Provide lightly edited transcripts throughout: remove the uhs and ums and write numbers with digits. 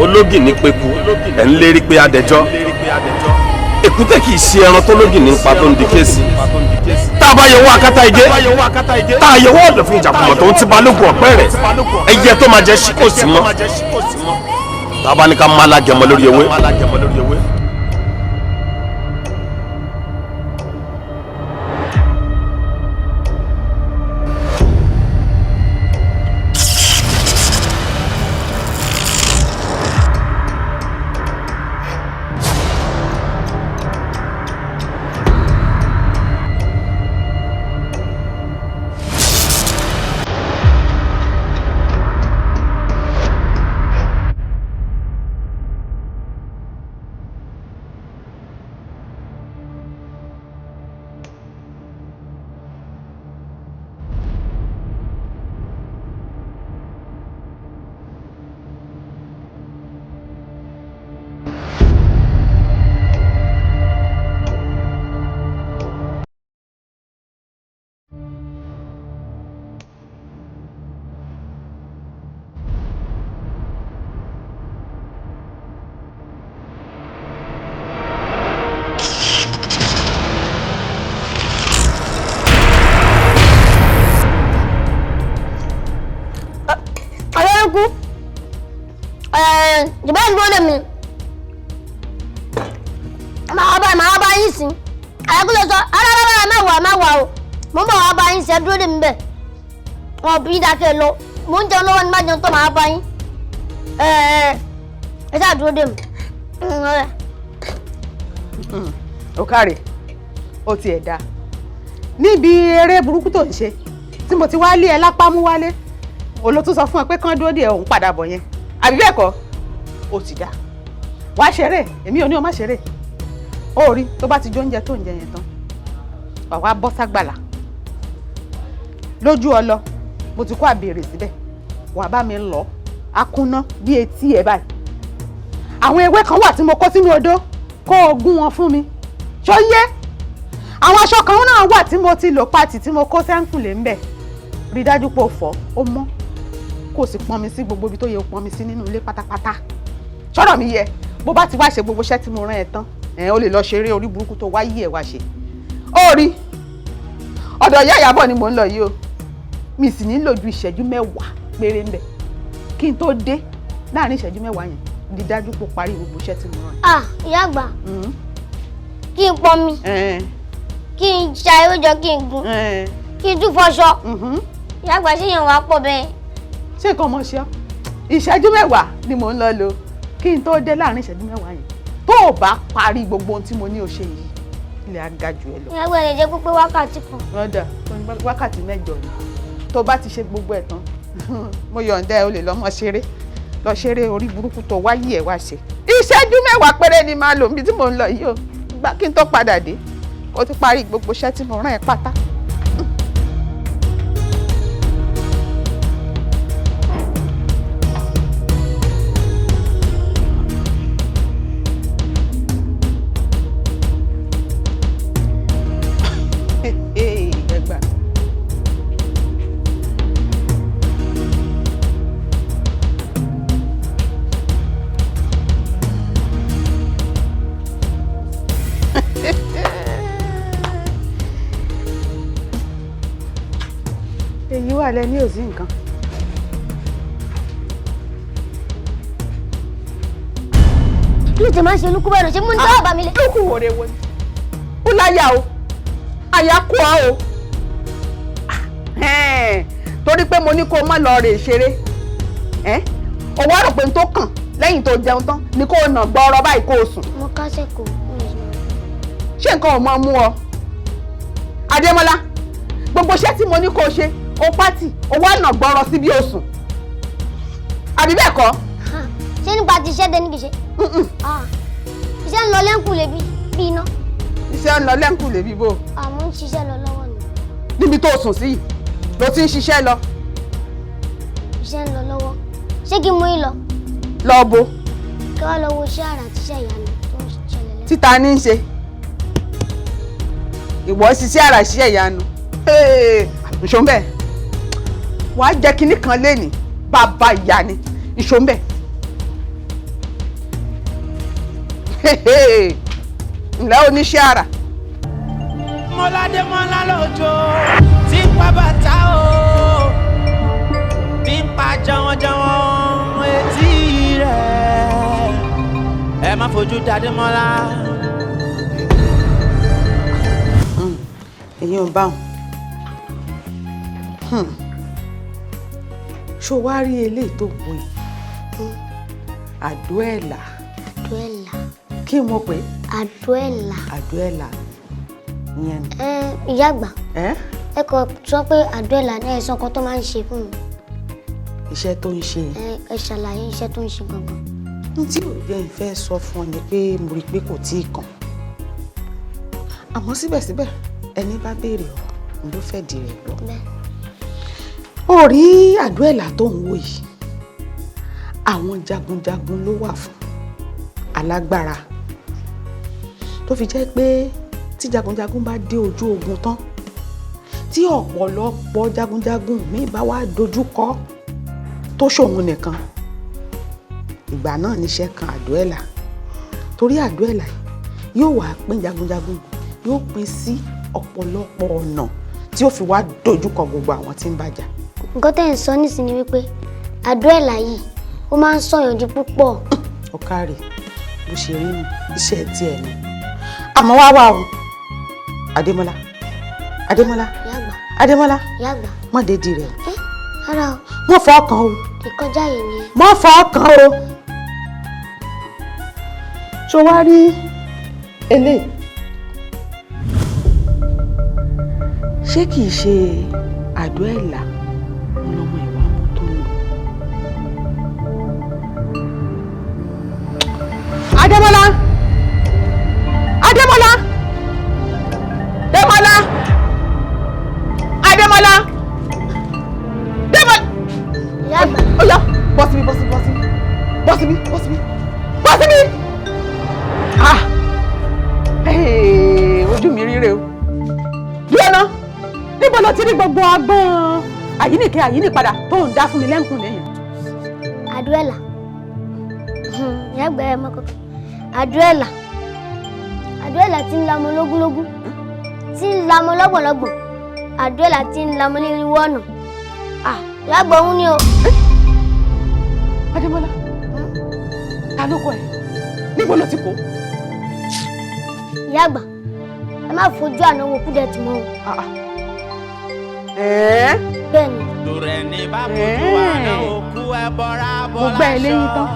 ológì ní peku ẹ̀ ń lérí pé adẹjọ́ èkúté kì í ṣe ẹran tó lógì ní ipa tó ń di kéèsì tá a bá yẹwò akátá igé tá a yẹwò ọ̀dọ̀ fún ìjàkùmọ̀ tó ń ti balógun ọ̀pẹ́ rẹ̀ ẹyẹ tó máa jẹ sí kò sí mọ́ tá a bá ní ká má lágẹmọ lórí ewé. Jibaan dúró dè mí. Màá bá yín sìn. Koleoso, má wà o. Mo ń bọ̀ wá bá yín sìn, ẹ dúró dè mí bẹ̀. Wọn bí dákẹ́ lọ. Mo ń jẹun lọ́wọ́ ní má jẹun tó màá bá yín. Ẹ ṣáà dúró dè mí. Ó káre, ó tiẹ̀ dáa. Níbi eré burúkú tó ń ṣe, tí mo ti wá lé ẹ lápá mú wálé, olótú sọ fún ẹ pé kán dúró dè òun padà bọ̀ yẹn. Àbí bẹ́ẹ̀ kọ́? Ó ti dá. Wá ṣeré, èmi ò ní o má ṣeré. Ó rí tó bá ti jó oúnjẹ tó ń jẹ yẹn tán. Wà wá bọ́ ságbàlá. Lójú ọlọ, mo ti kó àbèrè síbẹ̀. Wà bá mi lọ, akúná bí etí ẹ báyìí. Àwọn ewé kan wà tí mo kó sínú odó, kó o gún wọn fún mi. Ṣó yé? Àwọn aṣọ kan náà wà tí mo ti lò pátì tí mo kó sẹ́ńkùlé ńbẹ̀. Rí dájú pé o fọ̀, ó mọ́. Kò sì pọn mi sí gbogbo ibi tó yẹ pọn mi sí nínú ilé pátápátá. Ṣọ́rọ̀ mi yẹ, bó bá ti wá ṣe gbogbo iṣẹ́ tí mo rán ẹ tán, o lè lọ ṣeré orí burúkú tó wá yí ẹ wá ṣe. Ó rí, ọ̀dọ̀ ìyá Ìyábọ̀ ni mò ń lọ yìí o. Mi sì nílò ju ìṣẹ́jú 10 péré ńbẹ̀. Kí n tó dé láàrin ìṣẹ́jú 10 yẹn, di dájú pé o parí gbogbo iṣẹ́ tí mo rán ẹ. Ìyá àgbà. Kí n pọn mi. Kí n ṣa ewéjọ kí n gun. Kí n tún fọṣọ. Ìyá àgbà ṣé yẹn wàá pọ̀ bẹ́ẹ̀? Ṣé nǹkan ọmọ ṣe ọ́? Ìṣẹ́jú 10 ni mò ń lọ lò kí n tó dé láàrin ìṣẹ́jú 10 yẹn. Tó o bá parí gbogbo ohun tí mo ní o ṣe yìí, ilé á ga jù ẹ lọ. Ìyá àgbà lè jẹ́ pípé wákàtí kan. Rọ́dà, wákàtí 8 ni. Tó o bá ti ṣe gbogbo ẹ̀ tán, mo yọ̀ǹda ẹ o lè lọ mọ́ ṣeré. Lọ ṣeré orí burúkú tó wáyé ẹ wá ṣe. Ìṣẹ́jú 10 péré ni máa lò níbi tí mò ń lọ yìí o. Gbà kí n tó padà dé, o ti parí gbogbo iṣẹ́ tí mo rán ẹ pátá. Èyí wà lẹ́ni ò sí nǹkan. Kí ló ti máa ń ṣe olúkú bẹ̀rẹ̀ ṣé mú ní tọ́wọ́ bá mi lé? Lókù wòre wo ni? Ó láyà o, àyà kú ọ o. Torí pé mo ní kó o má lọ rè ṣeré. O wá rò pé n tó kàn lẹ́yìn tó jẹun tán ni kó o nà gbọ́ọ̀rọ̀ báyìí kó o sùn. Mo kásẹ̀ kò. Ṣé nǹkan ò mọ mú ọ? Adémọ́lá, gbogbo iṣẹ́ tí mo ní kó o ṣe, o pátì, o wá nà gbọ́ọ̀rọ̀ sí bí o sùn. Àbí bẹ́ẹ̀ kọ́? Ṣé nípa ti iṣẹ́ dẹni kì í ṣe? Iṣẹ́ ń lọ lẹ́ńkùlé bí iná. Iṣẹ́ ń lọ lẹ́ńkùlé bí bò. Àmọ́ ń ṣiṣẹ́ lọ lọ́wọ́ ni. Níbi tó sùn sí ló ti ń ṣiṣẹ́ lọ. Iṣẹ́ ń lọ lọ́wọ́. Ṣé kí n mú yín lọ? Lọ bo. Kí wọ́n lọ wo iṣẹ́ àrà àti iṣẹ́ ìyanu tó ń ṣẹlẹ̀ lẹ́yìn. Títa ní í ṣe. Ìwọ ṣiṣẹ́ àrà iṣẹ́ ìyanu. Ìṣòmbẹ̀, wàá jẹ́ kinní kan lénìí, bàbá ìyá ni. Ìṣòmbẹ̀, ǹlẹ́ oníṣẹ́ ara. Mọ́ládé mọ́lá lójó tí ń pa bàtà o tí ń pa jọ̀wọ́jọ̀wọ́ etí rẹ̀ ẹ má fojú dádé mọ́lá. èyí ò bá wọn. ṣó wá rí eléyìí tó wọ yìí àdó ẹ̀là. àdó ẹ̀là. kí mo pè é. àdó ẹ̀là. àdó ẹ̀là ìyẹn ni. ìyá àgbà ẹ kò sọ pé àdó ẹ̀là ní ẹ̀sán kan tó máa ń ṣe fún mi. iṣẹ́ tó ń ṣe. ẹ ṣàlàyé iṣẹ́ tó ń ṣe gangan. ní tí ò jẹ́ ìfẹ́ sọ fún ọ ni pé mo rí i pé kò tíì kàn àmọ́ síbẹ̀síbẹ̀ ẹni bá béèrè ọ̀rọ̀ ló fẹ́ di rẹ̀ lọ. ó rí àdó ẹ̀là tó ń wò yìí àwọn jagunjagun ló wà fún alágbára tó fi jẹ́ pé tí jagunjagun bá dé ojú ogun tán tí ọ̀pọ̀lọpọ̀ jagunjagun míì bá wá dojú kọ tó ṣòun nìkan ìgbà náà níṣẹ́ kan àdó ẹ̀là torí àdó ẹ̀là yóò wá pín jagunjagun yóò pín sí ọ̀pọ̀lọpọ̀ ọ̀nà tí ó fi wá dojú kọ gbogbo àwọn tí ń bàjà. nǹkan tẹ́ ń sọ nísìnyí wípé àdó ẹ̀là yìí ó máa ń sọ̀yàn di púpọ̀. ọ̀kàrẹ̀ bó ṣe rí nu iṣẹ́ tiẹ̀ ni àmọ́ wá wá o Adémọ́lá Adémọ́lá Adémọ́lá mọ́ dédì rẹ̀ o. ara o. mọ́ fọ́ ọkàn o. ìkọjá yìí ni. mọ́ fọ́ ọkàn o. ṣó wá rí eléyìí ṣé kìí ṣe àdó ẹ̀là lọ́mọ ìwà mú tó ń lò. Adémọ́lá Adémọ́lá Démọ́lá Adémọ́lá Démọ́lá. ó yá bọ́ síbí bọ́ síbí bọ́ síbí bọ́ síbí bọ́ síbí bọ́ síbí. ojú mi rí rè o. yẹ́nà níbo ló ti rí gbogbo ọgbọ́n àyíníkẹ́ àyínípadà tó ń dá fún mi lẹ́ǹkùn lẹ́yìn. àdó ẹ̀là ìyá àgbà ẹ̀ mọ́kọ́ àdó ẹ̀là tí ń lamọ lógúnlógún tí ń lamọ lọ́gbọ̀nlọ́gbọ̀n àdó ẹ̀là tí ń lamọ nírinwó ọ̀nà ìyá àgbà òun ni o. Adémọ́lá ta ló kọ ẹ níbo ló ti kó. ìyá àgbà ẹ má fojú àná wo kúdẹ tì mọ́ o. bẹ́ẹ̀ni. lórí ẹni bá fojú àná òkú ẹ bọ́ra bọ́lá mo gbá ẹ lẹ́yìn tán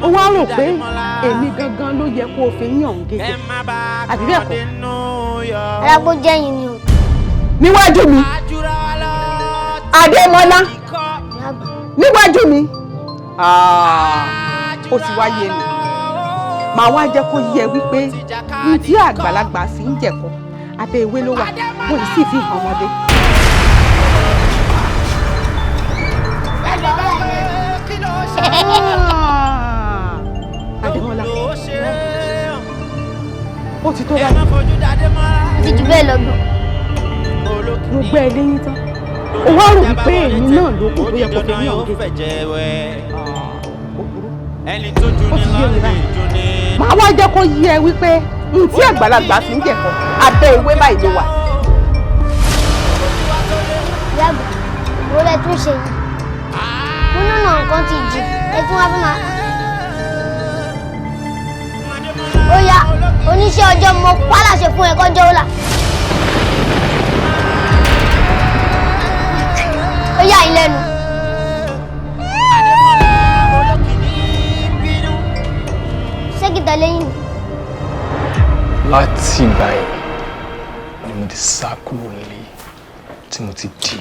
ó wá rò pé èmi gangan ló yẹ kó o fi yàn gègé àbí bẹ́ẹ̀ kọ́. alágbó jẹ́yìn ni o. níwájú mi Adémọ́lá níwájú mi ó ti wá yé mi màá wá jẹ́ kó yé wípé ní tí àgbàlagbà fi ń jẹ̀kọ́ abẹ́ ewé ló wà wọ́n sì fi hàn ọmọdé. Adémọ́lá ó ti tó báyìí. ti jù bẹ́ẹ̀ lọ́gbọ̀n. mo gbẹ́ ẹ lẹ́yìn tán ó wá rò wípé èyí náà ló kù tó yẹ kó fi ní ọ̀gẹ́. ó ti yé mi báyìí màá wá jẹ́ kó yé ẹ wípé ní tí àgbàlagbà fi ń jẹ̀kọ́ abẹ́ ewé báyìí ló wà. ìyá àgbà wo lẹ tún ṣe yìí mo nínú nǹkan ti jù ẹ tún wá fún ma. ó yá oníṣẹ́ ọjọ́ mo pálàṣẹ fún ẹ kọjọ́ ó là. ó yà yín lẹ́nu. ṣé kìtà lẹ́yìn mi. láti ìgbà yìí ni mo ti sá kúrò nílé tí mo ti di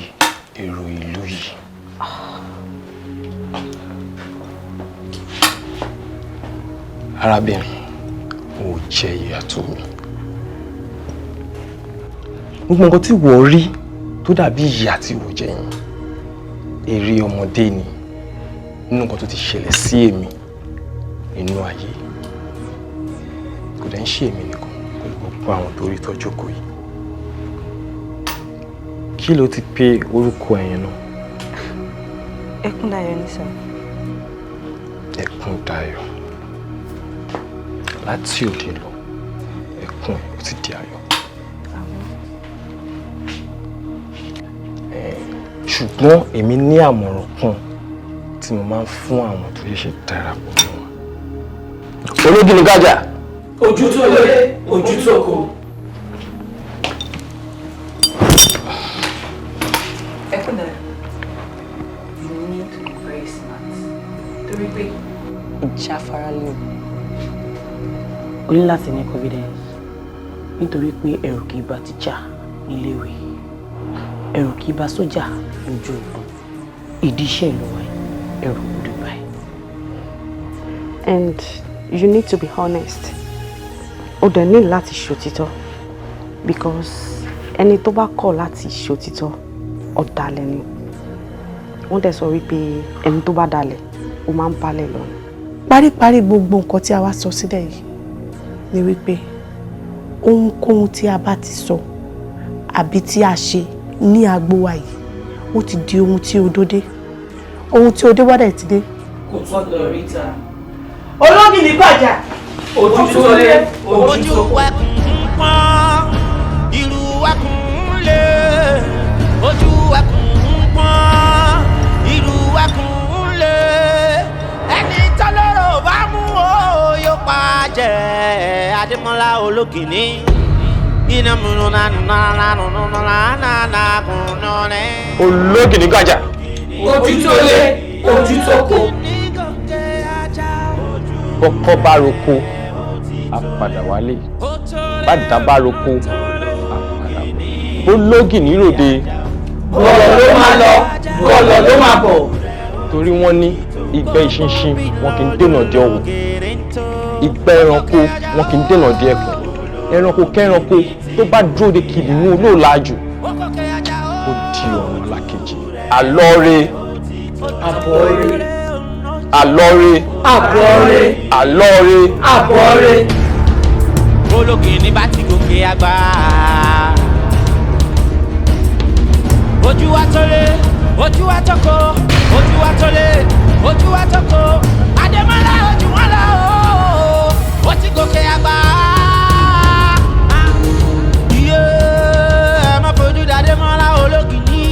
èrò ìlú yìí. arábìnrin ò jẹ ìyà tó mi. gbogbo nǹkan tí wọ́n rí tó dàbí ìyà tí wọ́n jẹ yín èrè ọmọdé ni nínú nǹkan tó ti ṣẹlẹ̀ sí èmi nínú ayé kò dẹ̀ ń ṣe èmi nìkan pẹ̀lú gbogbo àwọn tó rí tọ́jú kò yìí. kí ló ti pe orúkọ ẹ̀yẹn náà? Ẹkúndayọ̀ ní sà. Ẹkúndayọ̀. láti òde lọ ẹkún ẹ ó ti di ayọ̀. Ṣùgbọ́n èmi ní àmọ̀ràn kan tí mo máa ń fún àwọn tó ṣẹ̀ṣẹ̀ darapọ̀ mọ́ wa. Ológì ni gájà. Ojú tó lé, ojú tó kò. You need to be very smart. Torí pé ìjáfara lè. O ní láti ní confidence nítorí pé ẹ̀rù kì í bá tíṣà níléèwé, ẹ̀rù kì í bá sójà lójú ogun, ìdí iṣẹ́ ìlú wa ẹ̀rù kò dé báyìí. And you need to be honest. O dẹ̀ ní láti ṣòtítọ́ because ẹni tó bá kọ̀ láti ṣòtítọ́ ọ̀dàlẹ̀ ni. Wọ́n dẹ̀ sọ wípé ẹni tó bá dalẹ̀ ó máa ń balẹ̀ lọ. Paríparí gbogbo nǹkan tí a wá sọ sílẹ̀ yìí ni wípé ohunkóhun tí a bá ti sọ àbí tí a ṣe ní agbo wa yìí ó ti di ohun tí ó dóde. Ohun tí ó dé wádà ti dé. Kò tọ́ lọ rí ta. Ológì ní gbàjà. Ojú tó lé, ojú tó kò. Ìlú ẹkùn lé, ojú ẹkùn pọ́n, ìlú ẹkùn lé. Ẹni tọ́lọ́rọ̀ bá mú o yóò pa jẹ. Adémọ́lá Ológì ní. Ológì ni gájà. Ojú tó lé, ojú tó kò. Bọ́kọ́ bá roko á padà wálé, bàdá bá roko á padà bọ̀. Ológì ní ròde. Bọ́ọ̀lù ló máa lọ, bọ́ọ̀lù ló máa bọ̀. Torí wọ́n ní ìgbẹ́ ìṣinṣin wọn kì í dènà dé ọ̀wọ̀, ìgbẹ́ ẹranko wọn kì í dènà dé ẹkùn. Ẹranko kẹ́ranko tó bá dúró de kìnìún olóòlájù ó di ọ̀run alákejì. Àlọ́re, Àbọ̀re, àlọ́re, àbọ̀re, àlọ́re, àbọ̀re. Ológì ní bá ti gòkè àgbà. Ojú wa tó lé, ojú wa tó kò, ojú wa tó lé, ojú wa tó kò. Adémọ́lá ojú wọn lọ o, ó ti gòkè àgbà. Ẹ má fojú di Adémọ́lá Ológì ní.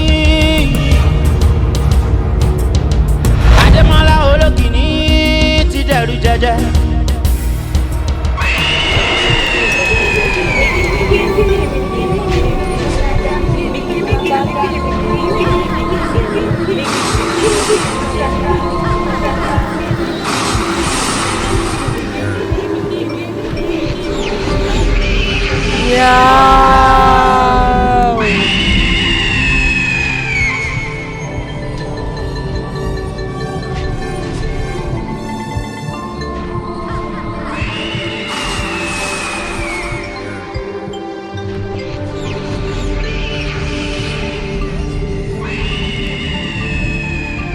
Adémọ́lá Ológì ní ti dẹ̀rù jẹjẹ.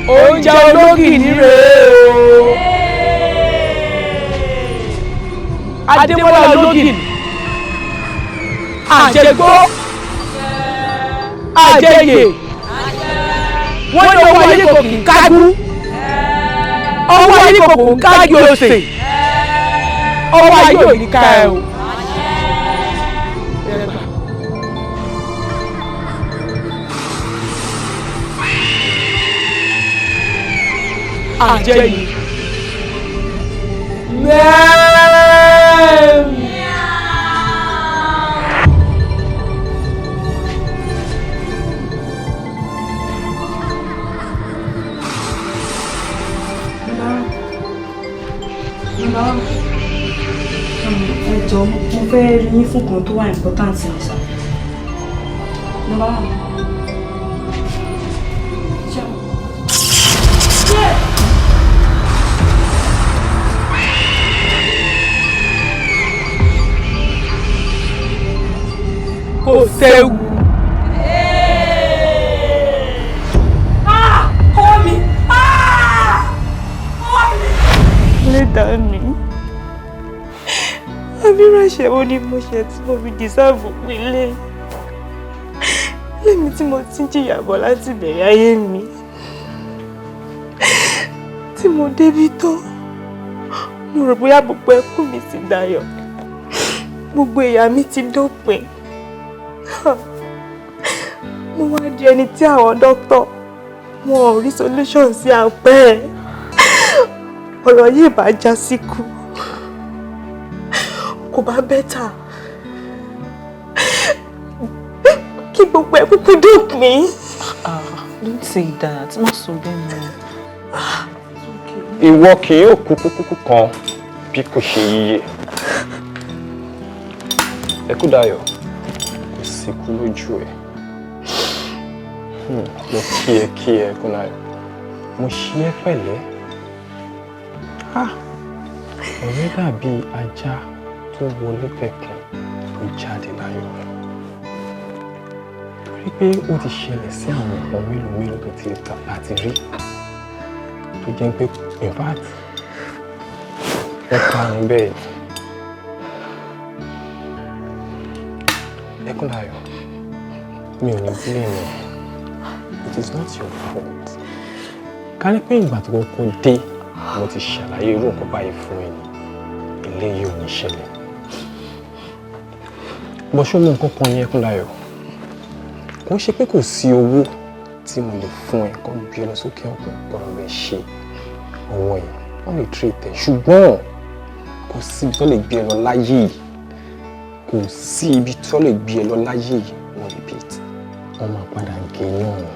Oúnjẹ ológì ní rèé o. Adémọ́lá Ológì. Àjẹgbó. Àjẹyè. Wọ́n ní ọwọ́ ayé kò kì í kájú. Ọwọ́ ayé kò kì í kájú òsè. Ọwọ́ ayé ò ní ká ẹ o. Àjẹyè. Ẹjọ́ mo fẹ́ rí yín fún kan tó wà important ní sá. Number 1. Kò séwu. Ọwọ́ mi! Ọwọ́ mi! Lẹ́dàá mi. Abíránṣẹ́ wo ni mo ṣe tí mo fi dìsáàbù nílé? Lẹ́mi tí mo ti ń jìyà bọ̀ láti bẹ̀rẹ̀ ayé mi. Tí mo débí tán, mo rò bóyá gbogbo ẹkún mi ti dayọ̀. Gbogbo ìyà mi ti dópin. Mo wá di ẹni tí àwọn dókítà wọn ò rí solution sí àpẹ́. Ọ̀rọ̀ yìí bá já síkú. Kò bá bẹ́tà. Kí gbogbo ẹ kúkú dópin. Don't say that. Má sọ bẹ́ẹ̀ mọ́. Ìwọ kì yóò kú kúkú kan bí kò ṣe yíyẹ. Ẹkúdayọ̀, kò sí kú lójú ẹ̀. Mo kí ẹ Ẹkúdayọ̀. Mo ṣí ẹ pẹ̀lẹ́. Ọ̀rẹ́ dàbí ajá tó wọlé pẹ̀kun tó jáde láyọ̀ rẹ̀. Torí pé ó ti ṣẹlẹ̀ sí àwọn nǹkan mélòó tó ti láti rí. Tó jẹ́ pé in fact ẹ parun bẹ́ẹ̀. Ẹkúndayọ̀, mi ò ní blame ẹ. It is not your fault. Ká ní pé ìgbà tó kọ́kọ́ dé mo ti ṣàlàyé irú nǹkan báyìí fún ẹ ní eléyìí ò ní ṣẹlẹ̀. Bó ṣó mú nǹkan kan yẹn Ẹkúndayọ̀. Kò ṣe pé kò sí owó tí mo lè fún ẹ kó gbé lọ sókè ọ̀gbìn gbọ́dọ̀ lè ṣe owó yẹn wọ́n lè treat ẹ ṣùgbọ́n kò sí ibi tó lè gbé ẹ lọ láyé yìí kò sí ibi tó lè gbé ẹ lọ láyé yìí wọ́n repeat wọ́n máa padà gé náà ni.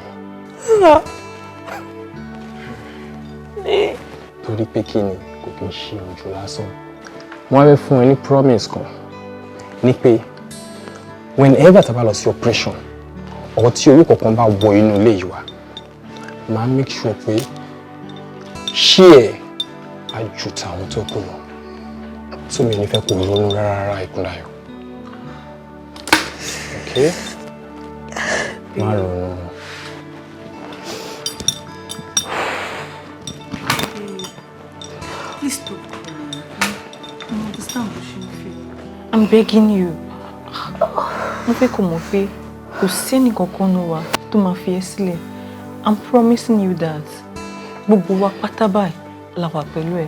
Torí pé kí ni kò kí n ṣe ojú lásán wọ́n á fẹ́ fún ẹ ní promise kan ní pé whenever tá a bá lọ sí operation or tí owó kankan bá wọ inú ilé yìí wá máa make sure pé share àjù tàwọn tó kù lọ tí mi ní fẹ́ kó ronú rárá Ẹkúndayọ̀. Okay? Má ronú. Please stop crying. I understand what you feel. I'm begging you. Mo fẹ́ kó mọ̀ pé kò sẹ́ni kankan nínú wa tó máa fi ẹ́ sílẹ̀. I'm promising you that. Gbogbo wa pátá báyìí la wà pẹ̀lú ẹ.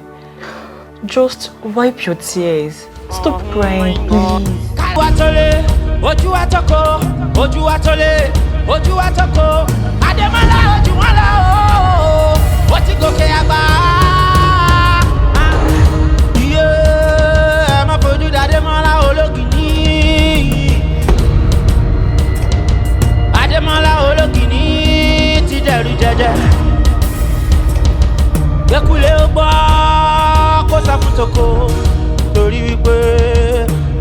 Just wipe your tears. Stop crying, please. Ojú wa toko, ojú wa tole, ojú wa toko. Ademola ojú wọn lọ o. Ó ti gòkè àgbà. Iye ẹ má fojú d'Ademola ológìní. Ademola ológìní ti dẹ̀rù jẹjẹ. Gbẹ́kulé ó gbọ́ kó sọ fún toko torí wípé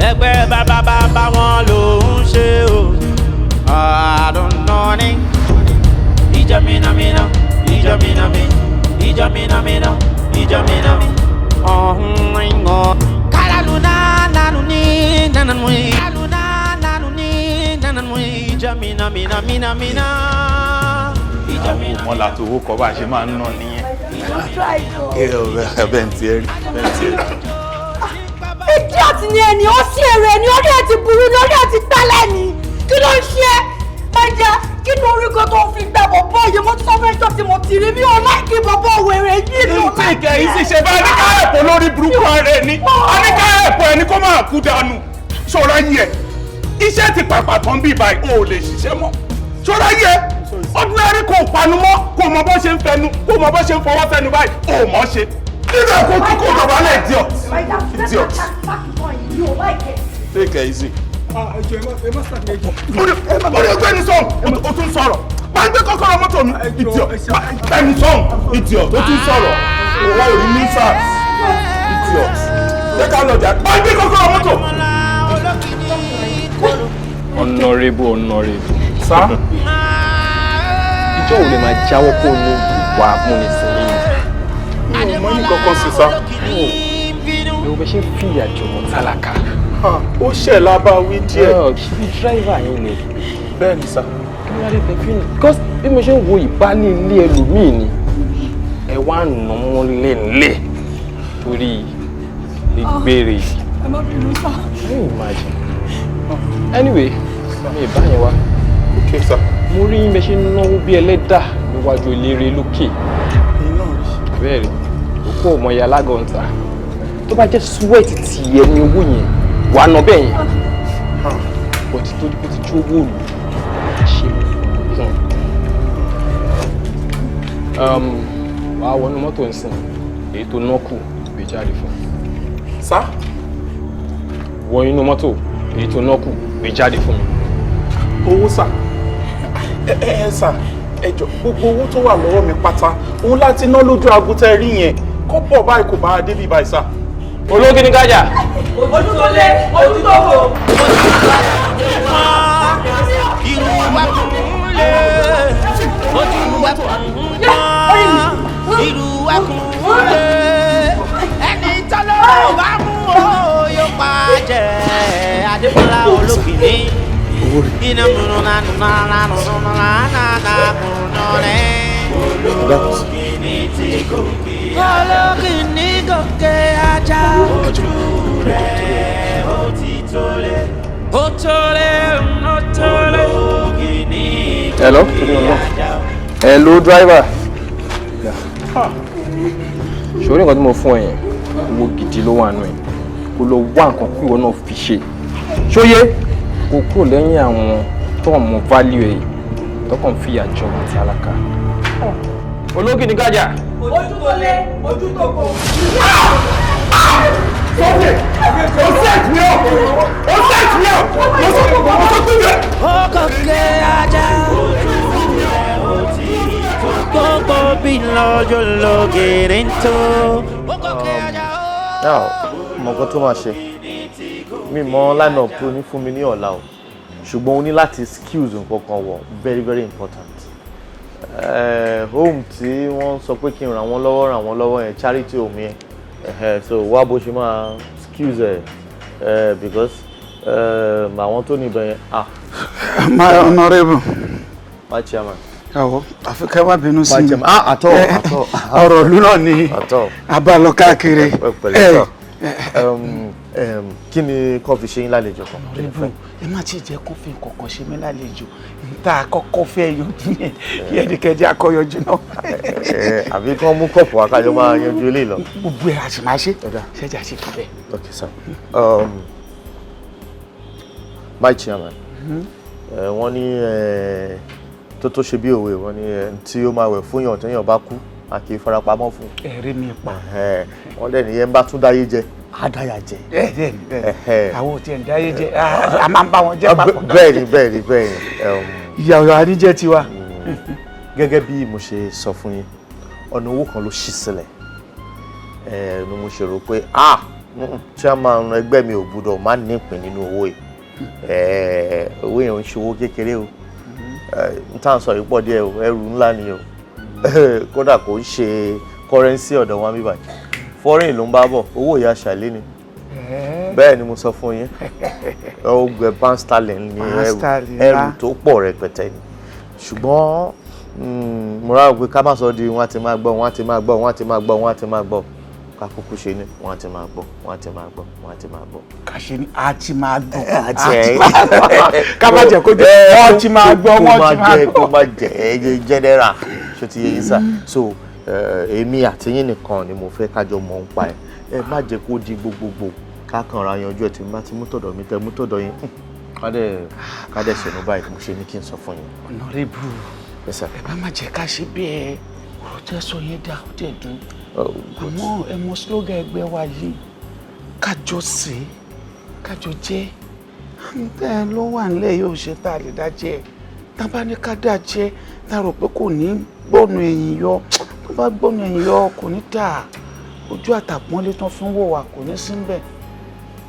ẹgbẹ́ bàbá wọn ló ń ṣe o. Àdùnnà ni ìjọ mìnàmìnà ìjọ mìnàmì ìjọ mìnàmìnà ìjọ mìnàmì ọ̀hún ìngọ̀. Kálánù nánú ní nánú yìí. Kálánù nánú ní nánú yìí. Ìjọ mìnàmìnà mìnàmìnà ìjọ mìnàmìnà. Wọ́n la tó owó kọ́ bá a ṣe máa ń ná nìyẹn. Bẹ́ẹ̀ ń tiẹ̀ rí bẹ́ẹ̀ ń tiẹ̀ rí. Ìdí àti ní ẹni ó sí èrè ẹni orí ẹ̀ ti burú ní orí ẹ̀ ti tẹ́lẹ̀ ní. Kí ló ń ṣe é? Ẹja kí ni oríkọ tó fi gbà bọ̀bọ̀ yìí mo ti sọ fún ẹjọ́ tí mo ti rí mi ò láìkí bọ̀bọ̀ wèrè yìí mi ò láìkí. Ìtìkẹ̀ yìí sì ṣe bá Aníká ẹ̀pọ̀ lórí burúkú rẹ̀ ni. Aníká ẹ̀pọ̀ ẹni kó máa kú dànù. Ṣọ́ra yẹ iṣẹ́ ti pàpà tán bí báyìí o ò lè ṣiṣẹ́ mọ́. Ṣọ́ra yẹ ordinary kò panu mọ́ kò mọ bó ṣe ń fẹnu kò mọ bó ṣe ń fọwọ́ fẹnu báyìí o mọ̀ ṣe. Nígbà kó kí kò dọ̀bà lẹ̀ idiot. Idiot. Take it easy. Orí ẹgbẹ́ ni sọ̀rọ̀ o tún sọ̀rọ̀. Máa ń gbé kọ́kọ́rọ́ mọ́tò mi. Idiot. Ẹni sọ̀rọ̀ idiot o tún sọ̀rọ̀. Òwò orí ní sars. Idiot. Jẹ́ ká lọ jà. Máa ń gbé kọ́kọ́rọ́ mọ́tò. Honorable. Sá. Ìjọ ò lè máa jáwọ́ kó ní ìwà amúnisìn yìí. Mo ní kankan sí sá. Ìwọ bẹ ṣe ń fi ìyà jọmọ tálákà. Ó ṣẹ̀ lábáwí díẹ̀. Kí ni dráìvà yín ni? Bẹ́ẹ̀ ni sá. Kí ni adé tẹ̀fí ni? Because bí mo ṣe ń wo ìbálé ilé ẹlòmíì ni, ẹ wá nà wọ́n lẹ́nlẹ̀ torí ìgbèrè. Ẹ má bínú sá. Can you imagine? Anyway, mi ìbá yẹn wá. Okay sá. Mo rí bẹ ṣe ń náwó bí ẹlẹ́dà níwájú eléré lókè. Bẹ́ẹ̀ni, òkú ọmọ ìyá alágọ̀ǹta. tó bá jẹ́ sweat ti ẹ ní owó yẹn wà á ná bẹ́ẹ̀ yẹn but tó di pé ti tú owó òòlù ṣe wàá wọnú mọ́tò nsìn èyí tó ná kù gbé jáde fún mi. Sá? Wọ inú mọ́tò èyí tó ná kù gbé jáde fún mi. Owó sà? Sà, ẹ jọ̀ọ́ gbogbo owó tó wà lọ́wọ́ mi pátá òun láti ná lójú agúntẹ́ rí yẹn kó pọ̀ báyìí kò bá a débi báyìí sà. Ológi ní gájà. Ojú tó lé, ojú tó kò. Irú wa kún lé, ojú wa kún lé, irú wa kún lé. Ẹni tọ́lọ́ bá mú o yóò pa jẹ́. Adébọ́lá Olókìní. Iná múnú nánú nánú nánú nánú Olókìní tí kò kí. Olókìní gòkè ajá. Ojú rẹ̀ ó ti tólé. Ó tólé, ó tólé. Olókìní Hello? gòkè ajá. Hello driver. Ṣòro nǹkan tí mo fún ẹ yẹn owó gidi ló wà nù ẹ kó lọ wá nǹkan kí ìwọ náà fi ṣe ṣóyé kó kúrò lẹ́yìn àwọn tó mọ value ẹ̀ tọkàn fi àjọ àti alaka. Ológi ní gájà. Ojú tó lé, ojú tó kò. Sọ́ọ̀dẹ̀! Ó set me up! Ó set me up! Mo sọ pé bẹ́ẹ̀. Ó gòkè ajá. Gbogbo bí lọ́jọ́ lógèrè ń tó. Ó gòkè ajá. Now, mo nǹkan tó máa ṣe. Mi mọ line up tó ní fún mi ní ọ̀la o. Ṣùgbọ́n o ní láti skills nǹkan kan wọ̀ very very important. Home tí wọ́n sọ pé kí n ràn wọ́n lọ́wọ́ yẹn charity home yẹn. So wá bó ṣe máa skills ẹ̀ because àwọn tó ní ibẹ̀ yẹn. My honourable. My chairman. Àwọ̀ àfikẹ́ wà bínú sí mi. Àtọ̀. Ọ̀rọ̀ ìlú náà ni abalọ káàkiri. Kí ni kò fi ṣe yín lálejò kan? Honourable, ẹ má ti jẹ́ kó fi kọ̀ọ̀kan ṣe mí lálejò. Níta àkọ́kọ́ fẹ́ yanjú yẹn kí ẹnikẹ́ni akọ́yanjú náà. Àbí kí wọ́n mú kọ̀pù akájọ máa yanjú ilé lọ. Gbogbo ẹ̀ àti máa ṣe. Ṣẹ́jà ṣe kí bẹ́ẹ̀. Okay, sir. My chairman. Wọ́n ní tó ṣe bí òwe wọ́n ní tí ó máa wẹ̀ fún yàn téèyàn bá kú a kì í farapamọ́ fún. Ẹ̀rí mi pa. Wọ́n dẹ̀ nìyẹn bá tún dáyé jẹ àdáyà jẹ. Àwọn ò tiẹ̀ ń dáyé jẹ a máa ń bá wọn jẹ papọ̀. Bẹ́ẹ̀ni. Ìyàwó àríjẹ tiwa. Gẹ́gẹ́ bí mo ṣe sọ fún yín ọ̀nà owó kan ló ṣí sílẹ̀ ni mo ṣe rò pé chairman ẹgbẹ́ mi ò gbúdọ̀ má nípìn nínú owó yìí owó yẹn ò ń ṣe owó kékeré o n tá à ń sọ yìí pọ̀ díẹ̀ o ẹrù ńlá ni o kódà kò ń ṣe kọ́rẹ́nsì ọ̀dọ̀ wọn bíbá foreign ló ń bá bọ̀ owó ìyá ṣàlẹ́ ni bẹ́ẹ̀ ni mo sọ fún yín ọgbẹ́ pound sterling ni ẹrù tó pọ̀ rẹpẹtẹ ni ṣùgbọ́n mo rà pé ká má sọ di wọ́n á ti máa gbọ́ ká kúkú ṣe ni wọ́n á ti máa gbọ́. Ká ṣe ni a ti máa gbọ́. Ká má jẹ́ kó jẹ́ wọ́n ti máa gbọ́. Kó má jẹ́ general ṣó ti yé yín sá. So èmi àti yín nìkan ni mo fẹ́ kájọ mọ̀ ń pa ẹ̀ má jẹ́ kó di gbogbogbò ká kàn ra yanjú ẹ̀ tí mo bá ti mú tọ̀dọ̀ mi tẹ mú tọ̀dọ̀ yín ká dẹ̀ ṣẹ̀nu báyìí mo ṣe ní kí n sọ fún yín. Honourable, ẹ bá má jẹ́ ká ṣe bẹ́ẹ̀ ọ̀rọ̀ tẹ́ sọ yẹn dá ó dẹ̀ dùn. Àmọ́ ẹ mọ slogan ẹgbẹ́ wa yìí kájọ sí kájọ jẹ́ ẹ ló wà nílẹ̀ yóò ṣe tá a lè dá jẹ́ tá a bá ní ká dá jẹ́ tá a rò pé kò ní gbọ́nu ẹ̀yìn yọ tó bá gbọ́nu ẹ̀yìn yọ kò ní tà ojú àtàpọ́nlé tán fi ń wò wá kò ní sí níbẹ̀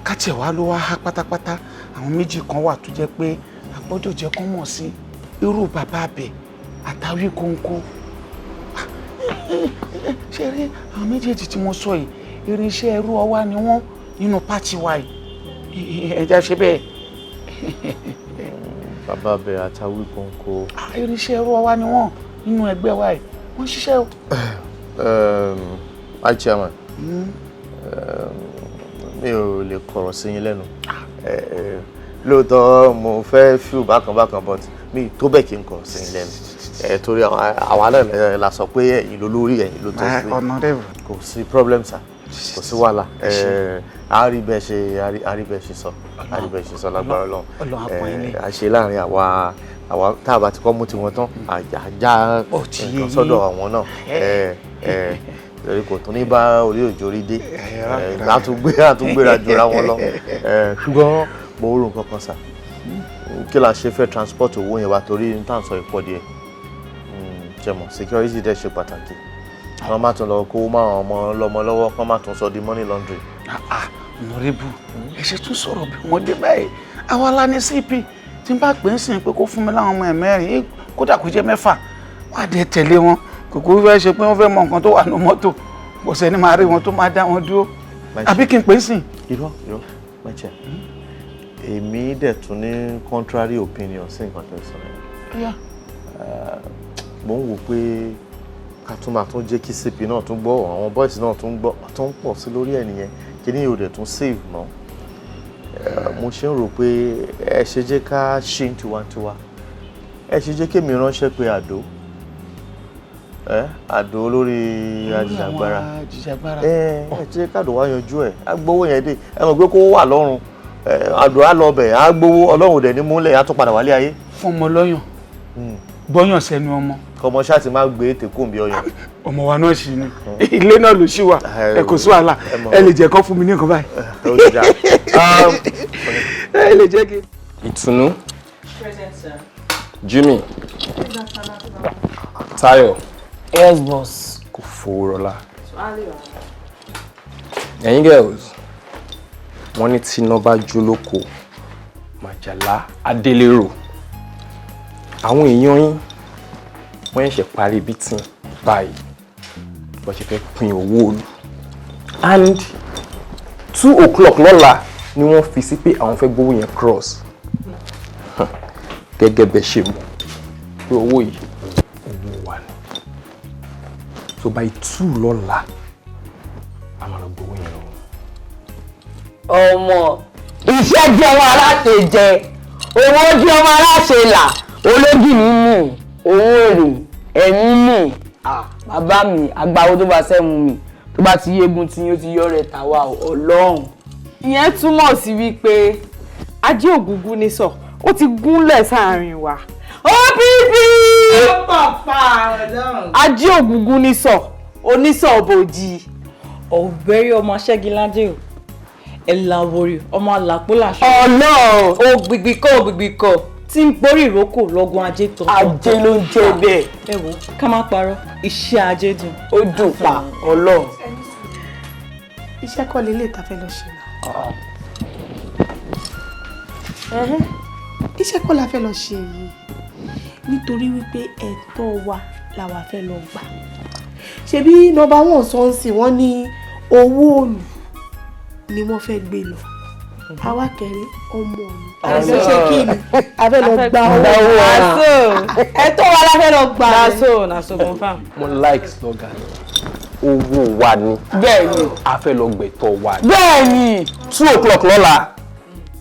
kátiẹ̀ wá ló wá há pátápátá àwọn méjì kan wà tó jẹ́ pé a gbọ́dọ̀ jẹ́ kán mọ̀ sí irú bàbá abẹ àtàwí kónkó ṣe rí àwọn méjèèjì tí mo sọ yìí irinṣẹ́ ẹrú ọwá ni wọ́n nínú pátì wa yìí ẹja ṣe bẹ́ẹ̀. Bàbá abẹ àtàwí kónkó. Irinṣẹ́ ẹrú ọwá ni wọ́n nínú ẹgbẹ́ wa yìí wọ́n ṣiṣẹ́ o. Hi chairman. Mi ò lè kọ̀rọ̀ sí yín lẹ́nu. Lóòótọ́ mo fẹ́ feel bákan but mi tó bẹ́ẹ̀ kí n kọ̀rọ̀ sí yín lẹ́nu. Torí àwọn alẹ́ la sọ pé ẹ̀yin ló lórí ẹ̀yin ló tó sí. Honourable. Kò sí problem sir. kò sí wàhálà àríbẹ̀ ṣe sọ lágbára Ọlọ́run àṣe láàrin àwa tá a bá ti kọ́ mú tiwọn tán àjà nǹkan sọ́dọ̀ àwọn náà lórí kò tún ní bá orí òjò rí dé àtúngbéra jura wọn lọ ṣùgbọ́n mo rò nǹkan kan sà kí la ṣe fẹ́ transport owó yẹn wá torí n tàn sọ ìpọ̀ díẹ̀ jẹmọ security dẹ̀ ṣe pàtàkì wọ́n má tún lọ kó máa ọmọ lọ́mọ lọ́wọ́ kán má tún sọ di money laundry. Mọ̀rẹ́bù ẹ ṣe tún sọ̀rọ̀ bí wọ́n dé báyìí àwa la ní CP tí n bá pè é sìn pé kó fún mi láwọn ọmọ ẹ̀ mẹ́rin kódà kó jẹ́ 6 wọ́n á dẹ̀ tẹ̀lé wọn kòkó fẹ́ ṣe pé wọ́n fẹ́ mọ nǹkan tó wà ní mọ́tò kò sẹ́ni máa rí wọn tó máa dá wọn dúró àbí kí n pè é sìn. irọ́ mẹ́chẹ̀ èmi dẹ̀ tún ní contrary opinion sí nǹkan tó ń sọ yẹn. mo ń wò pé ká tún máa tún jẹ́ kí CP náà tún gbọ́ àwọn boys náà tún gbọ́ tó ń pọ̀ sí lórí ẹ̀ nìyẹn kí ni yóò dẹ̀ tún save mọ́. mo ṣe ń rò pé ẹ ṣe jẹ́ ká ṣe ń tiwantiwa ẹ ṣe jẹ́ kémi ránṣẹ́ pé àdó olórí ajìjàgbara ẹ jẹ́ kádò wá yanjú ẹ̀ á gbowó yẹn dé ẹ mọ̀ pé kó wà lọ́rùn àdó á lọ bẹ̀ á gbowó ọlọ́run dẹ̀ ní múlẹ̀ á tún padà wálé ayé. fún ọmọ lọ́yàn gbọ́yàn sẹ́nu ọmọ. kọmọ ṣáà ti máa gbé tèkóǹ bí ọyàn. ọmọ wa náà ṣì ni ilé náà ló ṣì wà ẹ kò sí wàhálà ẹ lè jẹ́ kó fún mi ní nǹkan báyìí. ẹ lè jẹ́ kí. Ìtùnú. Jimmy. Táyọ̀. Yes, boss. Kò fowó rọlá. Ẹ̀yin girls, wọ́n ní tí iná bá jó lóko, Màjàlá Adélérò. Àwọn èèyàn yín, wọ́n ṣẹ̀ṣẹ̀ parí bítìn báyìí, bó ṣe fẹ́ pín owó olú. And 2 o'clock lọ́la ni wọ́n fi sí pé àwọn fẹ́ gbówó yẹn cross. Gẹ́gẹ́ bẹ́ ṣe mọ̀ pé owó yìí owó wà ní. So by 2 lọ́la a máa lọ gbówó yẹn lọ. Ọmọ iṣẹ́ jẹ́ ọmọ aláṣẹ jẹ owó jẹ́ ọmọ aláṣẹ là ológì nínú owó rè ẹ̀mí nì bàbá mi àgbàwo tó bá sẹ́mu mi tó bá ti yégun tí yóò ti yọ rẹ̀ tàwa Ọlọ́run. ìyẹn túmọ̀ sí wípé ajé ògúngún ní sọ ó ti gúnlẹ̀ sáàrin wa. OPP ajé ògúngún ní sọ onísọ̀ bòjì. ọ̀bẹ̀rẹ̀ ọmọ aṣẹ́giládé o ẹ̀làwòrì ọmọ àlàpólàṣọ. Ọlọ́run ògbìgbìkọ̀ tí ń borí ìrókò lọ́gùn ajé tó. ajé ló ń jẹ bẹ́ẹ̀. ẹ wo ká má parọ́ iṣẹ́ ajé dùn. ó dùn pa Ọlọ́run. iṣẹ́ kọ́ lélẹ̀ tá fẹ́ lọ ṣe náà. iṣẹ́ kọ́ la fẹ́ lọ ṣe yìí nítorí wípé ẹ̀tọ́ wa làwa fẹ́ lọ gbà. ṣebí nọ́mbà 1 sọ́ọ̀sì wọ́n ní owó òòlù ni wọ́n fẹ́ gbé lọ. àwa kẹrin ọmọ mi. àfẹ́ ṣe kí ni àfẹ́ lọ gba owó wa. ẹ̀tọ́ wa la fẹ́ lọ gbà. naso confam. Mo like slogan. Owó wa ni. Bẹ́ẹ̀ni. A fẹ́ lọ gbẹ̀tọ́ wa ni. Bẹ́ẹ̀ni. 2 o'clock lọ́la.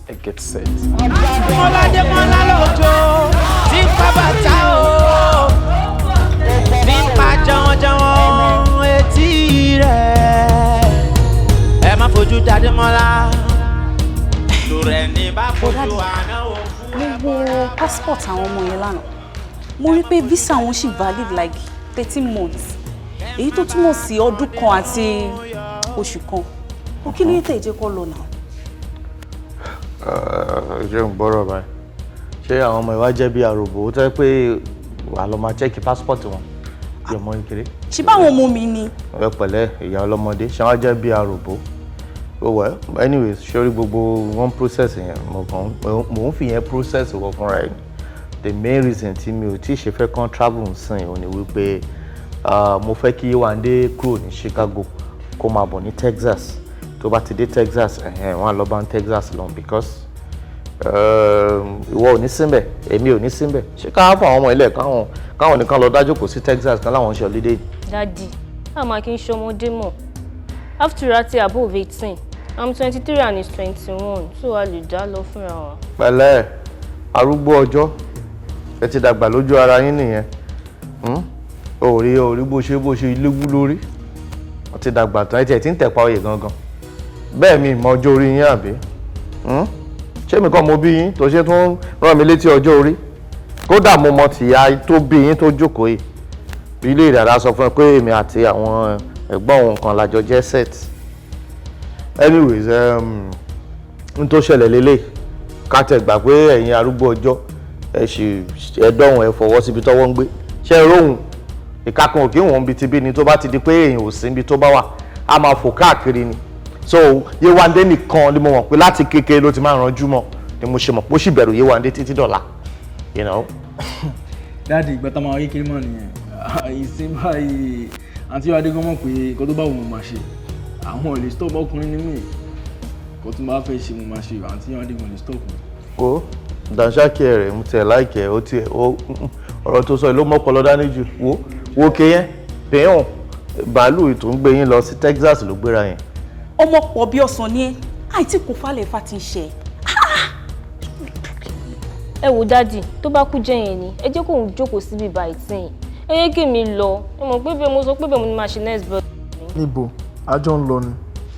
I get set. Ọmọládé mọ́lá lójó tí ń pa bàtà o tí ń pa jọ̀wọ̀jọ̀wọ̀ etí rẹ̀ ẹ má fojú dáadé mọ́lá lórẹ̀ ní bá fojú àná òkú. mo wo passport àwọn ọmọ yẹn lánàá mo rí pé visa wọn ṣì valid like 13 months èyí tó túmọ̀ sí ọdún kan àti oṣù kan ó kí ní tẹ̀ jẹ́ kó lọ náà. ṣé ń gbọ́rọ̀ báyìí ṣé àwọn ọmọ ìwà jẹ́ bí àròbó tó yẹ pé wà lọ máa chẹ́kì passport wọn bí ọmọ kékeré. ṣé báwọn ọmọ mi ni. ẹ pẹ̀lẹ́ ìyá ọlọ́mọdé ṣé wọ́n jẹ́ bí àròbó. oh well anyways sórí gbogbo one process yẹn mo ń fi yẹn process wọ fúnra ẹ̀. The main reason tí mi ò tí ì ṣe fẹ́ kán travel nsìn ò ní wípé mo fẹ́ kí Yéwándé kúrò ní Chicago kó máa bọ̀ ní Texas tó bá ti dé Texas wọ́n á lọ bá ń Texas lọ because ìwọ ò ní síbẹ̀ èmi ò ní síbẹ̀ ṣé ká fún àwọn ọmọ ilé káwọn nìkan lọ dájú kò sí Texas kan láwọn ń ṣe holiday. Daddy, I'm a kí n ṣọmọdé mọ̀. After àti above 18, I'm 23 and he's 21, so a lè dá lọ fúnra wa. Pẹ̀lẹ́ arúgbó ọjọ́ ẹ ti dàgbà lójú ara yín nìyẹn. Orí bó ṣe ilé wú lórí ọtí dàgbà tán ẹ ti ń tẹ̀pa oyè gangan bẹ́ẹ̀ mi mọ ọjọ́ orí yín àbí ṣé mi kàn mọ bí yín tó ṣe tún rán mi létí ọjọ́ orí kódà mo mọ tìyá tó bí yín tó jókòó yìí ilé ìdàdà sọ fún ẹ pé èmi àti àwọn ẹ̀gbọ́n òun kan lájọ jẹ́ set anyways n tó ṣẹlẹ̀ lélẹ̀ ká tẹ̀ gbà pé ẹ̀yin arúgbó ọjọ́ ẹ dọ̀hún ẹ fọwọ́ síbi tọ́wọ́ ń gbé ṣe é róhùn ìkakùn òkè wọn bí ti bí ni tó bá ti di pé èèyàn ò sí ibi tó bá wà á máa fò káàkiri ni so Yéwándé nìkan ni mo mọ̀ pé láti kékeré ló ti máa ranjú mọ́ ni mo ṣe mọ̀ pé ó sì bẹ̀rù Yéwándé títí dọ̀la you know. dáàdi ìgbà tá a máa rí kiri mọ́ nìyẹn ìsìn báyìí àǹtí Yéwándé gan mọ̀ pé nǹkan tó bá wù mí máa ṣe àwọn ò lè stop ọkùnrin ní mí nǹkan tó bá fẹ́ ṣe mo máa ṣe àǹtí Yéwándé gan lè stop mi. o dànsákì rẹ̀ mo tẹ̀ láìkẹ́ ó tiẹ̀ ọ̀rọ̀ tó sọ ló mọ́pọlọ dání jù wo kéyẹn pẹ̀yàn bàálù tó ń gbé yín lọ sí Texas ló gbéra yẹn. ọmọ pọ̀ bí ọ̀sán ni ẹ́ àìtí kò falẹ̀ fa ti ń ṣe. ẹ wò dáàdì tó bá kú jẹ́ yẹn ni ẹ jẹ́ kóun jókòó síbi báyìí sẹ́yìn ẹ yẹ kí mi lọ ẹ mọ̀ pé bẹ́ẹ̀ mo sọ pé bẹ́ẹ̀ mo ní máa ṣe next birthday. níbo àjọ ń lọ ni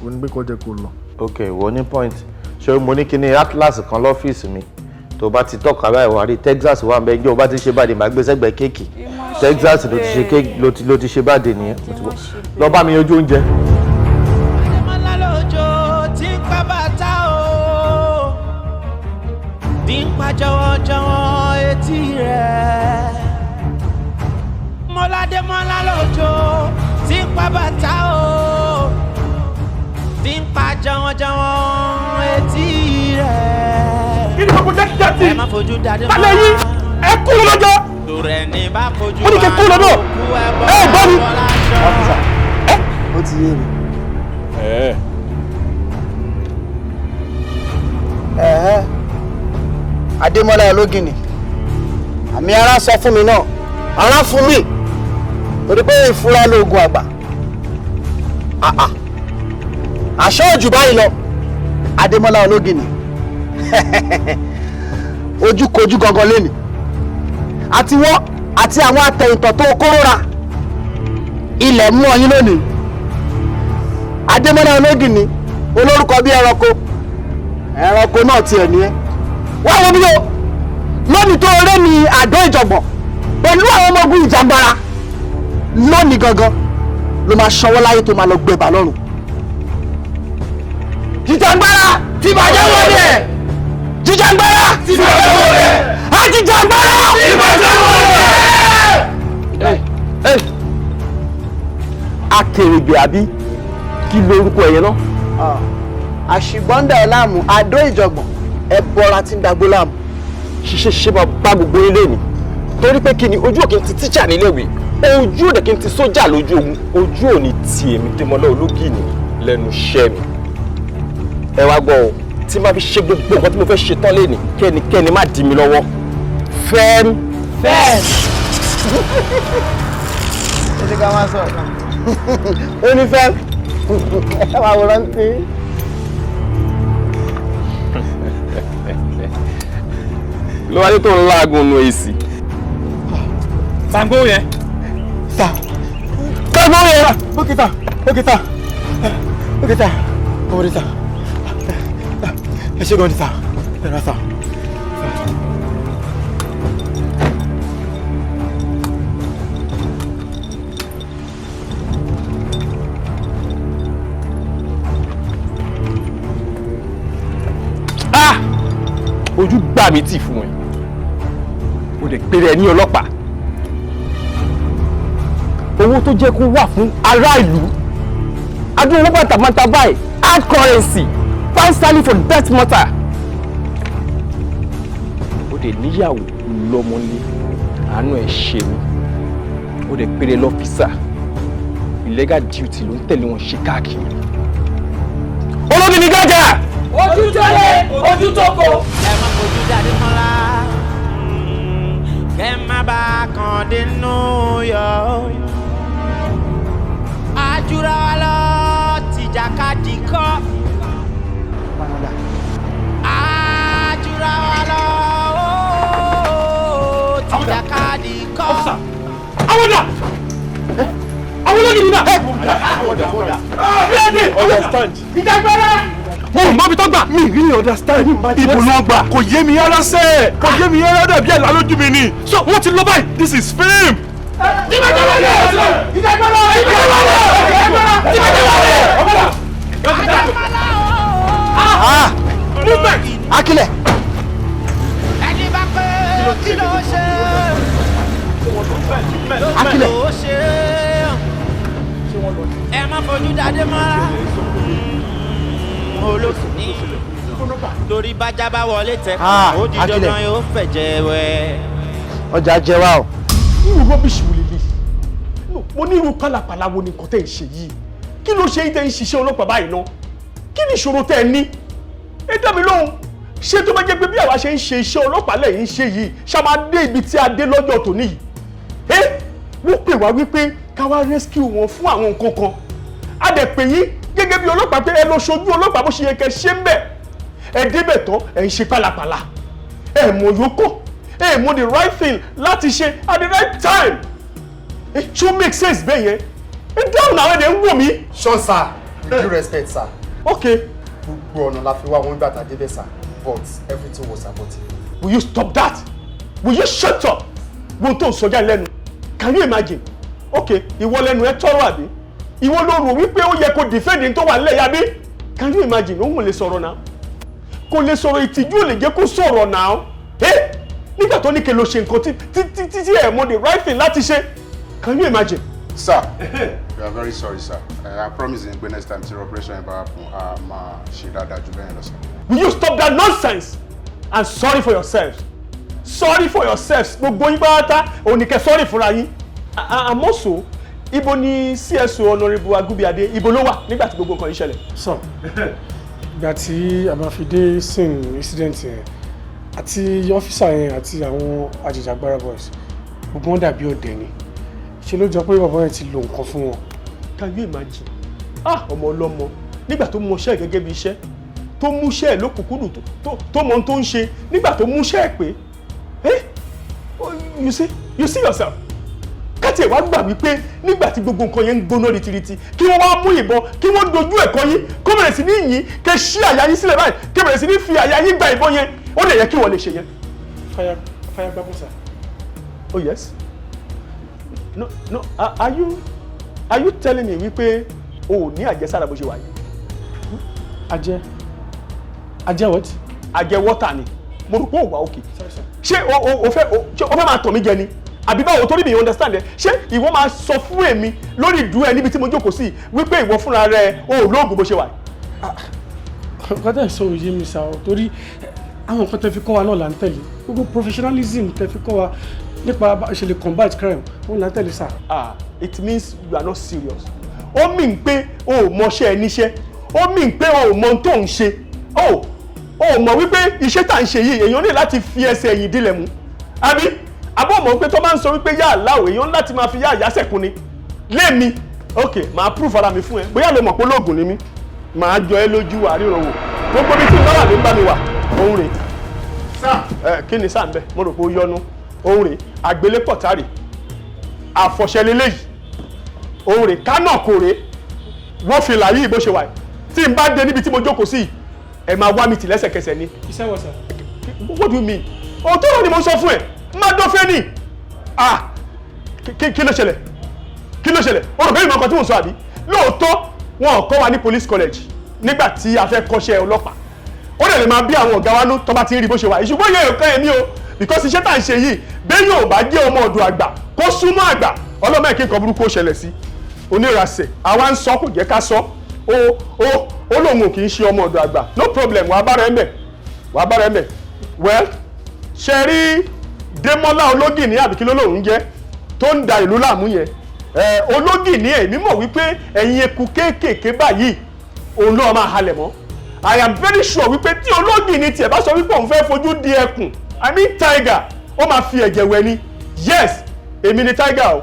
òun ní pé kọjá kó lọ. ok ìwọ ní point ṣé mo ní kíní atlas kan lọ́fíìsì mi tó bá ti tọ́ka báyìí wà rí Texas wà bẹ́ẹ̀ jẹ́ o bá ti ṣe báde màá gbé sẹ́gbẹ̀ẹ́ kéèkì Texas ló ti ṣe báde nìyẹn lọ bá mi yanjú oúnjẹ. Adémọ́lá lójó tí ń pa bàtà o tí ń pa jọ̀wọ́jọ̀wọ́ etí rẹ̀. Adémọ́lá lójó tí ń pa bàtà o tí ń pa jọ̀wọ́jọ̀wọ́ etí rẹ̀. kí ni gbogbo jẹ́kíjẹ́tì ẹ má fojú dáadé mọ́. balẹ̀ yìí ẹ kúrò lọ́jọ́. tòrẹ̀ ní bá fojú ó ní kí kúrò lọ́dọ̀ ẹ gbọ́ mi. ọ́fíìsà ó ti yé mi. Adémọ́lá ológìnì àmì ara sọ fún mi náà ara fún mi torí pé ìfura lóògùn àgbà àṣọ òjù báyìí lọ Adémọ́lá ológìnì ojúkojú gangan lẹ́nu àti wọ́n àti àwọn atẹ̀yìntọ̀ tó kórora ilẹ̀ mú ọyìn lónìí Adémọ́lá ológìnì olórúkọ bí ẹranko náà tiẹ̀ ní ẹ́ wá wọ́n bí o lónìí tó rẹ́ ní àdó ìjọ̀gbọ̀n pẹ̀lú àwọn ọmọ ogun ìjàngbara lónìí gangan ló máa ṣọwọ́ láyé tó máa lọ gbẹ̀bà lọ́rùn. Jìjàngbara ti bàjẹ́ wọlé jìjàngbara ti bàjẹ́ wọlé àjìjàngbara ti bàjẹ́ wọlé. Akèrègbè àbí kí lorúkọ ẹ̀yẹ náà. àṣìgbọ́ndà ẹ̀ láàmú àdó ìjọ̀gbọ̀n ẹ̀ bọ́ra tí ń dagbó láàmú. ṣiṣẹ́ ṣe máa bá gbogbo ilé ni torí pé kí ni ojú òkè ti tíjà níléèwé ojú òde kí n ti sójà lójú ogun ojú òní ti èmi Démọ́lá Ológìnní lẹ́nu iṣẹ́ mi. ẹ wá gbọ́ ọ tí máa fi ṣe gbogbo nǹkan tí mo fẹ́ ṣe tán lé ní kẹ́nikẹ́ni má dì mí lọ́wọ́. fẹ́ẹ́m. ó ní ká máa sọ̀rọ̀ ó ní fẹ́ẹ́m ẹ máa wòran tí. ló wáyé tó ń láàgùn nu èsì. Sango yẹn. Sango yẹn. Ókè ta ọmọdé ta ẹ ṣe gan ni ta ẹ ra ta. ojú gbà mí tì fún ẹ o lè pèrè ẹ ní ọlọ́pàá owó tó jẹ́ kó wà fún ará ìlú adúlọ owó bàtàbàtà báyìí hard currency pound sterling for death matter o lè níyàwó lọ́mọlé àánú ẹ̀ ṣe mí o lè pèrè lọ́fíìsà illegal duty ló ń tẹ̀lé wọn ṣe káàkiri Ológìnní gàjà. ojú tó lé ojú tó kò. ẹ má fojú dáadé mọ́ra kẹ́ má bá a kàn dínú yọ. àjùra wa lọ tìjàkadì kọ́. àjùra wa lọ tìjàkadì kọ́. àwọn dà àwọn Ológìnní náà. Understand. Mo mọ bí tó gbà. Mi really understand. Ibo ló gbà. Kò yé mi rárá sẹ́. Kò yé mi rárá dàbí ẹ̀là lójú mi ni. So wọ́n ti lọ báyìí. This is film. Akilẹ̀. Akilẹ̀. Ẹ má fojú dáadé mọ́ra. Olóṣù ní. Torí bájá bá wọlé tẹ̀kọ̀, ó di dandan yóò fẹ̀jẹ̀ wẹ̀. Ọjà jẹ wá o. Irú rọ́bìṣì wo lélẹ̀? Mo ní irú pálapàla wo ni nǹkan tẹ́ ń ṣe yìí? Kí ló ṣe tẹ́ ń ṣiṣẹ́ ọlọ́pàá báyìí ná? Kí ni ìṣòro tẹ́ ẹ ní? Ẹ dá mi lóhùn. Ṣé tó bá jẹ́ pé bí àwa ṣe ń ṣe iṣẹ́ ọlọ́pàá lẹ́yìn ṣe yìí, ṣá máa dé ibi tí a dé lọ́jọ́ tòní yìí? Wọ́n pè wá wípé ká wá rescue wọn fún àwọn nǹkan kan. A dẹ̀ pè yín gẹ́gẹ́ bí ọlọ́pàá pé ẹ lọ ṣojú ọlọ́pàá bó ṣe yẹ kẹ́ ṣe ń bẹ̀. Ẹ débẹ̀ tán ẹ ń ṣe pálapàla. Ẹ mọ̀ yókò. Ẹ mọ̀ the right thing láti ṣe at the right time. It should make sense bẹ́ẹ̀ yẹn. Ẹ dáhùn náà ẹ̀ ń wò mí. Sure sir, with due respect sir. Okay. Gbogbo ọ̀nà la fi wá wọn nígbà tá a débẹ̀ sir, but everything was abortive. Will you stop that? Will you shut up? Wọ́n tó ń sọjá lẹ́nu. Can you imagine? Okay, ìwọ lẹ́nu ẹ tọrọ àbí? Ìwọ ló rò wípé ó yẹ kó defend tó wà lẹ́yà bí? Can you imagine? Òun ò lè sọ̀rọ̀ náà. Kò lè sọ̀rọ̀ ìtìjú ò lè jẹ́ kó sọ̀rọ̀ náà. Nígbà tó ní kí lo ṣe nǹkan tí ẹ̀ mọ̀ the right thing láti ṣe. Can you imagine? Sir, we are very sorry, sir. I promise in the next time the operation ever happen, she dáadáa ju bẹ́ẹ̀ lọ, sir. Will you stop that nonsense? And sorry for yourselves. Sorry for yourselves. Gbogbo yín pátá oníkẹ́ sorry fúnra yín. Àmọ́ so, ibo ni CSO Honorable Agubiade, ibo ló wà nígbà tí gbogbo nǹkan yìí ṣẹlẹ̀? Sir, ìgbà tí a máa fi dé scene incident yẹn àti ọ́físà yẹn àti àwọn ajìjàgbara boys gbogbo wọn dàbí ọ̀dẹ̀ ni. Ṣé ló jọ pé bàbá yẹn ti lo nǹkan fún wọn? Can you imagine? Ọmọ ọlọ́mọ nígbà tó mọṣẹ́ gẹ́gẹ́ bí iṣẹ́ tó múṣẹ́ ẹ̀ lókùnkúndùn tó mọ ohun tó ń ṣe nígbà tó múṣẹ́ ẹ̀ pé you see yourself. Káti ẹ̀ wá gbà wípé nígbà tí gbogbo nǹkan yẹn ń gbóná ritiriti kí wọ́n wá mú ìbọn kí wọ́n dojú ẹ̀kọ́ yín kó bẹ̀rẹ̀ sí ní yìn kẹ́ ṣí àyà yín sílẹ̀ báyìí kẹ́ bẹ̀rẹ̀ sí ní fi àyà yín gba ìbọn yẹn ó lè yẹ kí wọ́n lè ṣe yẹn. Fire gbàgbọ́ sir. Oh yes. No, are you telling me wípé o ò ní àjẹsára bó ṣe wà yìí? Ajẹ́ what? Ajẹ́ water ni. Mo rò pé ó wà okay. Ṣé o fẹ́ máa tàn mí jẹ ni? Àbí báwo torí mi understand ẹ? Ṣé ìwọ máa sọ fún èmi lórí ìdúró ẹ níbi tí mo jókòó sí wípé ìwọ fúnra rẹ o ò lóògùn bó ṣe wà yìí? Nǹkan tẹ̀ sọ òye mi sá o torí àwọn nǹkan tẹ̀ fi kọ́ wa náà là ń tẹ̀lé. Gbogbo professionalism tẹ̀ fi kọ́ wa nípa ṣe lè combat crime òun là ń tẹ̀lé sá. It means you are not serious. Ó mean pé o ò mọṣẹ́ ẹ níṣẹ́. Ó mean pé o ò mọ ohun tó ń ṣe. O ò mọ̀ wípé iṣẹ́ tá à ń ṣe yìí èèyàn ní láti fi ẹsẹ̀ ẹ̀yìn dílẹ̀ mú. Àbí àbọ̀ mọ̀ pé tó bá ń sọ wípé yá àláwò èèyàn ní láti máa fi yá àyásẹ̀kún ni. Lémi ok màá proof ara mi fún ẹ bóyá ló mọ̀ pé olóògùn ni mí màá jọ ẹ lójú àríran wò gbogbo bí tí ìlọ́wà ló ń bá mi wà òun rè. Kí ni sáà ń bẹ̀ mo rò pé ó yọnu òun rè àgbélépọ̀tárì àfọ̀ṣẹ lélẹ́yìí òun rè kánà kò rè wọ́n fi làyí bó ṣe wà tí n bá dé níbi tí mo jókòó sí ẹ máa wá mi tì lẹ́sẹ̀kẹsẹ̀ ni. Iṣẹ́ wọ̀ sà. What do you mean? Òótọ́ rẹ̀ ni mo sọ fún ẹ má dọ́fẹ́ ni kí ló ṣẹlẹ̀ kí ló ṣẹlẹ̀ o rò bẹ́ẹ̀ ni mo kàn tí mo sọ àbí lóòótọ́ wọn ò kọ́ wa ní police college nígbà tí a fẹ́ kọ́ṣẹ́ ọlọ́pàá ó dẹ̀ lè máa bí àwọn ọ̀gá wa nú tó bá ti ń rí bó ṣe wà ìṣùgbọ́n yẹn ò kàn èmi o because iṣẹ́ tá à ń ṣe yìí bẹ́ẹ̀ yóò bá jẹ́ ọmọ ọ̀dọ̀ àgbà kó súnmọ́ àgbà ọlọ́mọ ẹ̀kí nǹkan burúkú ó ṣẹlẹ̀ sí onírasẹ̀ àwa ń sọ kò jẹ́ ká sọ ó lóun ò kì í ṣe ọmọ ọ̀dọ̀ àgbà no problem wàá bára ẹ̀ mẹ́ well ṣe rí Démọ́lá Ológìní àbíkí ló lóun jẹ́ tó ń da ìlú láàmú yẹn Ológìní èmi mọ̀ wípé ẹ̀yin eku kéékèèké báyìí òun náà máa halẹ̀ mọ́ I am very sure wípé tí Ológìní tiẹ̀ bá sọ wípé òun fẹ́ fojú di ẹkùn I mean tiger ó máa fi ẹ̀jẹ̀ wẹ̀ ni yes èmi ni tiger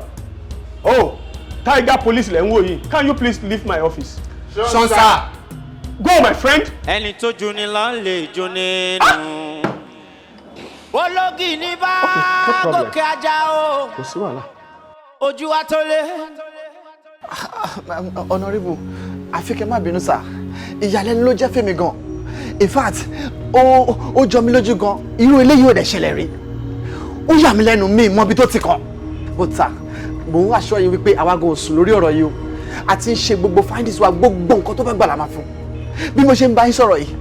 o tiger police lẹ́ ń wò yìí can you please leave my office. Sure sir. Go my friend. Ẹni tó jù ní lọ lè jù nínú. Ológìní bá gòkè ajá o. Kò sí wàhálà. Ojú wa tó lé. Honorable, àfi kẹ́ má bínú sà. Ìyàlẹ́nu ló jẹ́ fẹ́mi gan. In fact, ó jọ mí lójú gan. Irú eléyìí ò dẹ̀ ṣẹlẹ̀ rí. Ó yà mí lẹ́nu mi mọ́ bí tó ti kàn. But sir, mo ń assure yín wípé àwa gan ò sùn lórí ọ̀rọ̀ yìí o. A ti ń ṣe gbogbo findings wa, gbogbo nǹkan tó bá gbà la máa fún. Bí mo ṣe ń bá yín sọ̀rọ̀ yìí,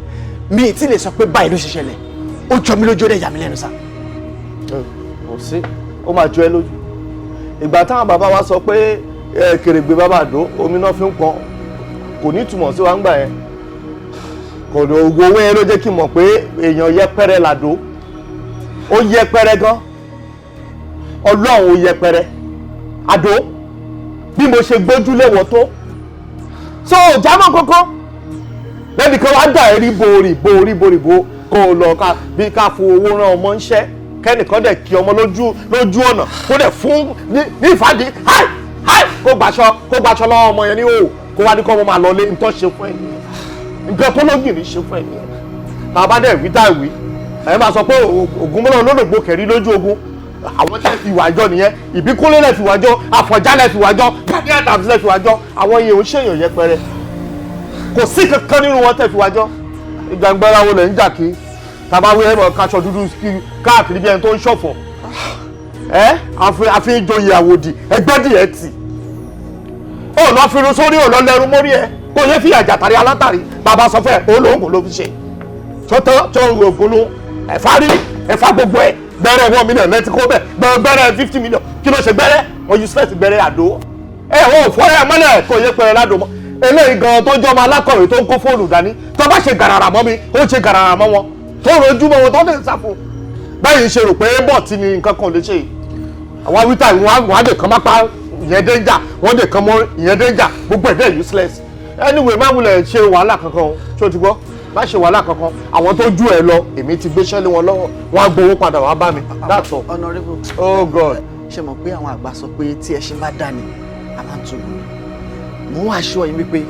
mi ì tí lè sọ pé báyìí ló ṣe ṣẹlẹ̀. Ó jọ mí lójú ó dẹ̀ yà mí lẹ́nu sà. Kò sí, ó máa jọ ẹ́ lójú. Ìgbà táwọn bàbá wa sọ pé kèrègbè bàbá àdó omi náà fi ń pọn kò ní túmọ̀ sí wa ń gbà yẹn. Kò lè owó yẹn ló jẹ́ kí n mọ̀ pé èèyàn yẹpẹrẹ làdó. Ó yẹpẹrẹ gan. Ọlọ́run ó yẹpẹrẹ. Àdó bí mo ṣe gbójúlé wọ tó. So jámọ́ kókó. Lẹ́bi kan wá dà ẹ́ rí borí kó o lọ bí ká fo owó rán ọmọ ń ṣẹ́. Kẹ́nìkan dẹ̀ kí ọmọ lójú ọ̀nà kó dẹ̀ fún ní ìfàdí háì kó gbaṣọ lọ́wọ́ ọmọ yẹn ní o kó wá ní kó ọmọ máa lọ lé nǹkan ṣe fún ẹ̀yìn nǹkan tó lógìrì ṣe fún ẹ̀yìn bàbá dẹ̀ wí táì wí ẹ̀ máa sọ pé Ògúnmọ́lá olódògbò kẹ̀rí lójú ogun àwọn tẹ̀ fi wájọ́ nìyẹn Ìbíkúnlé lẹ̀ fi wájọ́ Àfọ̀njá lẹ̀ fi wájọ́ Gani Adams lẹ̀ fi wájọ́ àwọn yẹn ò ń ṣèyàn yẹpẹrẹ kò sí kankan nínú wọn tẹ̀ fi wájọ́ ìjàngbara wo lẹ̀ ń jà kí tàbá wí ẹ̀mọ̀ kaṣọ dúdú káàkiri bí ẹni tó ń ṣọ̀fọ̀ àfi ìjòyè àwòdì ẹgbẹ́dìẹ̀ tì ó lọ fi irun sórí ò lọ lẹ́rú mórí ẹ kó yẹ fi àjàtàrí alátàrí bàbá sọ fún ẹ olóògùn ló fi ṣe tọ́tọ́ tó oògùn ló ẹ̀fá gbogbo ẹ̀ gbẹ́rẹ́ 1 million lẹ́tí kó bẹ̀ gbẹ́rẹ́ 50 million kí ló ṣe gbẹ́rẹ́ wọ́n useless gbẹ́rẹ́ àdó wọ́n ò fọ́ ẹ̀ mọ́lẹ̀ kó yẹ pẹ̀rẹ́ ládùn mọ́ eléyìí gan tó jọ́ ọmọ alákọ̀wé tó ń kó fóònù dání tó bá ṣe gàràrà mọ́ mi ó ṣe gàràrà mọ́ wọn tó rojú mọ́ wọn tó lè sàfò báyìí ṣe rò pé bọ̀ tí ni nǹkan kan lè ṣe àwọn awítà wọn á lè kàn má pa ìyẹn danger wọ́n lè kàn mọ́ ìyẹn danger gbogbo ẹ̀dẹ́ useless anyway má wulẹ̀ ṣe wàhálà kankan ṣó ti gbọ́ má ṣe wàhálà kankan àwọn tó ju ẹ lọ èmi ti gbéṣẹ́ lé wọn lọ́wọ́ wọn á gbowó padà wá bá mi that's all. Honorable, oh God. ṣe mọ̀ pé àwọn àgbà sọ pé tí ẹṣin bá dá ni a máa ń túbú mo ń aṣọ yín wípé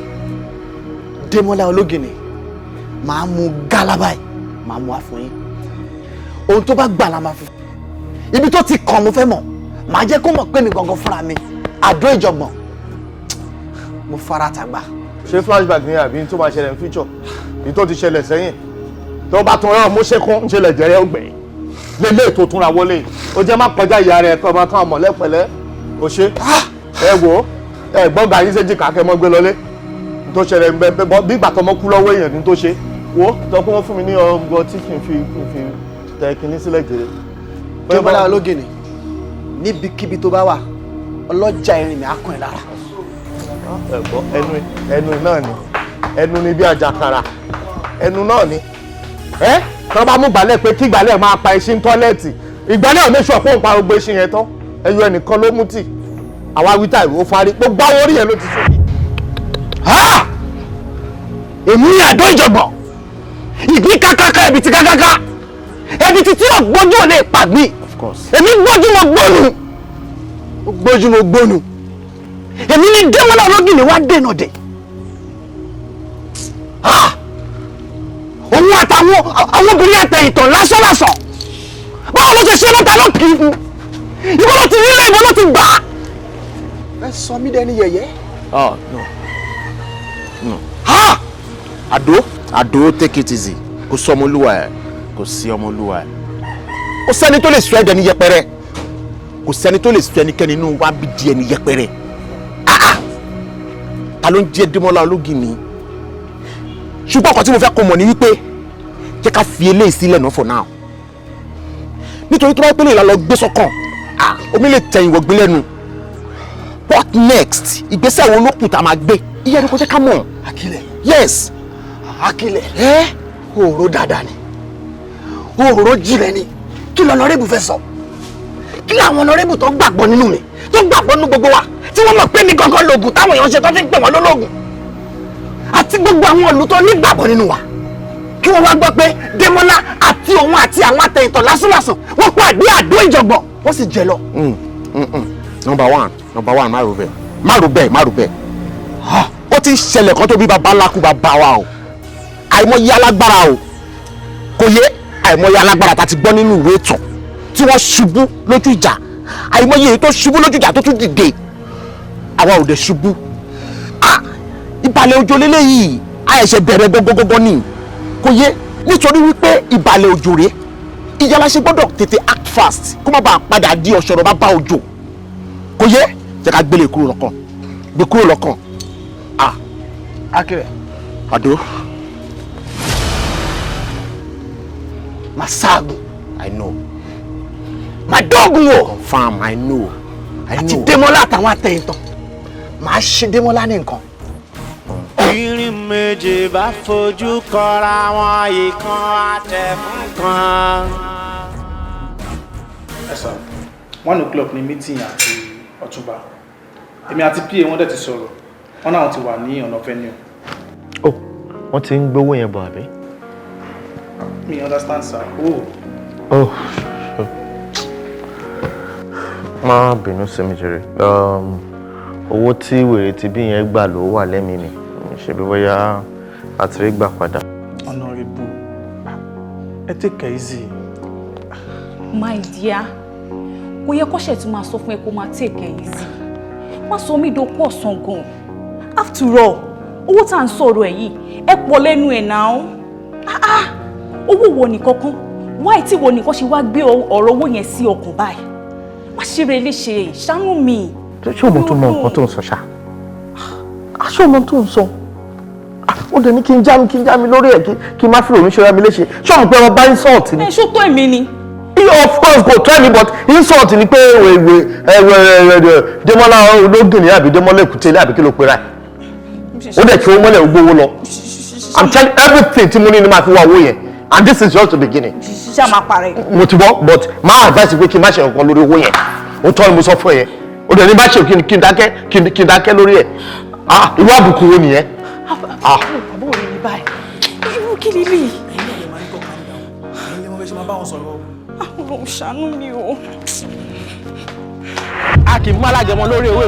Démọ́lá Ológìnní máa mú gálábà yìí máa mú àfún yín ohun tó bá gbà la máa fi ibi tó ti kàn mo fẹ́ mọ̀ màá jẹ́ kó mọ̀ pé mi gangan fúnra mi Àdó Ìjọ̀gbọ̀n mo fara tàgbà. ṣé flashback ni àbí tó máa ṣẹlẹ̀ ní future èyí tó ti ṣẹlẹ̀ sẹ́yìn tó bá tún rán mọ́ṣẹ́kún ń ṣẹlẹ̀ jẹ́rẹ́ ọgbẹ̀yìn lélẹ̀ tó túnra wọlé ó jẹ́ má kọjá ìyá rẹ̀ kọ́ ọmọ kan mọ̀lẹ́pẹ̀lẹ́ ó ṣe ẹ wò ẹ gbọ́ngà yín séjì kàkẹ́ mọ́ gbé lọlé tó ṣẹlẹ̀ bí ìgbà tó mọ́ kú lọ́wọ́ èèyàn ní tó ṣe wo tó kún fún mi ní ọgọ tí kì í fi tẹ kinní sílẹ̀ jèrè. Démọ́lá Ológìnní níbikíbi tó bá wà ọlọ́jà irin mi á kàn ẹ́ lára. ẹ̀gbọ́n ẹnu náà ni ẹnu ni bí àjàkàrà ẹnu náà ni tó bá mú gbálẹ̀ pé kí gbálẹ̀ máa pa ẹṣin tọ́lẹ́ẹ̀tì ìgbálẹ̀ ò méṣọ̀ pé òun pa gbogbo ẹṣin yẹn tán ẹyọ ẹnìkan ló mú tì àwa wíta ìwò farí gbogbo àwọn orí yẹn ló ti sóbi. èmi ní Àdó Ìjọ̀gbọ̀n ìgbín kákáká ẹbí ti kákáká ẹbí ti tí ògbójú ò lè pàgbí èmi gbójú mo gbónu gbójú mo gbónu èmi ní Démọ́lá Ológìnní wá dènà dé òun àtàwọn obìnrin àtẹ̀yìntàn lásánlásán báwo ló ṣe ṣe lọ́ta ló kì í fún ìbò ló ti nílé ìbò ló ti gbà á. ẹ sọ mí dẹni yẹ̀yẹ́. No. Àdó take it easy kò sí ọmọlúwa ẹ kò sí ọmọlúwa ẹ kò sẹ́ni tó lè sọ ẹ̀dẹ̀ ní yẹpẹrẹ kò sẹ́ni tó lè sọ ẹnikẹ́ni nínú wa bí di ẹni yẹpẹrẹ ta ló ń jẹ́ Démọ́lá Ológìnní ṣùgbọ́n ọkọ̀ tí mo fẹ́ kó mọ̀ ní wípé jẹ́ ká fi eléyìí sílẹ̀ náà for now nítorí tó bá pélé ìlànà gbé sọ́kàn omi lè tẹ̀yìn wọ̀gbìn lẹ́nu what next ìgbésẹ̀ wo ló kù tá a máa gbé iye ẹni kò jẹ́ ká mọ̀. Akílẹ̀. Yes. Akílẹ̀. Òòró dáadáa ni òòró jìnlẹ̀ ni kí l'Honorable fẹ́ sọ kí làwọn Honorable tó gbàgbọ́ nínú mi tó gbàgbọ́ nínú gbogbo wa tí wọ́n mọ̀ pé mi gangan lògùn táwọn èèyàn ṣe tó fi ń pè wọ́n lólógùn àti gbogbo àwọn ìlú tó nígbàgbọ́ nínú wa kí wọ́n wá gbọ́ pé Démọ́lá àti òun àti àwọn àtẹ̀yìntàn lásánlásán wọ́n pàdé Àdó Ìjọ̀gbọ̀n wọ́n sì jẹ lọ. Number one má rò bẹ́ẹ̀ ó ti ń ṣẹlẹ̀ kan tó bí baba ńlá kú bàbá wa o àìmọye alágbára o kò yé àìmọye alágbára tá a ti gbọ́ nínú ìwé ìtàn tí wọ́n ṣubú lójú ìjà àìmọye èyí tó ṣubú lójú ìjà tó tún dìde àwa ò dẹ̀ ṣubú. Ìbàlẹ̀ òjò lélẹ́yìí a ẹ̀ṣẹ̀ bẹ̀rẹ̀ gọ́gọ́gọ́gọ́ ni kò yé nítorí wípé ìbàlẹ̀ òjò rèé ìyára ṣe gbọ́dọ̀ tètè act fast kó má bàa padà di ọ̀ṣọ̀rọ̀ bá bá òjò kò yé jẹ́ ká gbélé kúrò lọ́kàn gbé kúrò lọ́kàn. Akere. Ado. Masagu. I know. Madogun. Confirm. I know. Àti Démọ́lá àtàwọn àtẹ̀yìntàn. Màá ṣe Démọ́lá ní nǹkan. Irin méje bá fojú kọra wọn ìkan àtẹ̀fún kan. Ẹ sọ, 1 o'clock ni meeting àti Ọ̀túnba. Èmi àti PA wọ́n dẹ̀ ti sọ̀rọ̀. Wọ́n náà ti wà ní ọ̀nà venue. Oh, wọ́n ti ń gbówó yẹn bọ̀ àbí? Me understand, sir. Oh, má bínú sí mi jèrè. Owó tí wèrè ti bí yẹn gbà ló wà lẹ́mìí mi. Ṣé bí bóyá àti rí gbà padà. Honorable, ẹ take it easy. My dear, kò yẹ kó ṣe tún máa sọ fún ẹ kó máa take it easy. Má sọ mí dókú ọ̀sán gan. After all, owó tá à ń sọ̀rọ̀ ẹ̀ yìí ẹ pọ̀ lẹ́nu ẹ̀ náà. Owó wo nìkan kan why tí wo nìkan ṣe wá gbé ọ̀rọ̀ owó yẹn sí ọkàn báyìí. Má ṣe rẹ léṣe ṣàánú mi. Ṣé o mọ̀ tó mọ nǹkan tó ń sọ ṣá? Ṣé o mọ̀ tó ń sọ? Ó dẹ̀ ní kí n já mi lórí ẹ̀ kí n má fi òun ṣe ra mi léṣe. Ṣé o mọ̀ pé ọba insult ni? Ẹ ṣó tó èmi ni. Of course go try me but insult ni pé Démọ́lá ológun ni àbí Démọ́lá Èkúté àbí kí ló pera ẹ̀. Ó dẹ̀ tí ó mọ́lẹ̀ gbówó lọ. I'm telling everything tí mo ní ni máa fi wá owó yẹn and this is just the beginning. Ṣé máa parẹ́? Mo ti bọ́ but máa advice pé kí n má ṣe nǹkan lórí owó yẹn. Ó tọ́ ni mo sọ fún ẹ yẹn. Ó dẹ̀ ní bá ṣe kí n dákẹ́ lórí ẹ̀. Irú àbùkù wo nìyẹn? Àbúrò rẹ̀ ní báyìí. Irú kí ni lè? Ọlọ́run ṣàánú mi o. A kì í má lágẹmọ lórí ewé,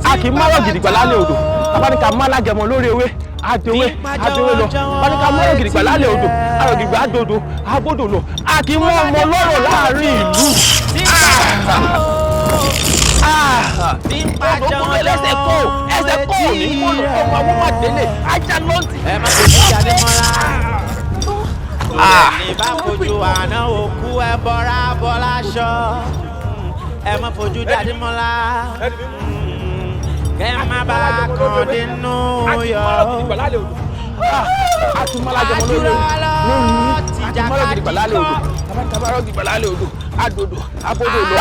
a kì í má rọ̀ gidigba lálẹ́ odò. Bàbá ní ká má lágẹmọ lórí ewé, àdéwé lọ. Bàbá ní ká má rọ̀ gidigba lálẹ́ odò, àrọ̀ gidigba àdòdò, àbòdò lọ. A kì í mọ ọmọ lọ́rọ̀ láàrin ìlú. Ọ̀dọ́kùn ẹlẹ́sẹ̀ kò ní mọ́nà ọmọ àwọn máa délé, ajá lọ́ntì. Ẹ má ṣe fi jáde mọ́ra. Ní bá fojú àná òkú ẹ bọ́ra bọ́lá ṣọ. Ẹ má fojú jáde mọ́ra. Kẹ́ má bá kàn dínú yọ. A ti má lágẹmọ lórí ewé, a ti má rọ̀ gidigba lálẹ́ odò. Bàbá ní ká má rọ̀ gidigba lálẹ́ odò, àdòdò, àbòdò lọ.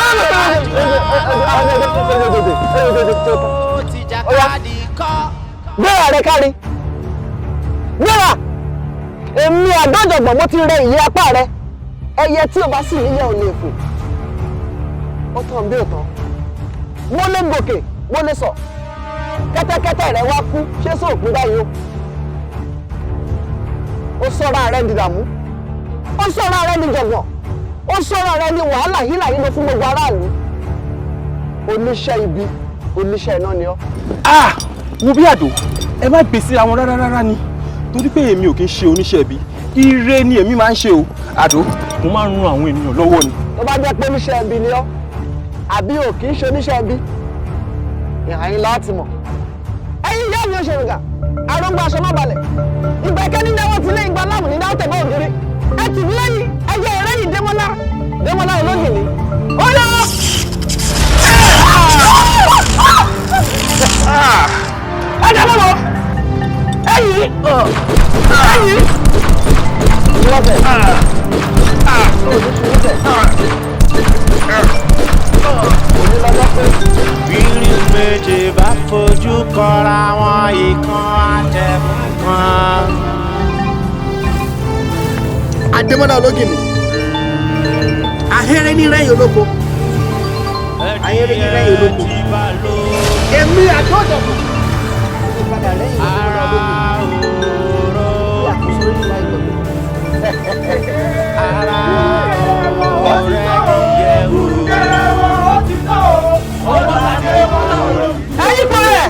Gbéra rẹ kárí. Gbéra. Èmi àgbàjọ̀gbọ̀n mo ti rẹ ìyẹ́ apá rẹ. Ẹyẹ tí o bá sì níyẹ̀ ò lè fò. Ó tàn bí òtàn. Mo lè gòkè, mo lè sọ. Kẹ́tẹ́kẹ́tẹ́ rẹ wá kú, ṣé sóòpin báyìí o? Ó sọ́ra rẹ di dààmú. Ó sọ́ra rẹ di jọ̀gbọ̀n. Ó sọ́ra rẹ di wàhálà hílàhílo fún gbogbo aráàlú. Oníṣẹ́ ibi, oníṣẹ́ iná ni ọ́. Wo bí àdó, ẹ má gbèsè àwọn rárá ni. Torí pé èmi ò kí ń ṣe oníṣẹ́ ibi, ire ni èmi máa ń ṣe o. Àdó, mo máa ń ran àwọn ènìyàn lọ́wọ́ ni. Tó bá jẹ́ pé oníṣẹ́ ibi ni ọ́, àbí ò kì í ṣe oníṣẹ́ ibi, ìhà yín láti mọ̀. Ẹ̀yin ìyá mi ò ṣe rìgà, àrùngbà aṣọ má balẹ̀. Ìgbà kẹ́ni dáwọ́ ti lé ìgbà láàmù ní dáwọ́ tẹ̀gbọ́ ògiri. Ẹ tì mí lẹ́yìn, ẹ jẹ́ ìrẹ́yìn Démọ́lá ológìní. Ó yọ! Ẹ jẹ́ lọ́wọ́! Ẹ̀yin! Bírin méje bá fojú kọra wọn ìkan àtẹ̀fún kan. Adémọ́lá ológìní. Ahẹ́rẹ́ ní rẹ́yìn olóko. Ahẹ́rẹ́ ní rẹ́yìn olóko. Èmi àjọ́jọ̀bọ̀. Ìpadà lẹ́yìn Adémọ́lá ológìní. Ìyàkóso orí ìlà ìgbọ̀gbọ̀. Ẹyin kọ rẹ̀!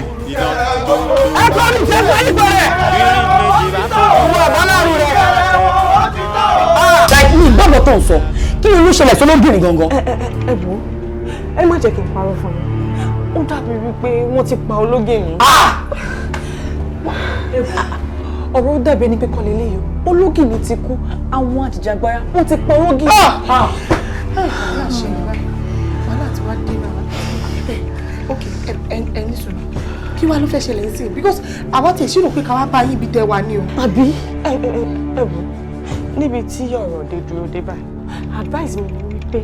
Ẹ kọ́ ní ìṣẹ́ fún ẹyin kọ rẹ̀! Ọmọ àbálàrú rẹ̀! Ní ìgbàgbọ́ tó ń sọ, kí ni ló ṣẹlẹ̀ sólógìnì gangan? Ẹ wo, ẹ má jẹ́ kí n parọ́ fún yín. Ó dàbí wípé wọ́n ti pa ológè mi. Ọ̀rọ̀ dàbí ẹni pé kọ́ lélẹ̀ yìí. Ológè mi ti kú. Àwọn àjìjàgbara wọ́n ti pa ológè mi. Wàhálà ṣe ní báyìí. Wàhálà tí wàá dé náà. Ok, ẹni sùn. Kí wàá ló fẹ́ ṣẹlẹ̀ sí i? Because àwọn tí èsì rò pé ká wá bá yín ibi tẹ wà ní o. Àbí ẹ̀bùn níbi tí ọ̀rọ̀ dé dúró dé báyìí. Advice mi ni wípé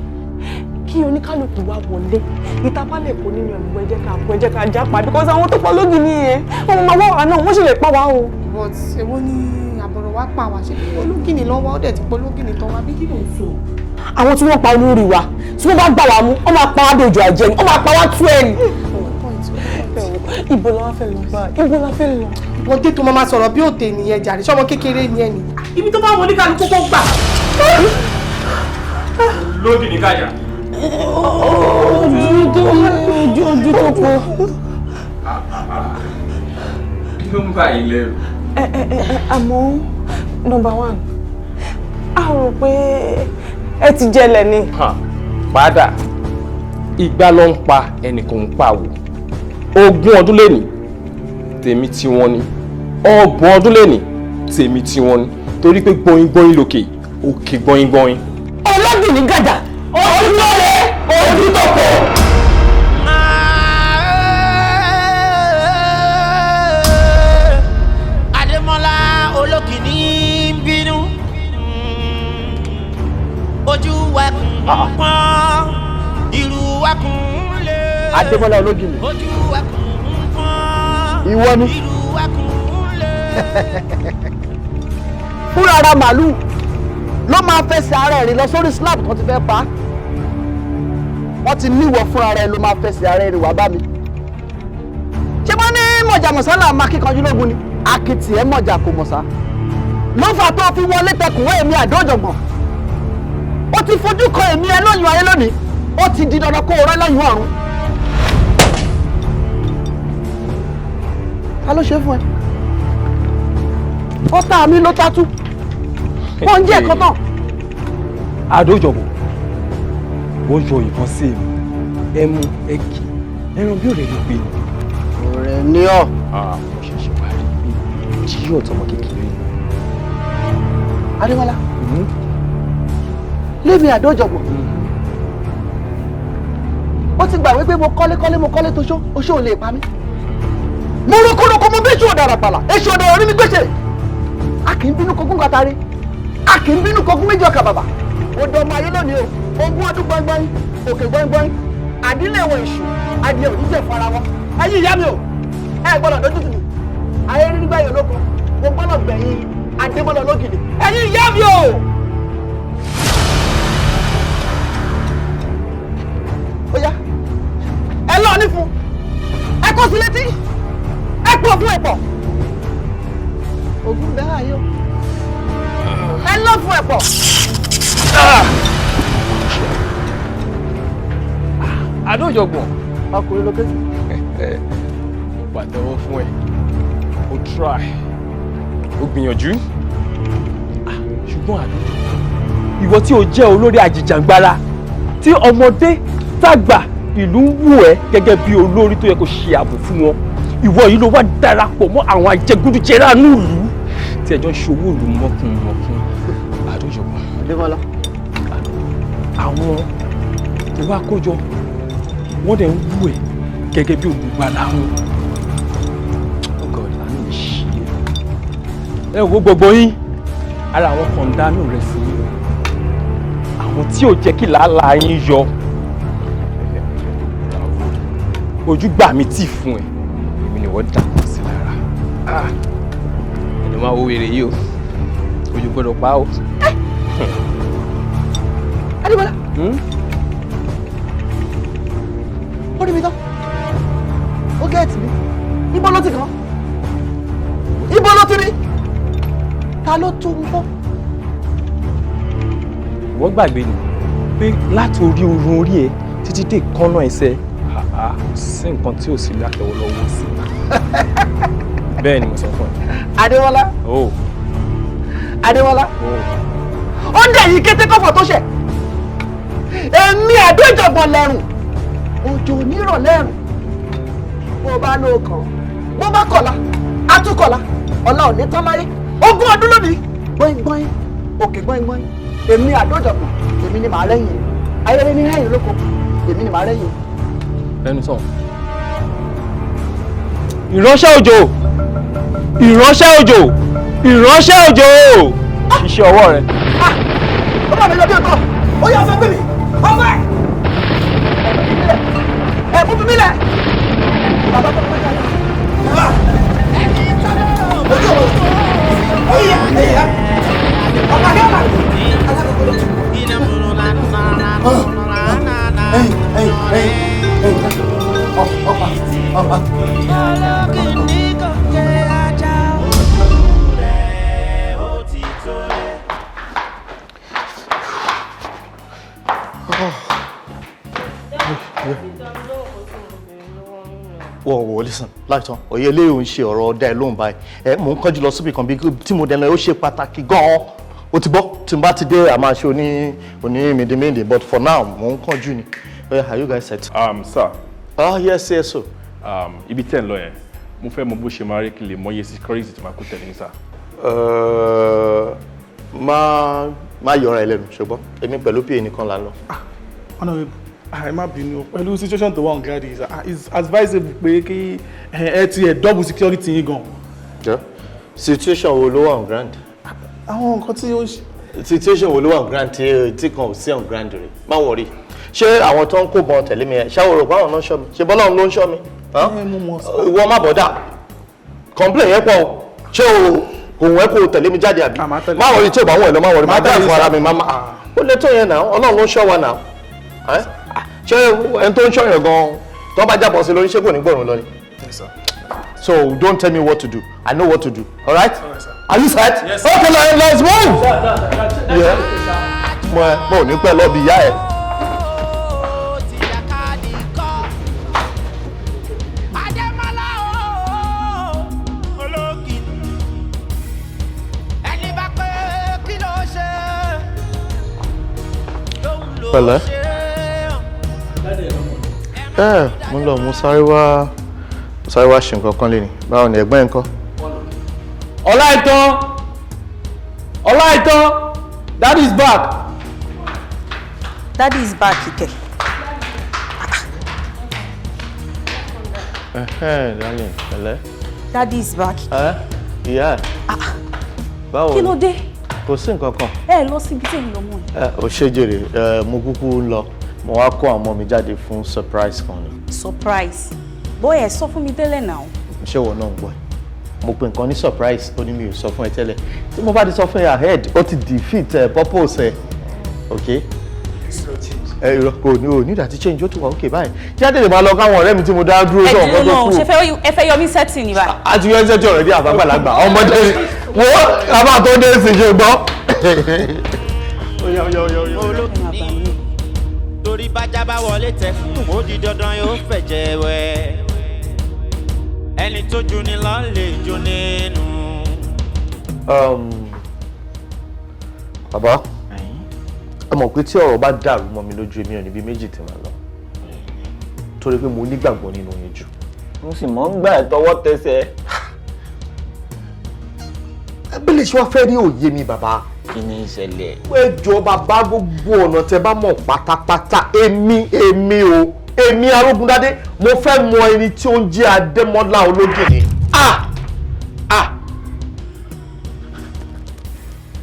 kí oníkálùkù wá wọlé ìtapálẹ̀ kò nínú ẹ̀mú ẹ jẹ́ ká jápa because àwọn tó pọ̀ lógì nìyẹn wọ́n máa wá wà náà wọ́n sì lè pa wá o. But èwo ni àbọ̀rọ̀ wá pa wá ṣe ológìnì lọ́wọ́ ó dẹ̀ ti pọ̀ lógìnì tán wá bí kí ló ń sọ. Àwọn tí wọ́n pa olórí wa tí wọ́n bá gbà wá mú wọ́n máa pa wá dojú àjẹ́ ni wọ́n máa pa wá tú ẹ̀ ni. Ibo la wá fẹ́ lọ bá ibo la fẹ́ lọ. Wọ́n dé tó máa sọ̀rọ̀ bí òtè nìyẹn jàre ṣọ́mọ kékeré ni ẹ nì. Ibi tó bá wọn oníkálukú kó gbà. Lógì ní kájà. Ojú tó kọ. Kí ló ń bá yín lẹ́rù? Àmọ́ number one a rò pé ẹ ti jẹlẹ̀ ni. Padà ìgbà ló ń pa ẹnìkan ń pa wò 20 ọdún lẹ́nìí tèmi tí wọ́n ní 30 ọdún lẹ́nìí tèmi tí wọ́n ní torí pé gbọ́yìn lókè òkè gbọ́yìn. Ọlọ́dún ní gàdá ọdún lọ́rẹ́ ọdún tó pọ̀. Adémọ́lá olókìní ń bínú ojú ẹkùn ń pọ́n irú ẹkùn lé. Adémọ́lá ológìní. Ojú ẹkùn ń pọ́n ìwọ ni. irú ẹkùn lé. Fúnra ara màálù ló máa fẹsẹ̀ ara rìn lọ sórí slab tó ti fẹ́ pa á. Wọ́n ti níwọ̀ fúnra rẹ̀ ló máa fẹsẹ̀ ara rìn wá bá mi. Ṣé wọ́n ní mọ̀jà mọ̀sálà máa kíkanjú lógun ni? Akitì ẹ̀ mọ̀jà kò mọ̀sá. Ló fà tó fi wọlé tẹkùnwé èmi àdójọ̀gbọ̀n. Ó ti fojú kan èmi ẹ lóyún ayé lónìí. Ó ti di dandan kó o rẹ́ lóyún ọ̀run. Ta ló ṣe fún ẹ? Ọ̀tá mi ló tátú. Wọ́n ń jẹ́ ẹ̀kọ́ tán. Àdójọ̀bọ̀ wọ́n yọ ìbọn sí èmi ẹmu ẹkì ẹran bí ọ̀rẹ́ ló gbé ni. Ọ̀rẹ́ ni ọ́. Mo ṣẹ̀ṣẹ̀ wá rí i jí ọ̀tọ̀mọ kékeré ni. Adémọ́lá lémi àdójọ̀bọ̀. Ó ti gbà wípé mo kọ́lé tó ṣó oṣó ò lè pa mí. Mo rókórókó mo bí èṣù ọ̀dàrà pàlà èṣù ọ̀dàrà orí mi gbèsè. A kì í bínú kogún kàtàrí a kì í bínú kogún méjì ọkà bàbà. Ó dán ọmọ ayé lónìí o 20 ọdún gbọ́ngbọ́n òkè gbọ́ngbọ́n àdílé ẹ̀wọ̀n èṣù adìẹ òní jẹ̀ fara wọn. Ayé ìyá mi o ẹ gbọ́dọ̀ dójú tì mí. Ayé rí nígbà yẹn lóko mo gbọ́dọ̀ gbẹ̀yìn Adémọ́lá ológìní. Ẹ̀yin ìyá mi o. Ó yá ẹ lọ ní fún ẹ kó sí létí ẹ pọ̀ fún ẹ̀pọ̀. Ògùn bẹ́ẹ̀ ayé o ẹ lọ fún ẹ̀pọ̀. Àdójọ̀gbọ̀n. Ọkùnrin ló kéjì. Pàtẹ́wọ́ fún ẹ. O try. O gbìyànjú. Ṣùgbọ́n àdójọ̀gbọ̀n. Ìwọ tí o jẹ́ olórí àjìjàngbara tí ọmọdé tàgbà ìlú ń wù ẹ́ gẹ́gẹ́ bí olórí tó yẹ kó ṣe ààbò fún wọn. Ìwọ yìí ló wá darapọ̀ mọ́ àwọn ajẹgúdújẹrá nílùú tí ẹjọ́ ń ṣòwò ìlú mọ́kùnmọ́kùn. Àdójọ̀gbọ̀n. Adémọ́lá. Àwọn tó wá kójọ wọ́n dẹ̀ ń wù ẹ́ gẹ́gẹ́ bí olùgbàlà wọn. ọgọ́dà ló ń ṣe é. Ẹ wo gbogbo yín ara àwọn kan dánú rẹ̀ sí i. Àwọn tí ò jẹ́ kí làálàá yín yọ. Ojú gbà mí tì fún ẹ èmi ni wọ́n dàpọ̀ sí lára. Ẹni máa wo wèrè yìí o ojú gbọ́dọ̀ pa o. Adémọ́lá. Ó rí mi tán. Ó gẹ́ẹ̀tì mi. Ibo ló ti kàn? Ibo ló ti rí? Ta ló tún un fọ́? Wọ́n gbàgbé ni pé láti orí orun orí ẹ títí dé ìkánná ẹsẹ̀ sí nǹkan tí ò sí látẹ̀wọ́ lọ́wọ́ sí. Bẹ́ẹ̀ ni mo sọ fún ẹ. Adémọ́lá. Adémọ́lá. Ó dẹ̀ yí kété kọ́fọ̀ tó ṣẹ̀. Èmi Àdójọ̀gbọ̀n lẹ́rùn. Òjò onírọ̀ lẹ́rùn. bó bá ló kàn bó bá kọ̀la àtúkọ̀la ọ̀la ò ní tán láyé ogún ọdún lónìí gbọ́ngbọ́n òkè gbọ́ngbọ́n èmi àdójọpọ̀ èmi ni màá rẹ́yìn ayẹyẹ ní rẹ́yìn lóko èmi ni màá rẹ́yìn. lẹ́nu sọ. ìránṣẹ́ òjò ìránṣẹ́ òjò ìránṣẹ́ òjò ṣiṣẹ́ ọwọ́ rẹ. ó bá mi lọ bí ọkọ ó yà ọfẹ gbé mi ọfẹ ẹ mú mi lẹ bàbá tó ń bẹ jáde. Whoa, listen, láìtàn òye eléyìí ò ń ṣe ọ̀rọ̀ ọ̀dà ẹ̀ lóhùn báyìí mo ń kánjú lọ síbi kan bí tí mo dẹnu ẹ̀ ó ṣe pàtàkì gan-an ó ti bọ́ tí n bá ti dé àmà ṣe oní mèdèmédè but for now mo ń kánjú ni. Are you guys set? Sir. Yes, so. Ibi tẹ́ ń lọ yẹn mo fẹ́ mọ bó ṣe máa rí kí lè mọ iye security tí máa kó tẹ̀lé ní sà. má yọra ẹ lẹ́nu ṣùgbọ́n èmi pẹ̀lú pa nìkan là ń lọ. Honorable, ẹ má bínú pẹ̀lú situation tó wà on ground is it's advisable pé kí ẹ ti ẹ̀ double security yín gan. Situation wo ló wà on ground? Àwọn nǹkan tí ó ṣe. Situation wo ló wà on ground tí kan ò sí on ground rẹ̀ má wọrí. Ṣé àwọn tó ń kó bọn tẹ̀lé mi ẹ̀ ṣáwó rò pé àwọn náà ń ṣọ́ mi ṣe bọ́lá ló ń ṣọ́ mi? Ìwọ má bọ̀dá complain yẹn pọ̀ ṣé òun ẹ̀ kò tẹ̀lé mi jáde àbí? Má wọrí tí ò bá wọ̀ ẹ̀ lọ má wọrí má dáa fún ara mi má ó lè tó yẹn náà Ọlọ́run ló ń ṣọ́ wa náà. Ṣé ẹni tó ń ṣọ́yàn gan-an tó bá jábọ̀ sí lórí ṣé kò ní gbọ̀rùn lọ ni? So don't tell me what to do. I know what to do. All right? Are you set? Yes. Okay, let's move. Mo ò ní pẹ́ lọ bí ìyá ẹ̀. Pẹ̀lẹ́. Mo lọ mo sáré wá ṣe nǹkan kan lé ní. Báwo ni ẹ̀gbọ́n ẹ̀ ń kọ́? Ọláìtàn, Daddy is back. Daddy is back, Ike. Darling, pẹ̀lẹ́. Daddy is back. Ìyá ẹ̀. Báwo ni? Kí ló dé? Kò sí nǹkan kan. Ẹ lọ síbi tí èmi lọ mọ̀ ni. Ó ṣe jèrè, mo kúkú ń lọ. Mo wá kó àwọn ọmọ mi jáde fún surprise kan ni. Surprise? Bóyá ẹ sọ fún mi tẹ́lẹ̀ náà. Ṣé ìwọ náà ń gbọ́ ẹ̀? Mo pe nǹkan ní surprise ó ní mi ò sọ fún ẹ tẹ́lẹ̀. Tí mo bá ti sọ fún ẹ ahead, ó ti defeat purpose ẹ. Okay? Kò ní ìdàtí change ó ti wà okay báyìí. Jáde lè máa lọ káwọn ọ̀rẹ́ mi tí mo dá dúró sọ nǹkan tó kù. Ṣé ẹ fẹ́ yọ mí setting ni báyìí? A ti yọ ẹ́sẹ̀ tí ọ̀rẹ́ dí àbágbàlagbà. Ọmọdé wo àbá tó dé sí ṣe gbọ́. Torí bájá bá wọlé tẹkùn ó di dandan yóò fẹ̀jẹ̀ wẹ̀ ẹni tó ju ni lọ lè jó nínú. Bàbá ẹ mọ̀ pé tí ọ̀rọ̀ bá dàrú mọ́ mi lójú èmi ò níbi méjì tí màá lọ torí pé mo nígbàgbọ́ nínú yín jù. Mo sì mọ̀ ń gbà ẹ̀ tọwọ́ tẹsẹ̀. Ẹbí lè ṣe wá fẹ́ rí òye mi bàbá. Kí ni ìṣẹ̀lẹ̀? Ẹ jọ̀ọ́ bàbá gbogbo ọ̀nà tẹ bá mọ̀ pátápátá èmi Arógundádé mo fẹ́ mọ ẹni tí ó ń jẹ́ Adémọ́lá Ológìní.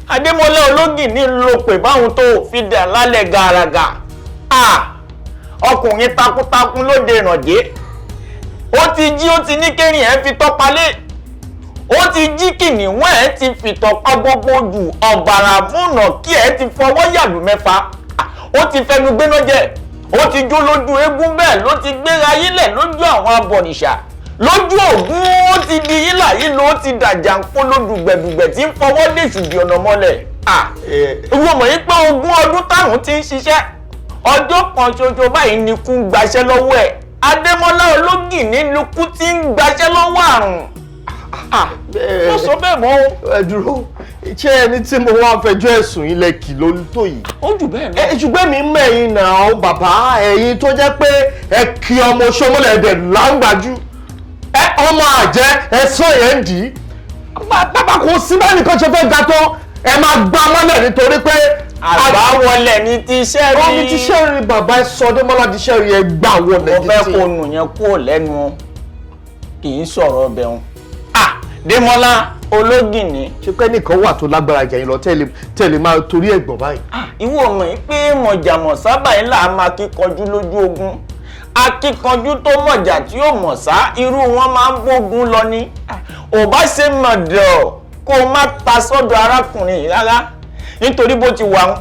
Adémọ́lá Ológìní ló pè báwọn tó fi dà lálẹ́ gàràgà. Ọkùnrin takuntakun lóde ìrànjẹ́. Ó ti jí ó ti ní kéré ẹ̀ fi tọ́palẹ̀. Ó ti jí kìnìún ẹ̀ ti fìtọ̀pá gbogbo jù ọ̀bàrà múnà kí ẹ̀ ti fọwọ́ yàlù mẹ́fà. Ó ti fẹnu gbéná jẹ. Ó ti jó lójú eégún bẹ́ẹ̀ ló ti gbéra yílẹ̀ lójú àwọn abọ̀nìṣà. Lójú Ògún ó ti di yílà yílò ó ti dàjà ń pọ́n lódùgbẹ̀dùgbẹ̀ tí ń fọwọ́ lè ṣùgbọ́n ọ̀nà mọ́lẹ̀. Ìwọ mọ̀ yín pé 20 ọdún táwọn ti ń ṣiṣẹ́. Ọjọ́ kan ṣoṣo báyìí ni kú ń gbaṣẹ́ lọ́wọ́ ẹ̀. Adémọ́lá Ológìní ni kú ti ń gbaṣẹ́ lọ́wọ́ àrùn. Ó sọ bẹ́ẹ̀ mọ́. Ẹ dúró ṣé ẹni tí mo wá fẹjọ́ ẹ̀sùn ilẹ̀ kì ló ń tó yìí. Ó jù bẹ́ẹ̀ lọ. Ṣùgbọ́n mi mẹ́yìn náà bàbá ẹ̀yin tó jẹ́ pé ẹ kí ọmọ ṣọmọlẹ̀ ẹ̀dẹ̀ láǹgbájú ọmọ àjẹ́ ẹ̀sán yẹn ń dì í. Bàbá kò sí bẹ́ẹ̀ nìkan ṣe fẹ́ ga tó ẹ máa gbá mọ́lẹ̀ nítorí pé àbáwọlẹ̀ ní tíṣẹ́ rí. Ó ní tíṣẹ́ rí bàbá ẹ sọ Démọ́lá tíṣẹ́ rí ẹ gbà wọlé títí. Mo fẹ́ kó nù yẹn kúrò lẹ́nu kì í sọ̀rọ̀ ọbẹ̀ wọn. Démọ́lá ológìní. Ṣé pé nìkan wà tó lágbára jẹ̀yìn lọ tẹ́lẹ̀ máa torí ẹ̀gbọ́n báyìí. Ìwọ mọ̀ pé mọ̀jàmọ̀ sábà yìí là á máa kíkanjú lójú ogun. Akíkanjú tó mọ̀jà tí ó mọ̀ sá irú wọn máa ń bógun lọ ni. Ò bá ṣe mọ̀dọ̀ kó o má ta sọ́dọ̀ arákùnrin yìí rárá. Nítorí bó ti wà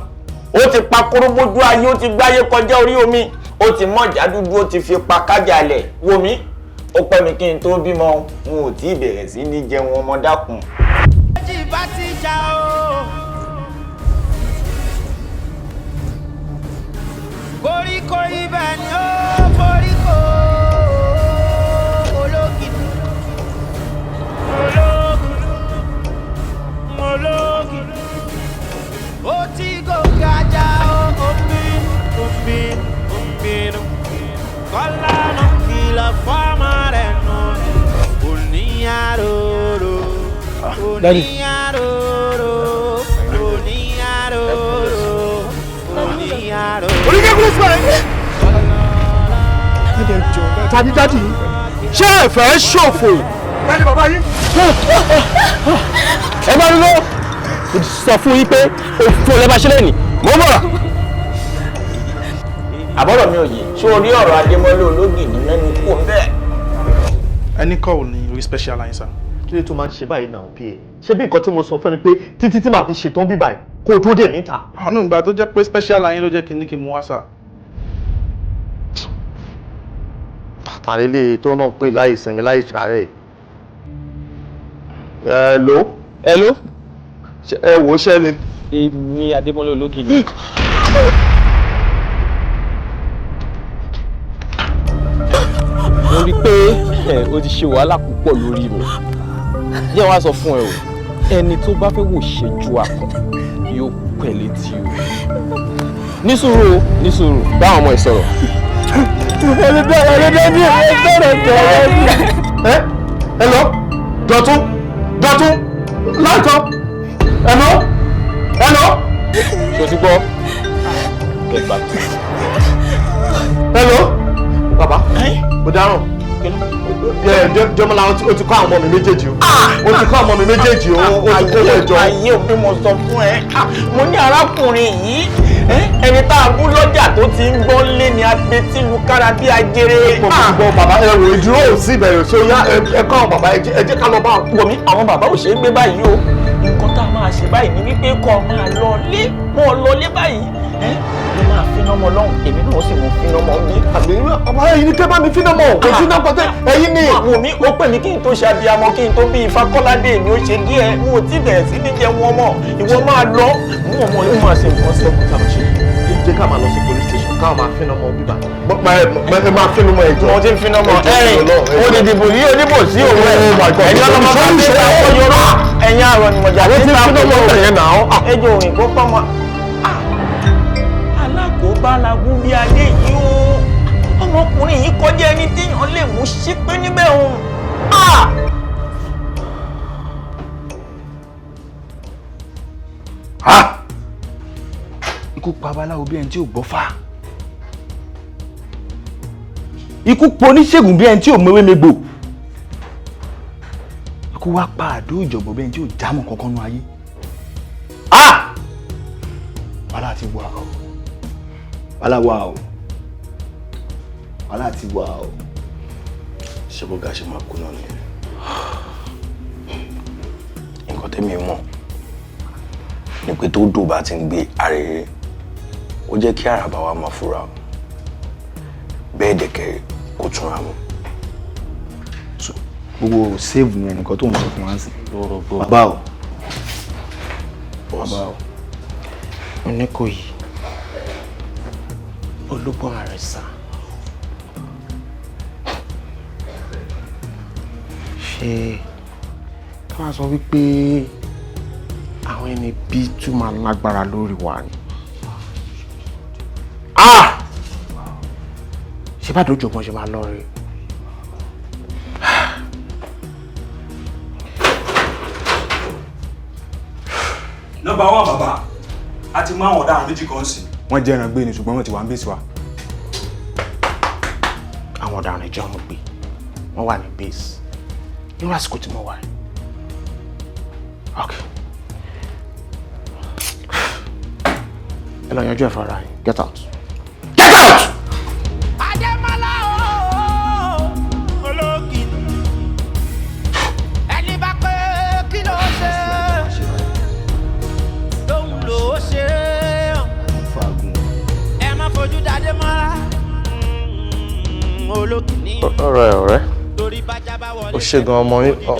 ó ti pa kórógbójú ayé ó ti gbáyé kọjá orí omi ó ti mọ̀jà dúdú ó ti fi pa kájàlẹ̀ wò mí. Ó pẹ́ mi kí n tó bímọ n ò tí ì bẹ̀rẹ̀ sí ní jẹun ọmọ dákun. Méjì bá ti jà o. Koríko ibẹ̀ ni ó koríko ológìní. Ológìní. Ó ti gòkè ajá o omi. Kọ́lá náà kìlọ̀ fọ́mọ rẹ̀ nù. Oníyàróró. Oníkẹ́kùn sọ̀rọ̀ tàbí dádì ṣé ẹ fẹ́ ṣòfò. Dádì bàbá yín. Ẹ bá dúró. Mo ti sọ fún yín pé òfò lẹ́bàá ṣẹlẹ̀ ní mo bọ̀. Àbọ̀rọ̀ mi ò yé ṣé o rí ọ̀rọ̀ Adémọ́lá ológìní mẹ́nu kú bẹ́ẹ̀. Ẹni kọ́ ò ní orí special line sir. Kí ló tó máa ń ṣe báyìí náà pa ṣé bí nǹkan tí mo sọ fẹ́ ni pé títí tí màá fi ṣetán bí báyìí kó o tó dé níta. Àwọn ìgbà tó jẹ́ pé special line ló jẹ́ kí ní kí n mú wá sir. Àtàlélẹ̀ tó náà pé láì sinmi láì ṣàárẹ̀. Hello. Ẹ wò ó ṣẹ́ni. Èmi Adémọ́lá ológìní. Mo rí pé o ti ṣe wàhálà púpọ̀ lórí mi. Yẹ́ wá sọ fún ẹ o, ẹni tó bá fẹ́ wò ṣe ju àkàn yóò pẹ̀lẹ́ tí o. Ní sùúrù, báwọn ọmọ ẹ sọ̀rọ̀. Hello, Dọ̀tún, láìtọ́, hello. Ṣé o ti gbọ́? Get back to me. Hello, bàbá, mo dáràn. Jọmọlá o ti kọ́ àwọn ọmọ mi méjèèjì o. O ti kọ́ àwọn ọmọ mi méjèèjì o. O ti kó wọ ẹjọ́. Ayé òbí mo sọ fún ẹ, mo ní arákùnrin yìí ẹni tá a bú lọ́jà tó ti ń gbọ́ lé ni apẹtí lu kára bí ajere. Mo ti gbọ́ bàbá ẹ wò ìdúró ò sí ìbẹ̀rẹ̀ ṣó yá ẹ kọ́ àwọn bàbá ẹ jẹ́ ká lọ bá wọn. Wòmí àwọn bàbá ò ṣe é gbé báyìí o. Nǹkan tá a máa ṣe báyìí ni wípé kọ́ máa lọ lé báyìí. Mo máa fínà mọ́ lọ́hùn, èmi náà sì mú fínà mọ́ bí. Àbí ọba ẹyin ní kẹ́ bá mi fínà mọ́, kò fínà pọ̀ tẹ́ ẹyin ní. Wòmí ó pè mí kí n tó ṣe abiyamọ kí n tó bí Ifá Kọ́ládé mi ó ṣe díẹ̀ mo ò tí bẹ̀rẹ̀ sí ní jẹun ọmọ ìwọ máa lọ mú ọmọ yóò máa ṣe nǹkan sí ọkùnrin tàbí ṣe. Jẹ́ ká máa lọ sí police station káwọn máa fínà mọ́ bíbá. Ẹ máa fínà mọ́ ẹjọ́. Wọ́n ti ń fínà mọ́ ẹ̀yìn ó di dìbò yí oníbò sí òun ẹ̀. Ẹ̀yin ọlọ́mọ bá ti ta ọkọ yorùbá ẹ̀yin àrọ̀ ni mọ̀jà tí ta ọkọ yorùbá ẹjọ́ òyìnbó pọ́nmọ́. Alákòóbá la gún bí ayé yìí o. Ọmọkùnrin yìí kọjá ẹni téèyàn lè mú ṣípé níbẹ̀ òun. Ikú pa babaláwo bí ẹni tí ò gbọ́ fá. Ikú pa oníṣègùn bí ẹni tí ò mewé megbò. Ikú wá pa àdó ìjọ̀gbọ̀n bí ẹni tí ò jámọ́ kankan nú ayé. Wàhálà ti wà o. Wàhálà wà o. Wàhálà ti wà o. Ṣé bó ga ṣe máa kú náà nìyẹn? Nǹkan tẹ́mi mọ̀ ni pé tó dò bá ti ń gbé arére ó jẹ́ kí àràbà wa máa fura o bẹ́ẹ̀ dẹ̀kẹ̀rẹ̀ kó túnra mu. Gbogbo save yẹn nǹkan tó ń sọ fún wa sí. Bàbá o. Oníkòyí olúbọ̀ àrẹ̀sà ṣe ká máa sọ wípé àwọn ẹni bí tún máa lágbára lórí wa ni. Ṣé bá dojú ọgbọ́n ṣe máa lọ rí? Number 1 bàbá. A ti mú àwọn ọ̀daràn méjì kan sí. Wọ́n jẹ́ ẹran gbé ni ṣùgbọ́n wọ́n ti wà ń bèsì wa. Àwọn ọ̀daràn ìjọ ọmọ gbé. Wọ́n wà ní base. Irú àsìkò tí mo wà. Okay. Ẹ lọ yanjú ẹ̀ fara yín. Get out. Get out! Ẹni bá pé kí ló ṣe lóhùn ló ṣe ẹ má fojú dáadé mọ́ra olókìní. ọ̀rẹ́ ó ṣe gan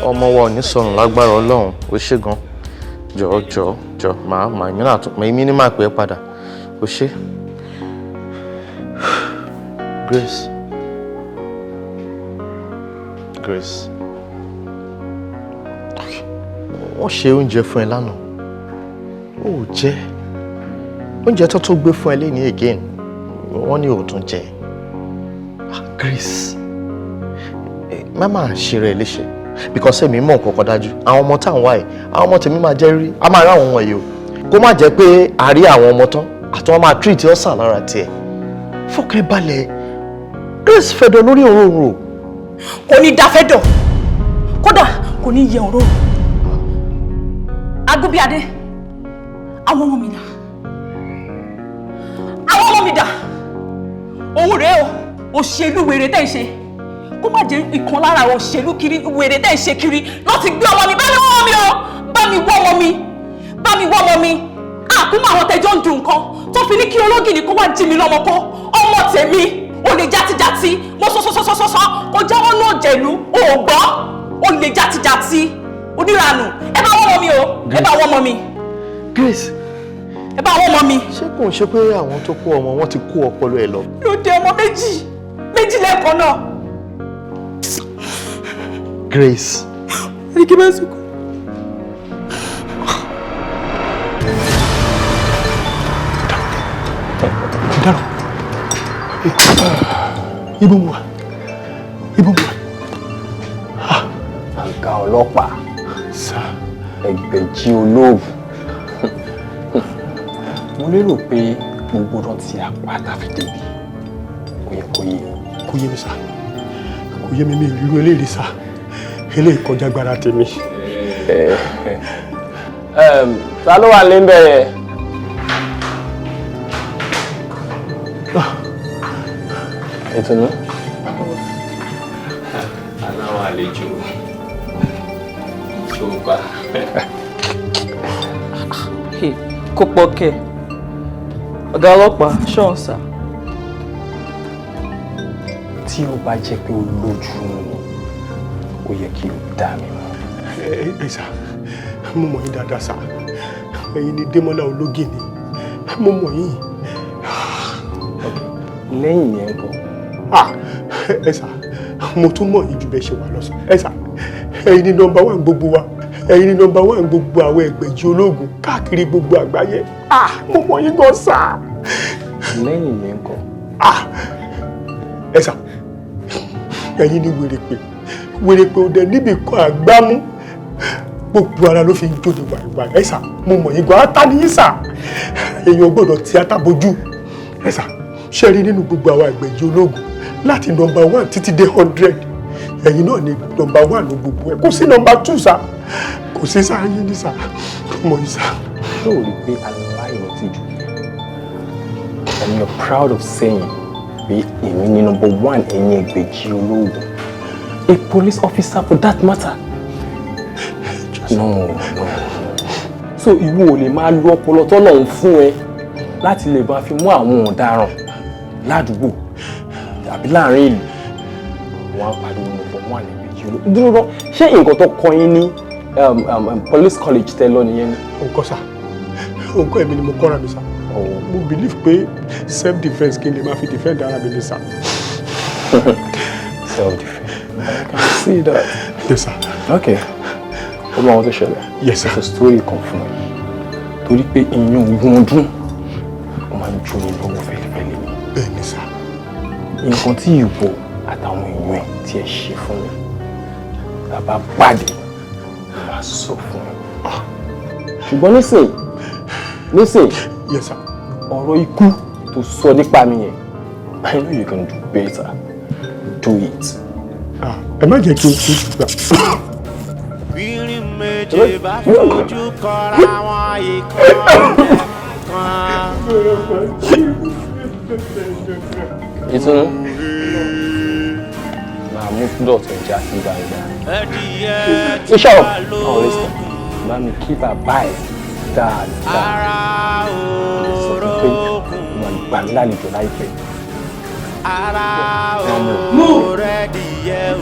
ọmọ wa ò ní sọnù lágbára Ọlọ́run ó ṣe gan jọ màá èmi ní máa pè é padà ó ṣe. Grace wọ́n ṣe oúnjẹ fún ẹ lánàá ó jẹ oúnjẹ tó gbé fún ẹ lẹ́ni again wọ́n ní òótọ́ jẹ. Grace má máa ṣe rẹ léṣe because èmi mọ̀ nǹkan kan dájú àwọn ọmọ tá à ń wá ẹ̀ àwọn ọmọ tèmi máa jẹ́ rí a máa rí àwọn wọ̀nyí o kó má jẹ́ pé a rí àwọn ọmọ tán àti wọn máa treat ọ̀sán lára tiẹ̀ fọkàn balẹ̀ Grace fẹ̀dọ̀ lórí òróró. Kò ní da fẹ́dọ̀ kódà kò ní yẹ òróró. Agúbíadé àwọn ọmọ mi dà àwọn ọmọ mi dà òun rèé o òṣèlú wèrè tẹ́ ń ṣe kó má jẹ́ ìkan lára òṣèlú kiri wèrè tẹ́ ń ṣe kiri láti gbé ọmọ mi bá mi wọ́ ọmọ mi o bá mi wọ́ ọmọ mi àkúmọ̀ àwọn tẹjọ́ ń dùn nǹkan tó fi ní kí ológìnì kó wá jí mi lọ́mọ kọ́ ọmọ tèmi o lè játijàti mo sọ́sọ́sọ́sọ́sọ́ kó jáwọ́ náà jẹ̀lú òògbọ́ o lè játijàti oníranù ẹ bá wọ́n mọ́ mi o ẹ bá wọ́n mọ́ mi. Grace ẹ bá wọ́n mọ́ mi. ṣé kò ń ṣe pé àwọn tó kó ọmọ wọn ti kó ọpọlọ ẹ lọ. ló dé ọmọ méjì lẹ́ẹ̀kan náà. Grace. ẹni kí bá sùn kú. Ibo mo wà. Àga ọlọ́pàá. Ẹgbẹ̀jì olóògùn. Mo lérò pé gbogbo ọdún tí a pa tàfi débi kò yẹ kó yé. Kò yé mi sá. Kò yé mi ìrírú eléyìí sá. Eléyìí kọjá agbára tèmi. Ta ló wà lé ń bẹ̀rẹ̀? Ìtùnú. Aláwọ̀ àlejò ṣògbà. Kò pọ̀ kẹ̀. Ọ̀gá ọlọ́pàá ṣọ́n sá. Tí ó bá jẹ́ pé ó lójú ni, ó yẹ kí ó dá mi mọ̀. Ẹ sá, mo mọ̀ yín dáadáa sá. Ẹ̀yin ni Démọ́lá Ológìnní. Mo mọ̀ yín. Lẹ́yìn yẹn kọ́. Ẹ sá, mo tún mọ̀ yín ju bẹ́ẹ̀ ṣe wà lọ sá. Ẹ sá, ẹ̀yin ni nọ́mbà 1 gbogbo wa. Ẹ̀yin ni nọ́mbà 1 gbogbo àwọn ẹgbẹ̀jì ológun káàkiri gbogbo àgbáyé. Mo mọ̀ yín gan sá. Lẹ́yìn yẹn kọ́. Ẹ sá, ẹ̀yin ni wèrèpè ò dẹ̀ níbi kan àgbámú. Gbogbo ara ló fi ń jó ní wàìwàì. Ẹ sá, mo mọ̀ yín gan ata ní yín sá. Èèyàn gbọ́dọ̀ tíátà bojú. Ẹ sá, ṣe rí nínú gbogbo àwọn ẹgbẹ̀jì ológun láti nọ́mbà 1 títí dé 100. Ẹ̀yin náà ni nọ́mbà 1 ló gbogbo ẹ̀. Kò sí nọ́mbà 2 sá. Kò sí sá yín ní sá. Mo yín sá. Ṣé o rí pé aláìní ti jù? And you're proud of saying pé èmi ni number 1 ẹ̀yin ẹgbẹ̀jì ológun. A police officer for that matter. No. So ìwọ ò lè máa lo ọpọlọ tọ́lọ́run fún ẹ láti lè bá fi mú àwọn ọ̀daràn ládùúgbò tàbí láàrin ìlú. Wọ́n á pariwo number 1 ẹgbẹ̀jì ológun. Dúró lọ, ṣé nǹkan tó kọ́ yín ní police college tẹ́ lọ nìyẹn ni? Nǹkan sá, nǹkan ẹ̀mí ni mo kọ́ra mi sá. Mo believe pé self defence kí n lè máa fi defend ara mi ní sá. Self defence. I can see that. Yes sir. Okay. Ó mọ àwọn tó ṣẹlẹ̀. Yes sir. It's a story kan fún ẹ. Torí pé ìyẹn ogún ọdún ó máa ń jó ní lọ́wọ́ fẹ́lẹ́fẹ́lẹ́ ni. Bẹ́ẹ̀ni sá. Nǹkan tí ìwọ àtàwọn èèyàn ẹ̀ tí ẹ ṣe fún mi bàbá pàdé ló máa sọ fún mi. Ṣùgbọ́n nísìnyí Listen. Yes, sir. Ọ̀rọ̀ ikú tó sọ nípa mi yẹn. I know you can do better. Do it. Ẹ má jẹ́ kí n tún gbà. Bírin méje bá fojú kọra wọn ìkan kan. Ìtùnú. Màá mú dọ̀tún já sí gbangba. Iṣẹ́ ọ̀ ọ̀ listen. Bá mi kí bàbá ẹ̀ dáadáa. Sọ pé wọ́n gbà mí lálejò láìpẹ́. Ara o rẹ̀ díẹ̀ o.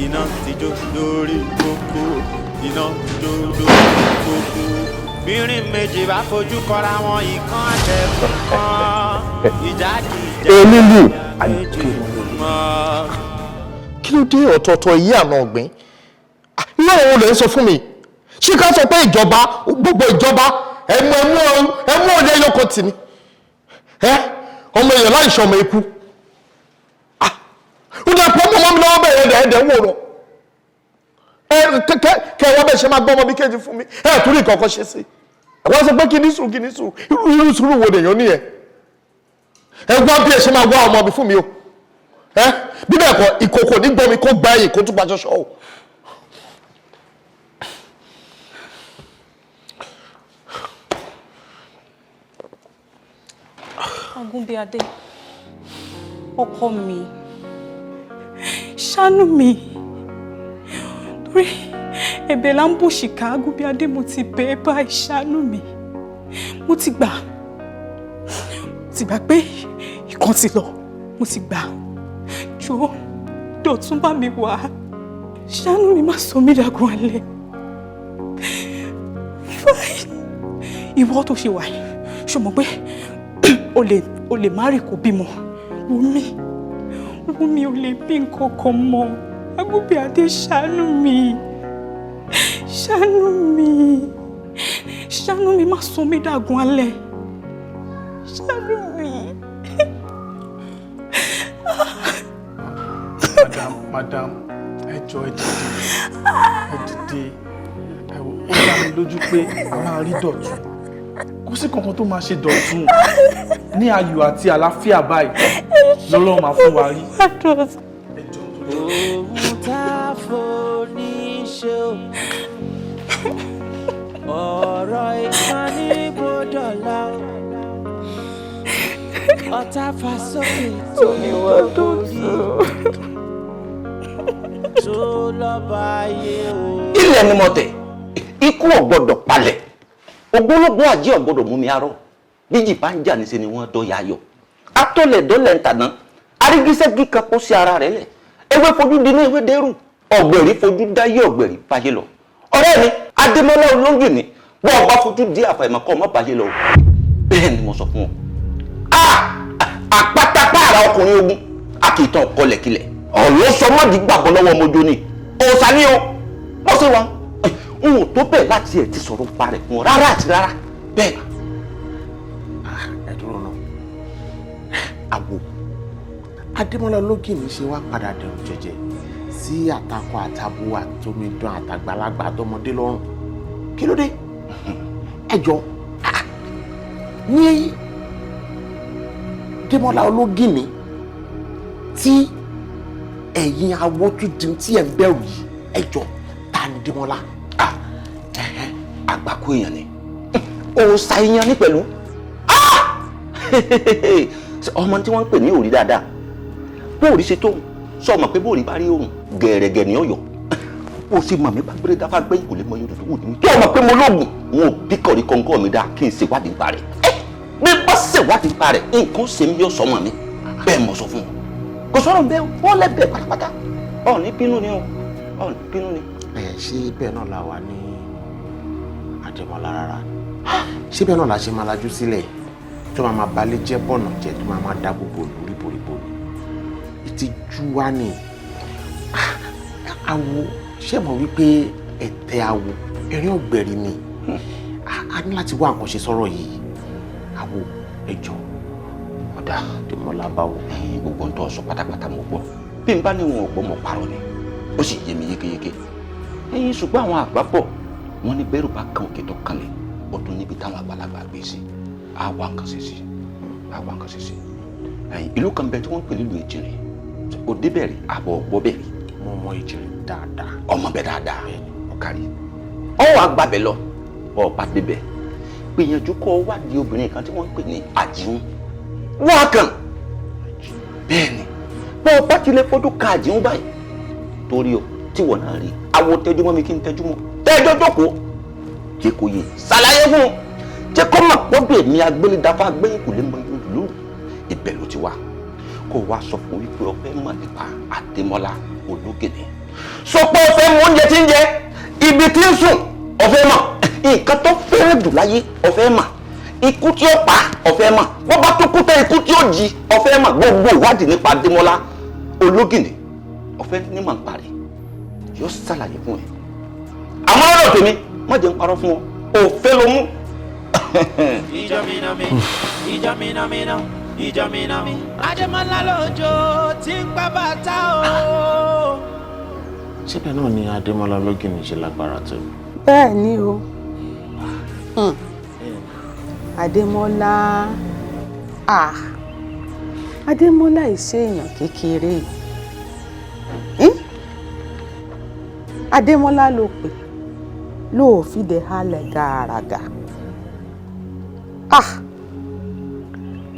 Iná ti jó lórí kókó. Iná ti jó lórí kókó. Bírin méjì bá fojú kọra wọn ìkan àtẹ̀kùn kan. Ìjáde Olúlu kí ló dé ọ̀tọ̀ọ̀tọ̀ yìí àná ọ̀gbìn? Irú àwọn olè ń sọ fún mi. Ṣé ká sọ pé ìjọba gbogbo ìjọba ẹmú ọ̀lẹ́ yọkọ̀ tì ní? Ọmọ èèyàn láì ṣọmọ ikú. Ó dà pọ̀ mọ́ mi lọ́wọ́ bẹ̀rẹ̀ ẹ̀dẹ̀ wò rọ̀. Kẹwàá bẹ́ẹ̀ ṣe máa gbọ́ ọmọ bí kéjì fún mi. Torí ìkọ̀ọ̀kan ṣe sí. Wọ́n sọ pé kí ní sùn irú sùúrù wo lèèyàn nìyẹn? Wá bí ẹ ṣe máa wá ọmọ mi fún mi o. Bí bẹ́ẹ̀ kọ́ ìkòkò ní gbọ́mi kó gba ẹ̀yìn kó tún gba ṣọ́ṣọ́ o. Agúnbíadé, ọkọ mi, ṣàánú mi. Torí ẹ̀bẹ̀ là ń bò ṣìkà. Agúnbíadé, mo ti bẹ̀ ẹ́ báyìí, ṣàánú mi. Mo ti gbà pé ìkan ti lọ. Mo ti gbà. Jọ̀ọ́, Dọ̀tún bá mi wá. Ṣàánú mi, má sọ mí dàgùn alẹ́. Fine. Ìwọ tó ṣe wà yìí, ṣó mọ̀ pé o lè má rí kó bímọ. Wùmí ò lè bí nǹkan kan mọ́. Agúnbíadé, ṣàánú mi. Ṣàánú mi, má sọ mí dàgùn alẹ́. Ṣàánú mi. Madam, ẹ jọ̀ọ́ ẹ dìde. Ó dá mi lójú pé a máa rí Dọ̀tún. Kò sí kankan tó máa ṣe Dọ̀tún. Ní ayọ̀ àti àlàáfíà báyìí lọ́lọ́run máa fún wa rí. Ohun tá a fò ní ṣe o. Ọ̀rọ̀ ìkànnì gbọ́dọ̀lá o. Ọ̀tá fà sókè tó ní wọ́n tó rí. Tó lọ́ba ayé o. Ilẹ̀ ni mo tẹ̀, ikú ọ̀gbọ́dọ̀ palẹ̀, ògbólógbòó àjẹ́ ọ̀gbọ́dọ̀ mú mi arọ́, bíjì bá ń jà níṣẹ́ ni wọ́n dọ́yà ayọ̀. Atọ́lẹ̀dọ́lẹ̀ ń tàná, arígísẹ́gí kan kó sí ara rẹ̀ lẹ̀, ewé fojú di ní ewé dẹ́rù, ọ̀gbẹ̀rí fojú dáyé ọ̀gbẹ̀rí báyé lọ. Ọ̀rẹ́ mi, Adémọ́lá olóńgì ni, bọ́ ọba fojú di àfàìmọ̀ kọ́ ọmọ báyé lọ. Bẹ́ẹ̀ ni mo sọ fún ọ. Àpátápá ara ọkùnrin ogun, a kì í tán kọlẹ̀kilẹ̀. Ọ̀lọ́ sọmọ́dì gbàgbọ́ lọ́wọ́ ọmọ ojú ni. Òòsà ni o, wọ́n sì wọ́n. N ò tó bẹ́ẹ̀ láti ẹ̀ ti sọ̀rọ̀ pa rẹ̀ fún ọ rárá àti rárá. Bẹ́ẹ̀. Ẹ dúró náà. Àwò Adémọ́lá ológìní ṣe wá padà dẹrù jẹjẹ sí àtakọ àtabo àtomidán àtàgbàlagbà àtọmọdé lọ́rùn. Kí ló dé? Ẹ jọ̀ọ́ ní Adémọ́lá ológìní tí ẹ̀yin awó tún di tí ẹ̀ ń bẹ̀rù yìí, ẹ jọ̀ọ́ ta ni Adémọ́lá? Àgbákò èèyàn ni, òòsà èèyàn ní pẹ̀lú. Ọmọ tí wọ́n ń pè ní òrí dáadáa, bóòrí ṣe tóun sọ ma pé bóòrí bá rí òun gẹ̀ẹ́rẹ́gẹ̀ ní ọ̀yọ́. Ó sì mọ̀ mí bá gbére dáfá gbẹ́yìn kò lè mọ yorùbá wò ní mi. Kí ọmọ pé mo lóògùn wọn ò bí kọ̀rí kọ̀ǹkọ̀ mi dáa kí n ṣèwádìí nípa rẹ̀. Bí bá ṣèwádìí nípa rẹ̀ nǹkan ṣe mí yọ sọmọ mi bẹ́ẹ̀ mọ̀ sọ fún wọn. Kò sọ̀rọ̀ bẹ́ẹ̀ wọ́n lẹ́bẹ̀ẹ́ pátápátá. Ọ̀ọ́ni bínú ni o, ọ̀ọ́ni bínú ni. Ṣé bẹ́ẹ̀ náà la wà ní Adémọ́lá rárá? Ṣé bẹ́ẹ̀ náà la ṣe máa lajú sílẹ̀ tó máa balẹ̀ jẹ́ bọ̀nà jẹ́ tó máa dá gbogbo lórí boríbo ni? Ìtìjú wa ni. Awo ṣé mọ̀ wípé ẹ̀tẹ̀ awo ẹ̀rín ọ̀gbẹ̀rì ni. A ní láti wá nǹkan ṣe sọ̀rọ̀ yìí. Awo ẹ jọ̀ọ́ ọ̀dà Adémọ́lá báwo. Gbogbo nǹkan sọ pátápátá mo gbọ́. Bí n bá ní wọn ò gbọ́ mọ̀ parọ́ ni, ó sì yé mi yékéyéké. Ṣùgbọ́n àwọn àgbà bọ̀ wọ́n ní bẹ́rù bá kan òkè tó kanlẹ̀ ó tún níbi táwọn àgbàlagbà gbé sí àwa nǹkan ṣe sí àwa nǹkan ṣe sí. ìlú kan bẹ tí wọ́n ń pè nílùú Ìjìnrìn òde bẹ̀rẹ̀ àbọ̀ ọ̀gbọ́ bẹ̀rẹ̀. mo mọ Ìjìnrìn dáadáa. ọmọ bẹ dáadáa ọ̀kárí ọwọ́ àgbàbẹ̀ lọ ọ̀pá débẹ̀ gbìyànjú kọ́ wádìí obìnrin kan tí wọ́n ń pè ní Àjíhún wọ́n kàn bẹ́ẹ̀ ni bọ́ ọ̀pá tilẹ̀ fojú ka Àjíhún báyìí torí o tí wọ́n náà rí àwọn tẹjúmọ́ mi kí n tẹjúmọ́ tẹ́jọ́ jókòó jẹ́ kó yé ṣàlàyé fún un jẹ́ kó mà pọ́dọ̀ èmi agbélédàfà gbẹ́yìn kò lè mọ ìlú ibẹ̀ ló ti wá kó wá sọ fún wípé o fẹ́ mọ̀ nípa Adémọ́lá Ológìní sọ pé o fẹ́ mọ oúnjẹ tí ń jẹ ibi tí ń sùn o fẹ́ mọ̀ nǹkan tó fẹ́rẹ̀ jù láyé o fẹ́ mọ̀ ikú tí ó pa o fẹ́ mọ̀ bó bá tó kú tẹ́ ikú tí ó jí o fẹ́ mọ̀ gbogbo ìwádìí nípa Adémọ́lá Ológìní o fẹ́ ní màá parí yóò ṣàlàyé fún ẹ àmọ́ ọ̀rọ̀ tèmi má jẹ́ ń parọ́ fún ọ òfé ló mú. ìjọmínàmínà Adémọ́lá lójó tí ń pa bàtà o. síbẹ̀ náà ni Adémọ́lá Ológìní ṣe lágbára tó. bẹ́ẹ̀ ni o Adémọ́lá Adémọ́lá ìṣe èèyàn kékeré Adémọ́lá ló pè ló fìdí halẹ̀ gàràgà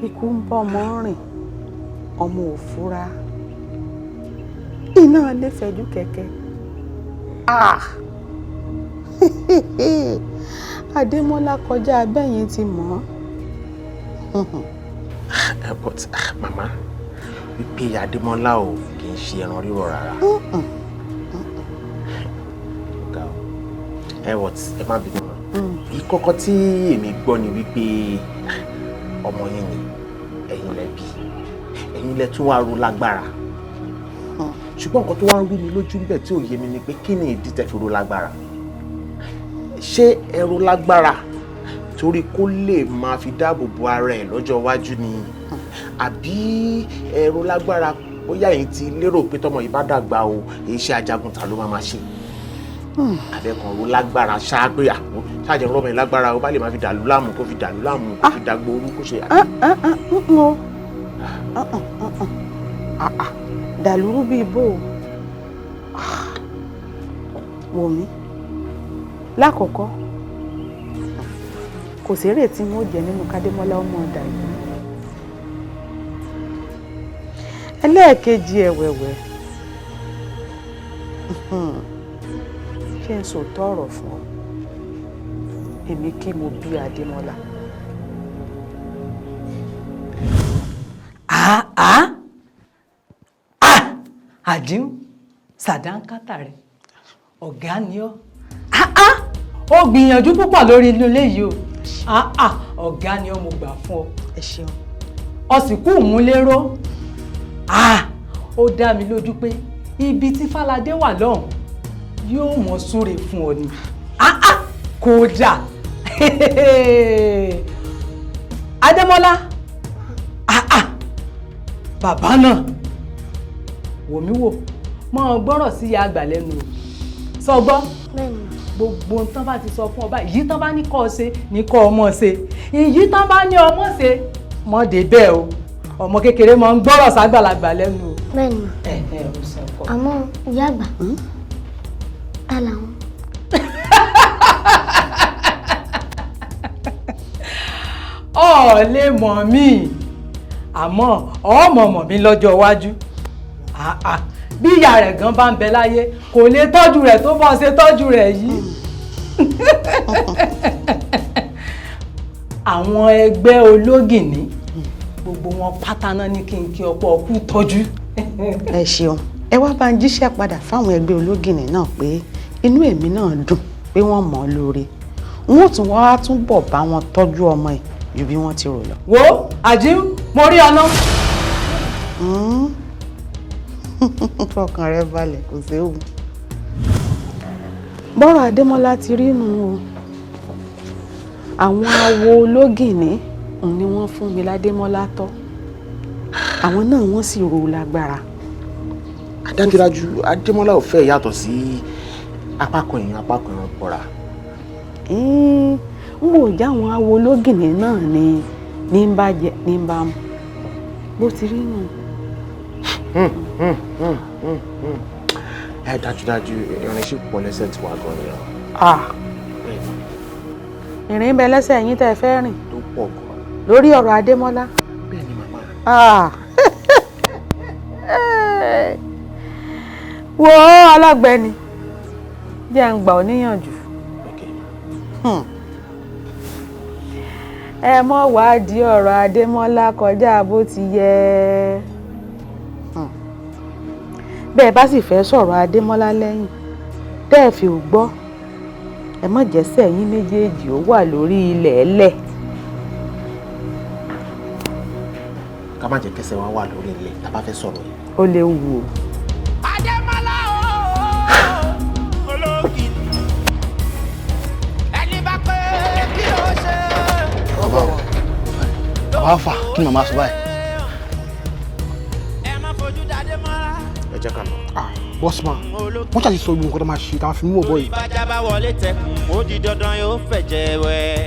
ikú ń bọ́ ọmọ rìn ọmọ òfúra iná lè fẹ̀jú kẹ̀kẹ́ Adémọ́lá kọjá abẹ́yẹn ti mọ̀ but màmá wípé Adémọ́lá ò kì í ṣe ẹran rírọ̀ rárá. Ẹ má bínú mọ́. Ìkọ́kọ́ tí èmi gbọ́ ni wípé ọmọ yín ni ẹ̀yin lẹ bí ẹ̀yin lẹ tún wá ro lágbára. Ṣùgbọ́n nǹkan tó wá ń rú mi lójú níbẹ̀ tí ò yé mi ni pé kí ni ìdí tẹ́ fi ro lágbára? Ṣé ẹ ro lágbára torí kó lè máa fi dáàbò bo ara ẹ̀ lọ́jọ́ iwájú ni? Àbí ẹ ro lágbára bóyá ẹ̀yin ti lérò pé tọmọ yìí bá dàgbà o iṣẹ́ ajagunta ló máa ṣe? Àbẹ̀kàn ro lágbára ṣáágbé àwọn ṣáàjẹ́ rọ́mọ yìí lágbára o bá lè máa fi dàlú láàmú kó fi dàlú láàmú kó fi dàgbò orú kó ṣe àbí. dàlúrú bíi bò wò mí lákọ̀ọ́kọ́ kò sérè tí wọ́n jẹ nínú kádémọ́lá ọmọ ọ̀dà yìí. ẹlẹ́ẹ̀kejì ẹ̀wẹ̀wẹ̀ ṣé n sòótọ́ ọ̀rọ̀ fún ọ èmi kí mo bí Adémọ́lá. Àdín sàdánkátà rẹ ọ̀gá ni ọ́ ó gbìyànjú púpọ̀ lórí inú ilé yìí o ọ̀gá ni ọ́ mo gbà fún ọ. ẹ ṣeun. ọ sì kú ìmúlérò ó dá mi lójú pé ibi tí Fáládé wà lọ́hùn yóò mọ̀ súre fún ọ ni kódà Adémọ́lá bàbá náà wò mí wò mọ́ gbọ́rọ̀ sí ìyá àgbà lẹ́nu o sọ gbọ́ gbogbo tán bá ti sọ fún ọba èyí tán bá ní kọ́ ọ ṣe ní kọ́ ọmọ ṣe èyí tán bá ní ọmọ ṣe mọ́ dé bẹ́ẹ̀ o ọmọ kékeré mọ́ ń gbọ́rọ̀ ságbàlagbà lẹ́nu o. bẹ́ẹ̀ni àmọ́ ìyá àgbà ta làwọn. ọ lè mọ̀ mí àmọ́ ọmọ mọ̀ mí lọ́jọ́ iwájú bí ìyá rẹ̀ gan bá ń bẹ láyé kò lè tọ́jú rẹ̀ tó bọ́ ṣe tọ́jú rẹ̀ yìí. àwọn ẹgbẹ́ Ológìní gbogbo wọn pátá náà ní kí n kí ọ̀pọ̀ ọkú tọ́jú. ẹ ṣeun ẹ wá bá ń jíṣẹ́ padà fáwọn ẹgbẹ́ Ológìní náà pé inú èmi náà dùn pé wọ́n mọ̀ ọ́ lóore wọn ò tún wá túbọ̀ bá wọn tọ́jú ọmọ ẹ̀ ju bí wọ́n ti rò lọ. wo Àdín mo rí ọ náà. fọkàn rẹ balẹ̀ kò séwu. bọ́rọ̀ Adémọ́lá ti rí nù o àwọn awo Ológìní ni wọ́n fún mi ládémọ́lá tọ́ àwọn náà wọ́n sì ro lágbára. Adájúdájú Adémọ́lá ò fẹ́ yàtọ̀ sí apákan èèyàn pọ̀ra ń wò jáwọn awo ológìnní náà ni ní ń bá jẹ ní ń bá mu bó ti rí nù. Ẹ dájúdájú ìrìn sì pọ̀ lẹ́sẹ̀ tí wàá gan ni ọ. ìrìn ń bẹ lẹ́sẹ̀ yín tẹ́ ẹ fẹ́ rìn Tó pọ̀ gan. lórí ọ̀rọ̀ Adémọ́lá. Bẹ́ẹ̀ni màmá. Wo alágbẹ̀ni jẹ́ ń gbà ọ́ níyànjú. Ẹ mọ́ wádìí ọ̀rọ̀ Adémọ́lá kọjá bó ti yẹ. Bẹ́ẹ̀ bá sì fẹ́ sọ̀rọ̀ Adémọ́lá lẹ́yìn tẹ́ ẹ fi ò gbọ́ ẹ mọ̀ jẹ́sẹ̀ yín méjèèjì ó wà lórí ilẹ̀ ẹlẹ̀. Ká má jẹ́ kẹsẹ̀ wa wà lórí ilẹ̀ tá a bá fẹ́ sọ̀rọ̀ yìí. Ó léwu o. Adémọ́lá ológin ẹni bá pé kí ló ṣe. Bàbá fà kí màmá sọ báyìí. Ẹ má fojú dáadé mọ́ra. Ẹ jẹ́ ká lọ. Bọ́sùmá, wọ́n ṣàti sọ gbogbo nǹkan tó máa ṣe táwọn fi mú ọ̀bọ yìí. Ìbájá bá wọlé tẹkùn ó di dandan yóò fẹ̀jẹ̀ wẹ̀.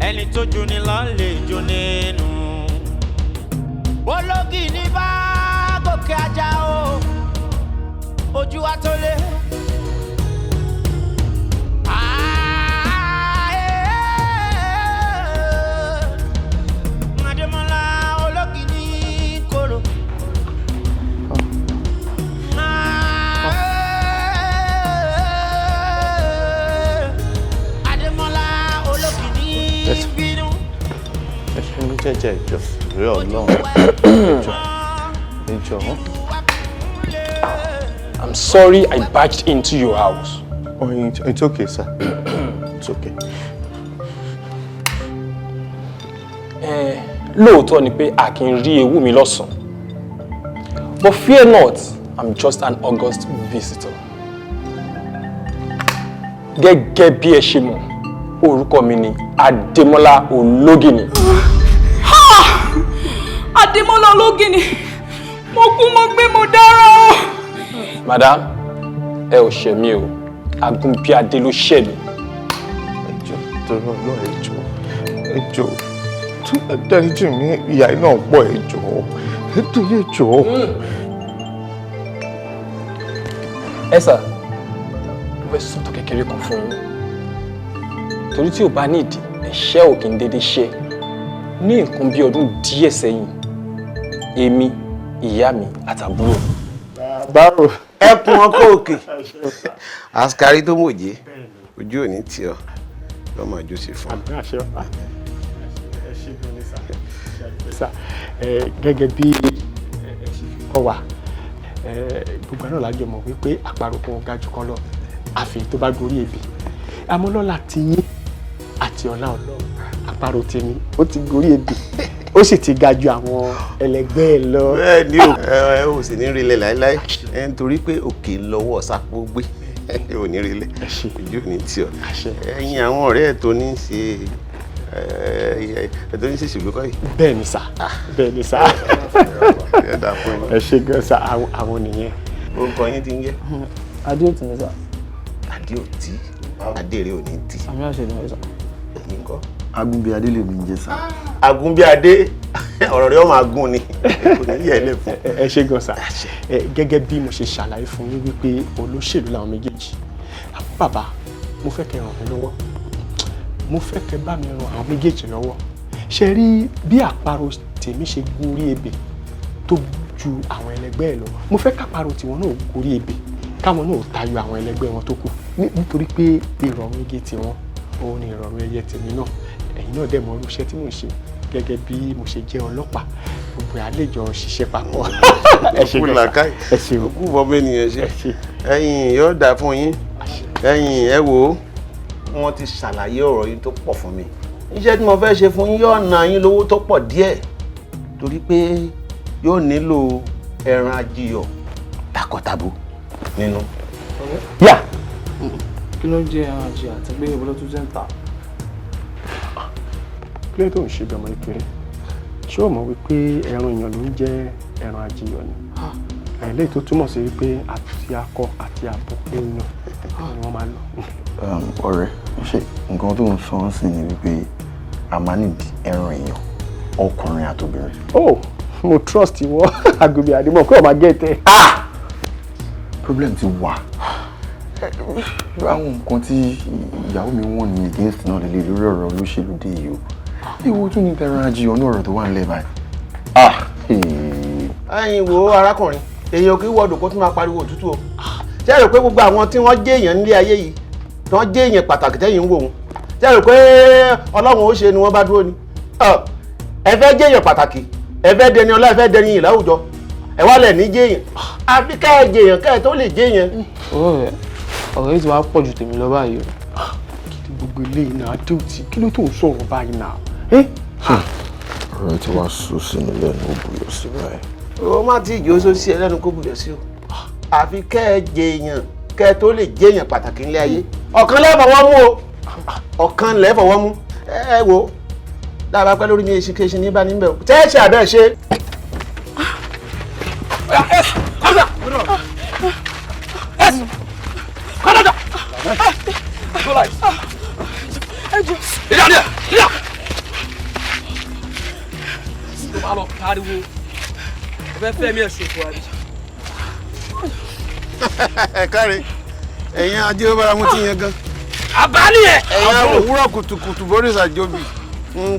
Ẹni tó ju ni lọ lè jó nínú. Ológin ní bá gòkè ajá o, ojú wa tó lé. Adémọ́lá ológin ní koro. Adémọ́lá ológin ní bínú. Ẹ ṣe ní jẹ́jẹ́ ìjọ rí Ọlọ́run. Ìjọ. I'm sorry I barged into your house. Oh, it's okay, sir. It's okay. Lóòótọ́ ni pé a kì í rí ewu mi lọ́sàn-án. But fear not, I'm just an August visitor. Gẹ́gẹ́ bí ẹ ṣe mọ̀, orúkọ mi ni Adémọ́lá Ológìnní. Adémọ́lá Ológìnní, mo kú mo gbé mo dára o. Madam, ẹ ò ṣẹ̀ mí o, Agúnbíadé ló ṣẹ̀ mí. Ẹjọ́ torí Ọlọ́run ẹjọ́ dáríjì mi ìyá iná pọ̀ ẹjọ́ nítorí ẹjọ́. Ẹ sà, mo fẹ́ sọ̀tọ̀ kékeré kan fún yín. Torí tí ò bá ní ìdí, ẹ̀ṣẹ̀ ò kí ń dédé ṣe. Ní nǹkan bí ọdún díẹ̀ sẹ́yìn, èmi, ìyá mi àtàbúrò. Báwo ẹkùn ọkọ òkè askari tó mòye ojú òní tí ọ lọmọ àjò sí fún. Gẹ́gẹ́ bí ọ wà gbogbo náà lájọ mọ̀ wípé àparò kan ga jù kan lọ àfi tó bá gorí ebè àmọ́ lọ́la ti yín àti ọlá Ọlọ́run àparò tèmi ó ti gorí ebè ó sì ti ga ju àwọn ẹlẹgbẹ́ ẹ lọ. Bẹ́ẹ̀ ni ẹ ò sì ní rílẹ̀ láéláé nítorí pé òkè lọ́wọ́ sápó gbé ẹ ò ní rílẹ̀ ojú òní tí ọ ẹ̀yin àwọn ọ̀rẹ́ ẹ̀ tó ní ṣe ẹ̀ tó ní ṣe ṣùgbọ́n yìí. Bẹ́ẹ̀ ni sà bẹ́ẹ̀ ni sà ẹ ṣe gan sà àwọn nìyẹn. Orúkọ yín ti ń jẹ́. Adéòtí ni sà. Adéòtí adéèrè ò ní tì. Àmì àṣẹ ni sà. Ẹ̀yin kọ́. Agúnbíadé lè mi jẹ sà. Agúnbíadé ọ̀rọ̀ rẹ̀ ọmọ agún ni kò ní yẹ ẹlẹ́ fún. Ẹ ṣe gan sà gẹ́gẹ́ bí mo ṣe ṣàlàyé fún yín wípé olóṣèlú làwọn méjèèjì. Bàbá mo fẹ́ kẹ́ ràn mí lọ́wọ́ mo fẹ́ kẹ́ bá mi ràn àwọn méjèèjì lọ́wọ́. Ṣe rí bí àparò tèmi ṣe gorí ebè tó ju àwọn ẹlẹgbẹ́ ẹ lọ mo fẹ́ káparò tiwọn náà gorí ebè káwọn náà tayọ àwọn ẹlẹgbẹ́ wọn tó kù nítorí pé ìrọ̀rùn igi tiwọn òun ni ìrọ̀rùn ẹyẹ tèmi náà ẹ̀yin náà dẹ̀ mọ̀ irú iṣẹ́ tí mò ń ṣe gẹ́gẹ́ bí mo ṣe jẹ́ ọlọ́pàá gbogbo àlejò ṣiṣẹ́ papọ̀. Ẹ ṣe gbọ́dọ̀ ẹ ṣe òkú bọ́ọ̀bù ènìyàn ṣe ẹ̀yin yóò dà fún yín ẹ̀yin ẹ wò ó wọ́n ti ṣàlàyé ọ̀rọ̀ yín tó pọ̀ fún mi iṣẹ́ tí mo fẹ́ ṣe fún yín yóò ná yín lówó tó pọ̀ díẹ̀ torí pé yóò nílò ẹran ajíyọ̀ takọtabo nínú. Yà kí ló ń jẹ ẹran ajíyọ̀ àti pé ìwọlé tó jẹ́ ń ta. Kí ló tó ń ṣe bí ọmọ ìkéré ṣé o mọ̀ wípé ẹran èèyàn ló ń jẹ́ ẹran ajíyọ̀ ni eléyìí tó túmọ̀ sí wípé àti akọ àti abo nínú ni wọ́n máa lò. Ọ̀rẹ́ ṣe nǹkan tó ń sọ sí ni wípé a máa ní ẹran èèyàn ọkùnrin àtobìnrin. Oh, mo trust ìwọ Àgùnbí Àdìmọ̀ pé o máa get ẹ. Problem ti wà. Àwọn nǹkan tí ìyàwó mi wọ́n ní against náà lè lórí ọ̀rọ̀ olóṣèlú dé yìí o. Ìwọ tún ní tẹran ajé ọ̀nà ọ̀rọ̀ tó wà nílẹ̀ báyìí. Ẹ̀yin wo arákùnrin, èèyàn kì í wọdò kó tún máa pariwo òtútù o. Ṣé ẹ rò pé gbogbo àwọn tí wọ́n jẹ́ èèyàn nílé ayé yìí, tí wọ́n jẹ́ èèyàn pàtàkì tẹ́yìn ń wò wọ́n, ṣé ẹ rò pé Ọlọ́run ó ṣe ni wọ́n bá dúró ni? Ẹ fẹ́ jẹ́ èèyàn pàtàkì, ẹ fẹ́ dẹni ọlá, ẹ fẹ́ dẹni yìí láwùjọ, ẹ wá lẹ̀ ní jẹ́ èèyàn. Àbí ká ẹ jẹ èèyàn ká ẹ tó lè jẹ́ èèyàn. Ọ̀rọ̀ yìí ti wá pọ̀ ju tèmi lọ báyìí o. Kí ni gbogbo eléyìí náà Adéòtí, kí ló tó ń sọ̀rọ̀ báyìí náà? Ọ̀rọ̀ tí wàá sọ sínú lẹ́nu ó buyọ̀ sí báyìí. O má tí ìjọ sọ sí ẹ lẹ́nu kó buyọ̀ sí o. Àfi ká ẹ jẹ èèyàn ká ẹ tó lè jẹ́ èèyàn pàtàkì nílé ayé. Ọ̀kan lẹ́ fọwọ́ mú o. Ọ̀kan lẹ́ fọwọ́ mú. Ẹ wo dábàá pẹ́ lórí mi èsì kéṣin ní bá níbẹ̀ o. Tẹ́ ẹ ṣe àbẹ́ ṣe. Tó bá lọ pariwo, ọbẹ̀ fẹ́ mi ẹ̀ ṣòfò àbí. Ẹ káre, ẹ̀yin ajé ó bára mú tí yẹn gan. Àbálí ẹ̀. Ẹ̀yin òwúrọ̀ kùtùkùtù Boris Àjọbí.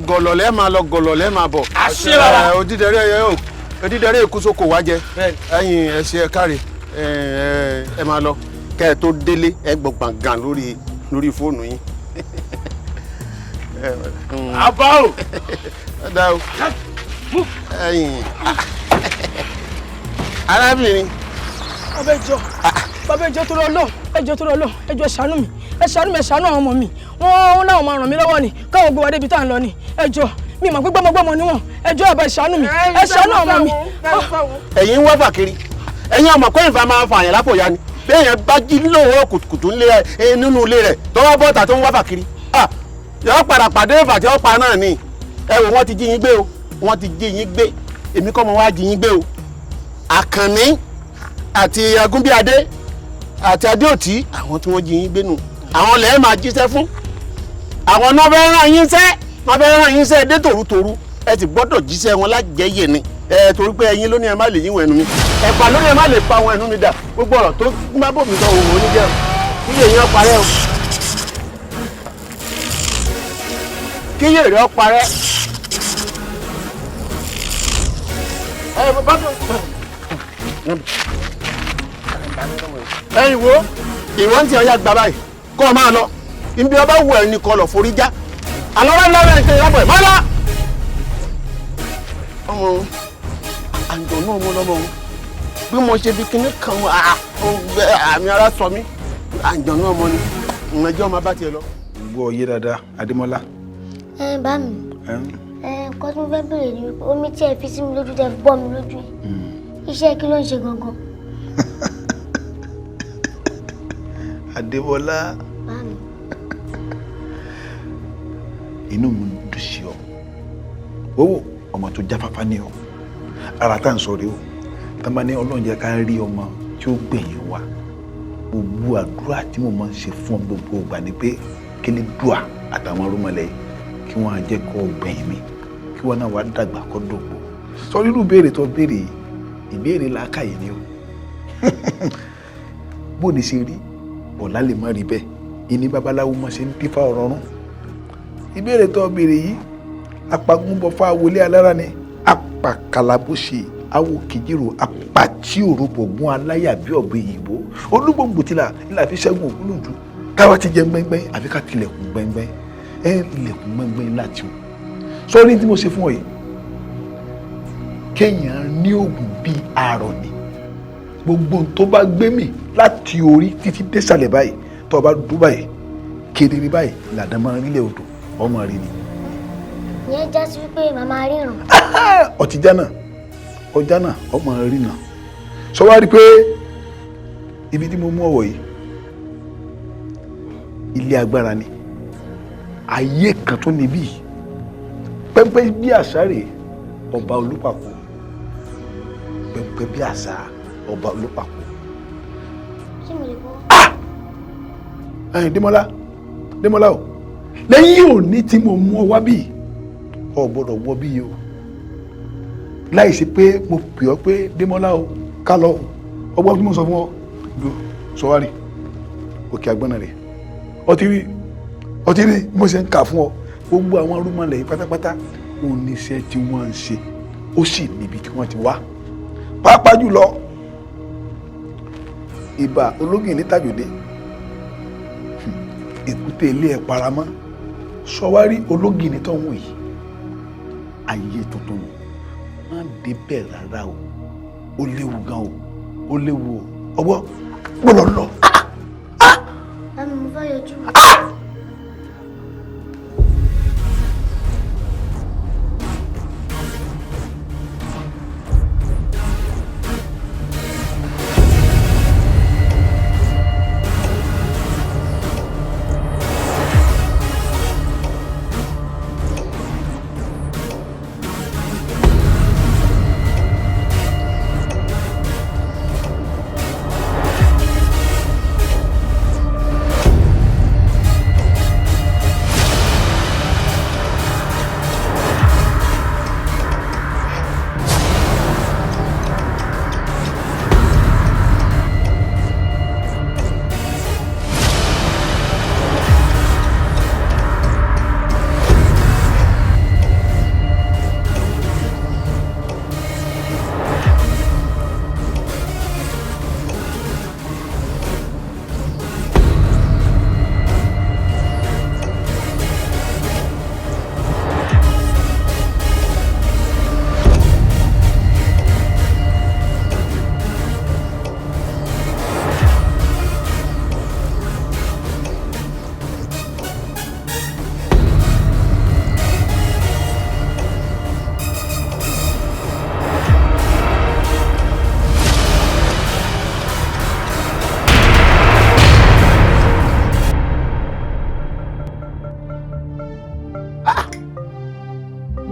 Gọ̀lọ̀lẹ́ máa lọ gọ̀lọ̀lẹ́ máa bọ̀. Àṣẹ bàbá. Odídẹrẹ́ èkúsókò wá jẹ. Ẹ̀yin ẹ ṣé ẹ káre, ẹ máa lọ. Kẹ́ ẹ tó délé ẹ gbọ́ gbàngàn lórí fóònù yín. Àbá o. Dá o. Ẹ̀yin arábìnrin. Bàbá ẹjọ́ tó lọ lọ, ẹjọ́ tó lọ lọ, ẹjọ́ ṣàánú mi, ẹ ṣàánú mi, ẹ ṣàánú àwọn ọmọ mi. Wọ́n náà máa ràn mí lọ́wọ́ ni, káwọn gbé wa débi tá à ń lọ ni. Ẹjọ́ mi mà pé gbọ́mọgbọ́mọ níwọ̀n, ẹjọ́ àbá ẹ ṣàánú mi, ẹ ṣàánú àwọn ọmọ mi. Ẹ̀yin ń wá fàkiri, ẹ̀yin ọmọ pé ìfà máa fààyàn lápò ya ni. Béèyàn bá jí lówó kùtùkùtù nínú ilé rẹ̀ tọ́wọ́ bọ́ta tó ń wá fàkiri. Yọ padà pàdé ìfà tí ó pa náà ni. Ẹ wò wọ́n ti jí yín gbé o, wọ́n ti jí yín gbé. Èmi kọ́ mo wá jí yín gbé o. Àkànní àti Agúnbíadé àti Adéòtí àwọn tí wọ́n jí yín gbé nù. Àwọn lẹ́ẹ̀ máa jíṣẹ́ fún. Àwọn náà fẹ́ rán yín sẹ́, wọ́n fẹ́ rán yín sẹ́ dé tòrútòrú. Ẹ ti gbọ́dọ̀ jíṣẹ́ wọn lájẹyè ni. Torí pé ẹ̀yin ló ní ẹ má lè yíwọ̀n ẹnu mi. Ẹ̀pà ló ní ẹ má lè pa àwọn ẹnu mi dà. Gbogbo ọ̀rọ̀ tó má bò mí sọ òun ò ní jẹ́ kí lè yín ọparẹ́ o. Kí yè rẹ̀ ọparẹ́. Ẹ̀yin wo ìwọ́n ti ọya gbà báyìí kọ́ ọ máa lọ ibi ọba wù ẹ̀ ní kọlọ̀ forí já àlọ́rọ́ ńlá rẹ̀ ṣe ìyàbọ̀ ẹ̀ má lọ. ọmọ àjọ náà mo lọ́mọ wọn bí mo ṣe fi kinní kan àmì ara sọ mí àjọ náà mo ní ìrìnàjò máa bá tiẹ̀ lọ. gbọ́ yé dáadáa Adémọ́lá. Bá mi nǹkan tí mo fẹ́ bèrè ni wípé omi tí ẹ fi sí mi lójú tẹ bọ́ mi lójú yìí iṣẹ́ kí ló ń ṣe gangan. Adémọ́lá inú mi dùn sí ọ owó ọmọ tó jáfáfá ní ọ ara tá à ń sọ rèé o tá bá ní Ọlọ́run jẹ́ ká rí ọmọ tí ó gbẹ̀yìn wa gbogbo àdúrà tí mo máa ń ṣe fún ọ gbogbo ìgbà ni pé kí ni dùà àtàwọn arúmọlẹ̀ kí wọ́n á jẹ́ kó gbẹ̀yìn mi kí wọ́n náà wá dàgbà kó dògbò sọ irú béèrè tó béèrè ìbéèrè làákàyè ni o bó ni ṣe rí ọ̀la lè má rí bẹ́ẹ̀ ìní babaláwo máa ṣe ń dífá ọ̀rọ̀ rún ìbéèrè tó béèrè yìí apagúnbọ̀ fún awolé alára ni apàkàlàbọ̀ṣe awo kìjìrò apàtí òrùbọ̀ gún aláyà bí ọ̀gbìn yìnbó olúgbòǹgbò tìlà ńlá fi ṣẹ́gun ògúnlójú káwá ti jẹ gbẹ́ngbẹ́ng àfi ká tilẹ̀kùn gbẹ́ngbẹ́ng ilẹ̀kùn gbẹ́ngbẹ́ng láti o sọ́ọ́rí tí mo ṣe fún ọ yìí kéèyàn ní oògùn bíi àárọ̀ ni gbogbo tó bá gbé mì láti orí títí désàlẹ̀ báyìí tó bá dúró báyìí kedere báyìí làdán máa rí ilẹ̀ odò ọmọ rí ni. ìyẹn já sí wípé màmá ríran. ọtí jánà ọjà náà ọmọ rí náà sọ wá rí i pé ibi tí mo mú ọwọ́ yìí ilé agbára ni ayé kan tó níbí pẹ́pẹ́ bí àṣà rèé ọba olúpapọ̀ pẹ́pẹ́ bí àṣà ọba ló pàkó. ṣé mo lè bọ́? Démọ́lá o lẹ́yìn òní tí mo mú ọ wá bíi ọ gbọ́dọ̀ wọ bíi o láì sí pé mo pè ọ́ pé Démọ́lá o ká lọ ọgbọ́n tí mo sọ fún ọ sọwárì òkè àgbọ̀nà rẹ̀ ọtí rí bí mo ṣe ń kà fún ọ gbogbo àwọn arúmọlẹ̀ yìí pátápátá oníṣẹ́ tí wọ́n ń ṣe ó sì níbi tí wọ́n ti wá pàápàá jùlọ ìbà ológin ní tàjòdè èkúté ilé ẹ̀ paramọ́ sọwárí ológin ní tọ́hún yìí ayé tuntun má débẹ̀ rárá o ó léwu gan o ó léwu o ọgbọ́ gbọ́dọ̀ lọ. Mami, mo fẹ́ yọjú.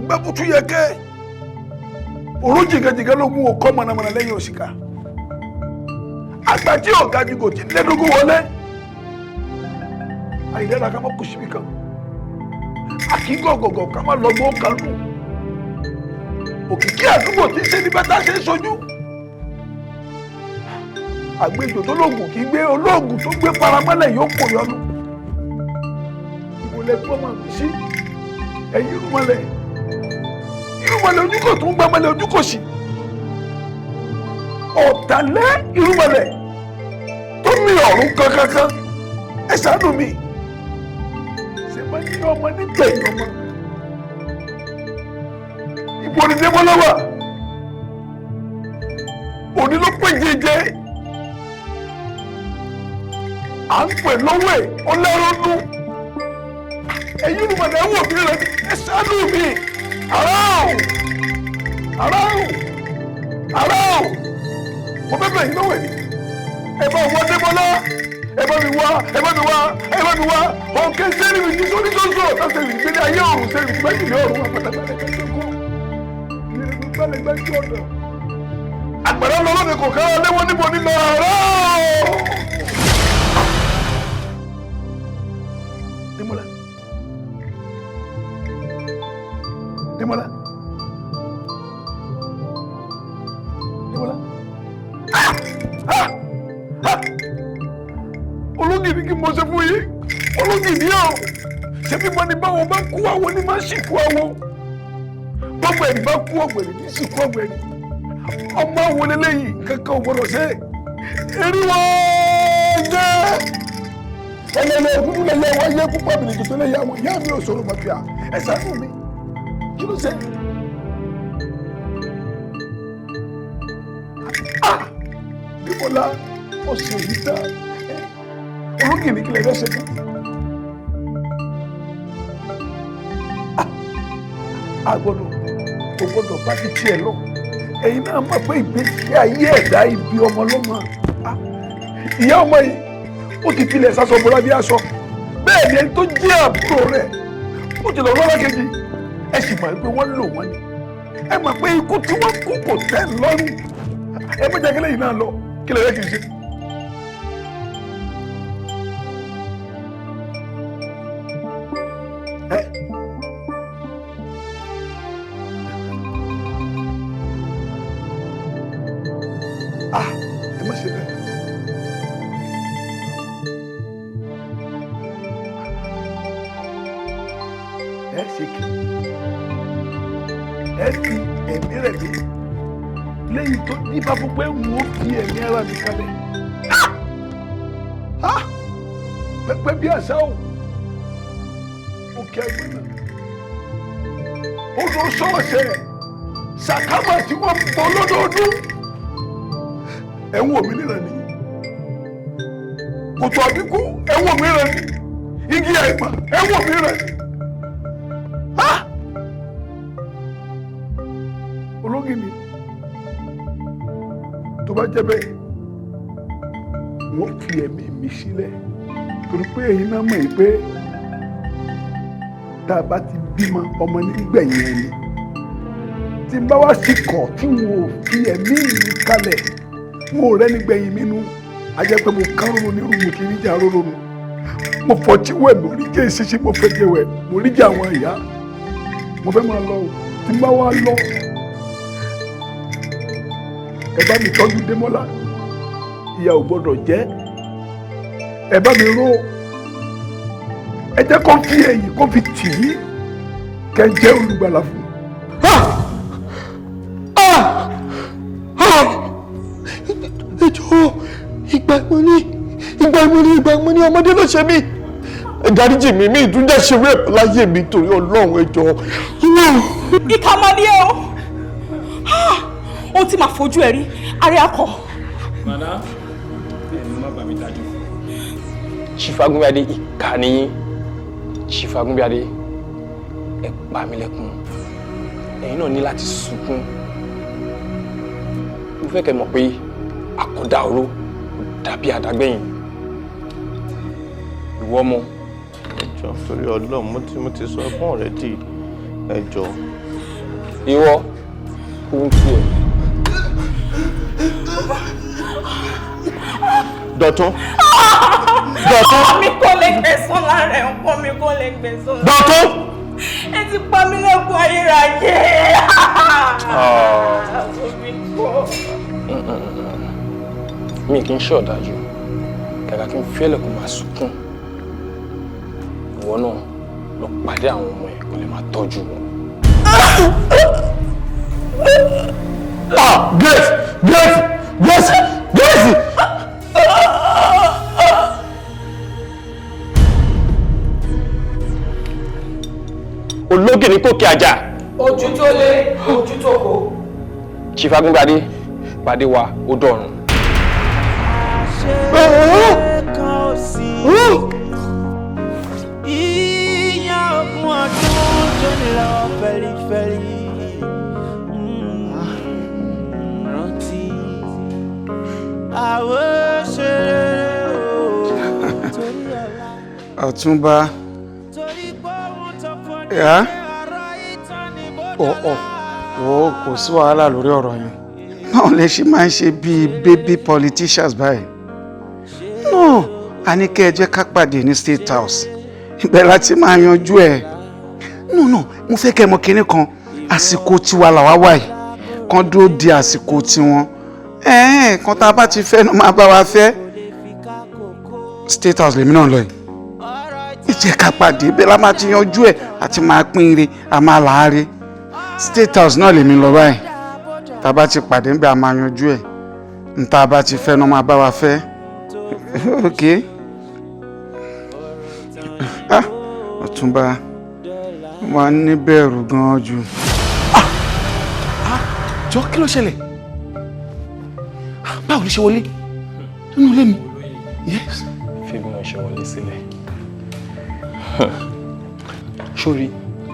Gbẹ́bùtú yẹ kẹ́ òró jìgàjìgà lógún ọkọ mọ̀nàmọ̀nà lẹ́yìn òṣìkà àgbà tí ọ̀gá ju kò tí lẹ́dógún wọlé àyídára ká má kó síbi kan àkígọ̀gọ̀gọ̀ ká má lọ́gbọ́n kanú òkìkí àdúgbò tí ṣe ní bẹ́tà ṣe ń sojú àgbẹjò tó lóògùn kì í gbé olóògùn tó gbé paramọ́lẹ̀ yóò kò yọnu ìwòlẹ̀ gbọ́mọ̀ mi sí ẹ̀yìn irúmọlẹ̀ ojúkò tó ń gbámọ́lẹ̀ ojúkò sí ọ̀tàlẹ́ irúmọlẹ̀ tó mi ọ̀run kankankan ẹ ṣàánú mi ṣe máa ní ọmọ nígbẹ̀yìn ọmọ ìbò ní Démọ́lá wà òní ló pè jẹjẹ à ń pè lọ́wọ́ ẹ̀ ọlẹ́rọ́nú ẹ̀yin irúmọlẹ̀ ẹ̀wọ̀n mi rẹ̀ ẹ ṣàánú mi aráàlú mo fẹ́ bẹ̀rẹ̀ ìnáwó ẹ̀ ni ẹ bá wọ Démọ́lá ẹ bá mi wá ọ̀kẹ́ sẹ́ni mi jíjọ́ níjọ́sọ́ ọ̀tá sẹ́ni mi gbélé ayé ọ̀run sẹ́ni mi gbẹ́jì ní ọ̀run àpàtàkì ẹ̀kẹ́kọ̀ọ́ ìrìn gbẹ́lẹ̀ gbẹ́jì ọ̀dọ̀ àgbàdo lọ́lọ́dẹ kò kára léwọ́ níbo nínú àárọ̀. Démọ́lá. Démọ́lá. Ológìní kí mo ṣe fún yín ológìní ọ̀ ṣé bí mo ní báwo bá kú àwọn ní máa ń ṣìkú àwọn gbogbo ẹ̀rí bá kú ọ̀gbẹ̀rì ní ṣìkú ọ̀gbẹ̀rì ọmọ àwọn eléyìí kankan ò gbọdọ̀ ṣe eré wọ́n jẹ́ ẹlẹ́lẹ́ ìdúdú lẹ́lẹ́ wáyé púpọ̀ bìrìkì tó lè yá àwọn ìyá mi ò sọ̀rọ̀ mọ̀ fìyà ẹ ṣàánú mi kí ló ṣe. Démọ́lá ọ̀sẹ̀ yìí dá ológìní kílẹ̀ rẹ̀ ṣe fún. Àgbọ̀dọ̀ kò gbọ́dọ̀ bá ti tiẹ̀ lọ ẹ̀yin náà mọ̀ pé ìgbésí ayé ẹ̀dá ibi ọmọ lọ́mọ ìyá ọmọ yìí ó ti filẹ̀ sásọ bọ́lá bí aṣọ bẹ́ẹ̀ ni ẹni tó jẹ́ àbúrò rẹ̀ ó ti lọ lọ́lá kejì ẹ sì mọ̀ pé wọ́n lò wọ́n ni ẹ mọ̀ pé ikú tí wọ́n kú kò tẹ́ lọ́rùn ẹ má jẹ́ kí lẹ́yìn náà lọ kí lè rẹ́ kì í ṣe. Ẹ má ṣe bẹ́ẹ̀. Ẹ ṣe kí ẹ fi ẹ̀mí rẹ̀ dé lẹ́yìn tó dífá fún pé wọ́n fi ẹ̀mí ara mi kalẹ̀. Pẹ́pẹ́ bí àṣà o òkè ẹgbẹ́ náà ó lọ sọ́ọ̀ṣẹ̀ sàkámà tí wọ́n bọ́ lọ́dọọdún ẹ̀wọ̀n mi níran ni kòtò àbíkú ẹ̀wọ̀n mi níran ni igi àìmọ̀ ẹ̀wọ̀n mi níran ni. Ológìní tó bá jẹ́ bẹ́ẹ̀ wọ́n fi ẹ̀mí mi sílẹ̀ torí pé ẹ̀yin náà mọ̀ yìí pé tá a bá ti bímọ ọmọ nígbẹ̀yìn ẹni tí n bá wá sí kọ̀ tí wọn ò fi ẹ̀mí mi kalẹ̀ wọn ò rẹ́ni gbẹ̀yìn mi nú a jẹ́ pé mo kán ronú ní rúmù kí níjà róró nu mo fọtí wẹ̀ mo rí jẹ́ ìṣiṣẹ́ mo fẹ́ jẹ wẹ̀ mo rí jẹ́ àwọn ìyá mo fẹ́ máa lọ o tí n bá wá lọ ẹ bá mi tọ́jú Démọ́lá ìyà ò gbọ́dọ̀ jẹ́ ẹ bá mi ró ẹ jẹ́ kó fi ẹ̀yìn kó fi tì í kẹ́ jẹ́ olùgbàlà fún. ẹ jọ̀ọ́ ìgbà ìmọ̀ ni ọmọdé ló ṣe mí ẹ dáríjì mi mi ìdúnjẹ ṣe rẹ láyé mi torí Ọlọ́run ẹ jọ̀ọ́. ìkà máa ní ẹ o ó ti máa fojú ẹ rí àárẹ̀ akọ. Madam, ẹni má bà mí dájú. Chief Agunbíadé ìkà nìyí. Chief Agunbíadé ẹ pa mí lẹ́kún. Ẹ̀yin náà ní láti sunkún. Mo fẹ́ kẹ́ mọ̀ pé àkọ́dá oró dàbí àdágbẹ̀yìn. Ìwọ ọmọ. Ẹ jọ̀ọ́ torí Ọlọ́run mo ti sọ fún already. Ẹ jọ̀ọ́. Ìwọ kún tí ẹ. Dọ̀tún. Ọkọ mi kò lè gbẹ̀san lára ẹ̀, ọkọ mi kò lè gbẹ̀san lára ẹ̀. Dọ̀tún. Ẹ ti pa mí lẹ́kún ayérayé. Mi kì í ṣe ọ̀dájú. Kàkà kí n fẹ́lẹ̀ kó máa sunkún. Ìwọ náà lọ pàdé àwọn ọmọ ẹ̀ kó lè máa tọ́jú wọn. Grace! Ológì ní kòkè àjà. Ojú tó lé, ojú tó kó. Chief Agunbíadé, pàdé wa ó dọ̀run. Ìyá ogún ọdún tó ń lọ fẹ́lifẹ́li. Rántí àwọn ṣeré torí ọ̀la. Ọ̀túnba. Yá. Ó kò sí wàhálà lórí ọ̀rọ̀ yẹn. Báwo lẹ ṣe máa ń ṣe bíi baby politicians báyìí? No, a ní kẹ́ ẹ jẹ́ ká pàdé ní State House. Ibẹ̀ láti máa yanjú ẹ̀. No, mo fẹ́ kẹ́ ẹ mọ̀ kinní kan. Àsìkò tiwa làwa wà yìí. Kan dúró di àsìkò tiwọn. Kan tá a bá ti fẹ́ máa bá wa fẹ́. State House lèmi náà lọ yìí. Ìjẹ́ ká pàdé bẹ́ẹ̀ la máa ti yanjú ẹ̀ àti máa pín ire a máa láàárẹ̀. State House náà lèmi lọ báyìí. Tá a bá ti pàdé ń bẹ a máa yanjú ẹ̀. Tá a bá ti fẹ́ náà máa bá wa fẹ́. Okay. Ọ̀túnba wà ní bẹ̀rù gan-an jù. Jọ kí ló ṣẹlẹ̀? Báwo ló ṣe wọlé? Nínú ilé mi. Yes. Fi bí wọ́n ṣe wọlé sílẹ̀. Sórí,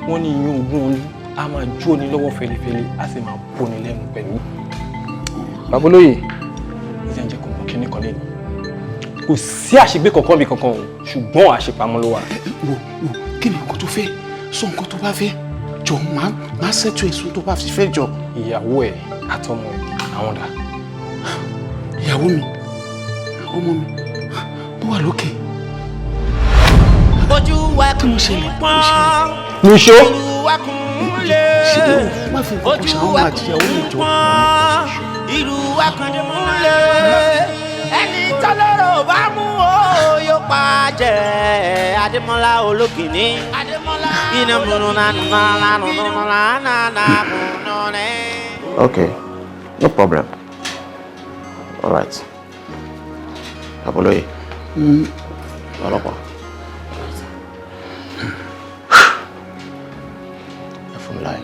wọ́n ní iyún ogún olú, a máa jó ní lọ́wọ́ fẹ́lifẹ́li, a sì máa bó ní lẹ́nu pẹ̀lú. Babolóyè, ìjẹ́ ń jẹ́ kó mọ̀ kíní kan lẹ́nu. Kò sí àṣegbé kankan bí kankan o, ṣùgbọ́n àṣepamọ́ ló wà. Wò, kí ni nǹkan tó fẹ́? Sọ nǹkan tó bá fẹ́. Jọ máa ṣètò èso tó bá fi fẹ́ jọ. Ìyàwó ẹ̀ àtọmọ ẹ̀, àwọn dà. ìyàwó mi ọmọ mi ó wà lókè. Ojú ẹkùn pọ́n. Níṣó. Ìlú ẹkùn lé. Ojú ẹkùn pọ́n. Ìlú ẹkùn lé. Ẹni tọ́lọ́rọ̀ bá mú o yóò pa jẹ. Adémọ́lá olókìní. Iná múnú nánú nánú. Okay, no problem. All right. Aboloye. Ọlọ́pàá. Ẹ fún mi láyé.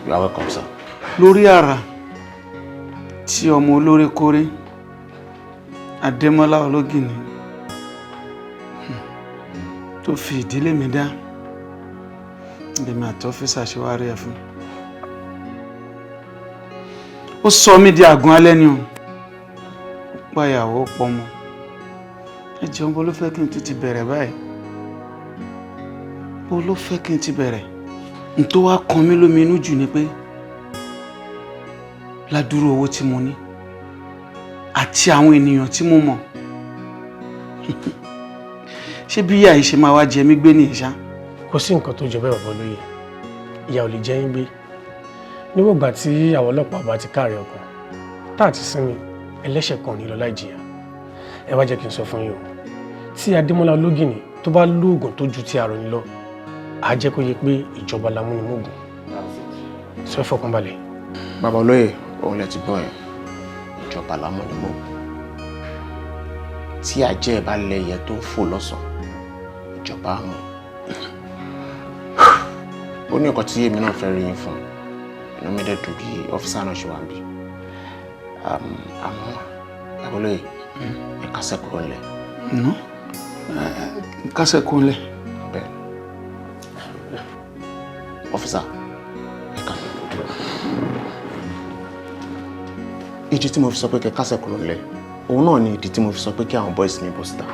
You are welcome, sir. Lórí ara tí ọmọ olóore kórè Adémọ́lá Ológìní tó fi ìdílé mi dá lèmi àti ọ́fíìsà ṣe wá rí ẹ fún. Ó sọ mí di àgùn alẹ́ ni o. Ó pa ìyàwó pọmọ. Ẹ jẹun bó ló fẹ́ kí n tún ti bẹ̀rẹ̀ báyìí. Bó ló fẹ́ kí n ti bẹ̀rẹ̀. N tó wá kan mí lómi inú jù ni pé ládùúrú owó tí mo ní àti àwọn ènìyàn tí mo mọ̀. Ṣé bí ìyá yìí ṣe máa wá jẹ mí gbé nìyẹn ṣá? Kò sí nǹkan tó jọ bẹ́ẹ̀ bàbá olóyè. Ìyà ò lè jẹ yín gbé. Níwọ̀n ìgbà tí àwọn ọlọ́pàá bá ti káàárẹ̀ ọkàn tá àti sinmi ẹlẹ́ṣẹ̀ kan ní lọ láì jìyà. Ẹ wá jẹ́ kí n sọ fún yín o. Tí Adémọ́lá Ológìní tó bá lóògùn tó ju ti àròyìn lọ, á jẹ́ kó yẹ pé ìjọba la múnimógún. Sọ ẹ fọkàn balẹ̀. Bàbá olóyè, òun lẹ ti gbọ́ ẹ̀. Ìjọba la múnimógún. Tí ajẹ́ bá lẹ́yẹ tó ń fò lọ́sàn-án, ìjọba á mú. Ó ní nǹkan tí èmi náà fẹ́ rí yín fún. Inú mi dẹ̀ dùn bí ọ́físà náà ṣe wà bí. Àmọ́ Bàbá olóyè, ẹ kásẹ̀ kúrò nílẹ̀. Kásẹ̀ kúrò nílẹ̀. Bẹ́ẹ̀. Ọ́físà, ẹ kà. Ìdí tí mo fi sọ pé kẹ́ kásẹ̀ kúrò nílẹ̀, òun náà ni ìdí tí mo fi sọ pé kí àwọn boys mi bọ́ síta.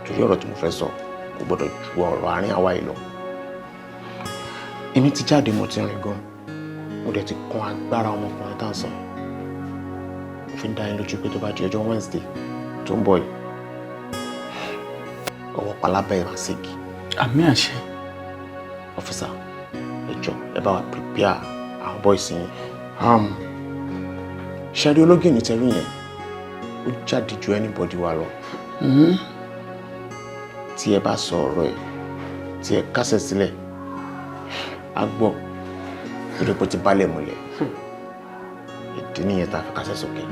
Torí ọ̀rọ̀ tí mo fẹ́ sọ kò gbọ́dọ̀ ju ọ̀rọ̀ àárín àwa yìí lọ. Èmi ti jáde, mo ti rìn gan. Mo dẹ̀ ti kan agbára ọmọkùnrin tá à ń sọ. Mo fi ń dá yín lójú pé tó bá di ọjọ́ Wednesday tó ń bọ̀ yìí, ọwọ́ pálábá ẹ̀ máa ṣègi. Àmì àṣẹ. Ọ́físà, ẹ jọ̀ọ́ ẹ bá wa prepare àwọn boys yín. Ṣẹ́rí Ológìní tẹ́rí yẹn, ó jáde ju anybody wa lọ. Tí ẹ bá sọ ọ̀rọ̀ ẹ̀, tí ẹ kásẹ̀ sílẹ̀, á gbọ́ torí pé ó ti bálẹ̀ múlẹ̀. Ìdí nìyẹn tá a fi kásẹ̀ sókè.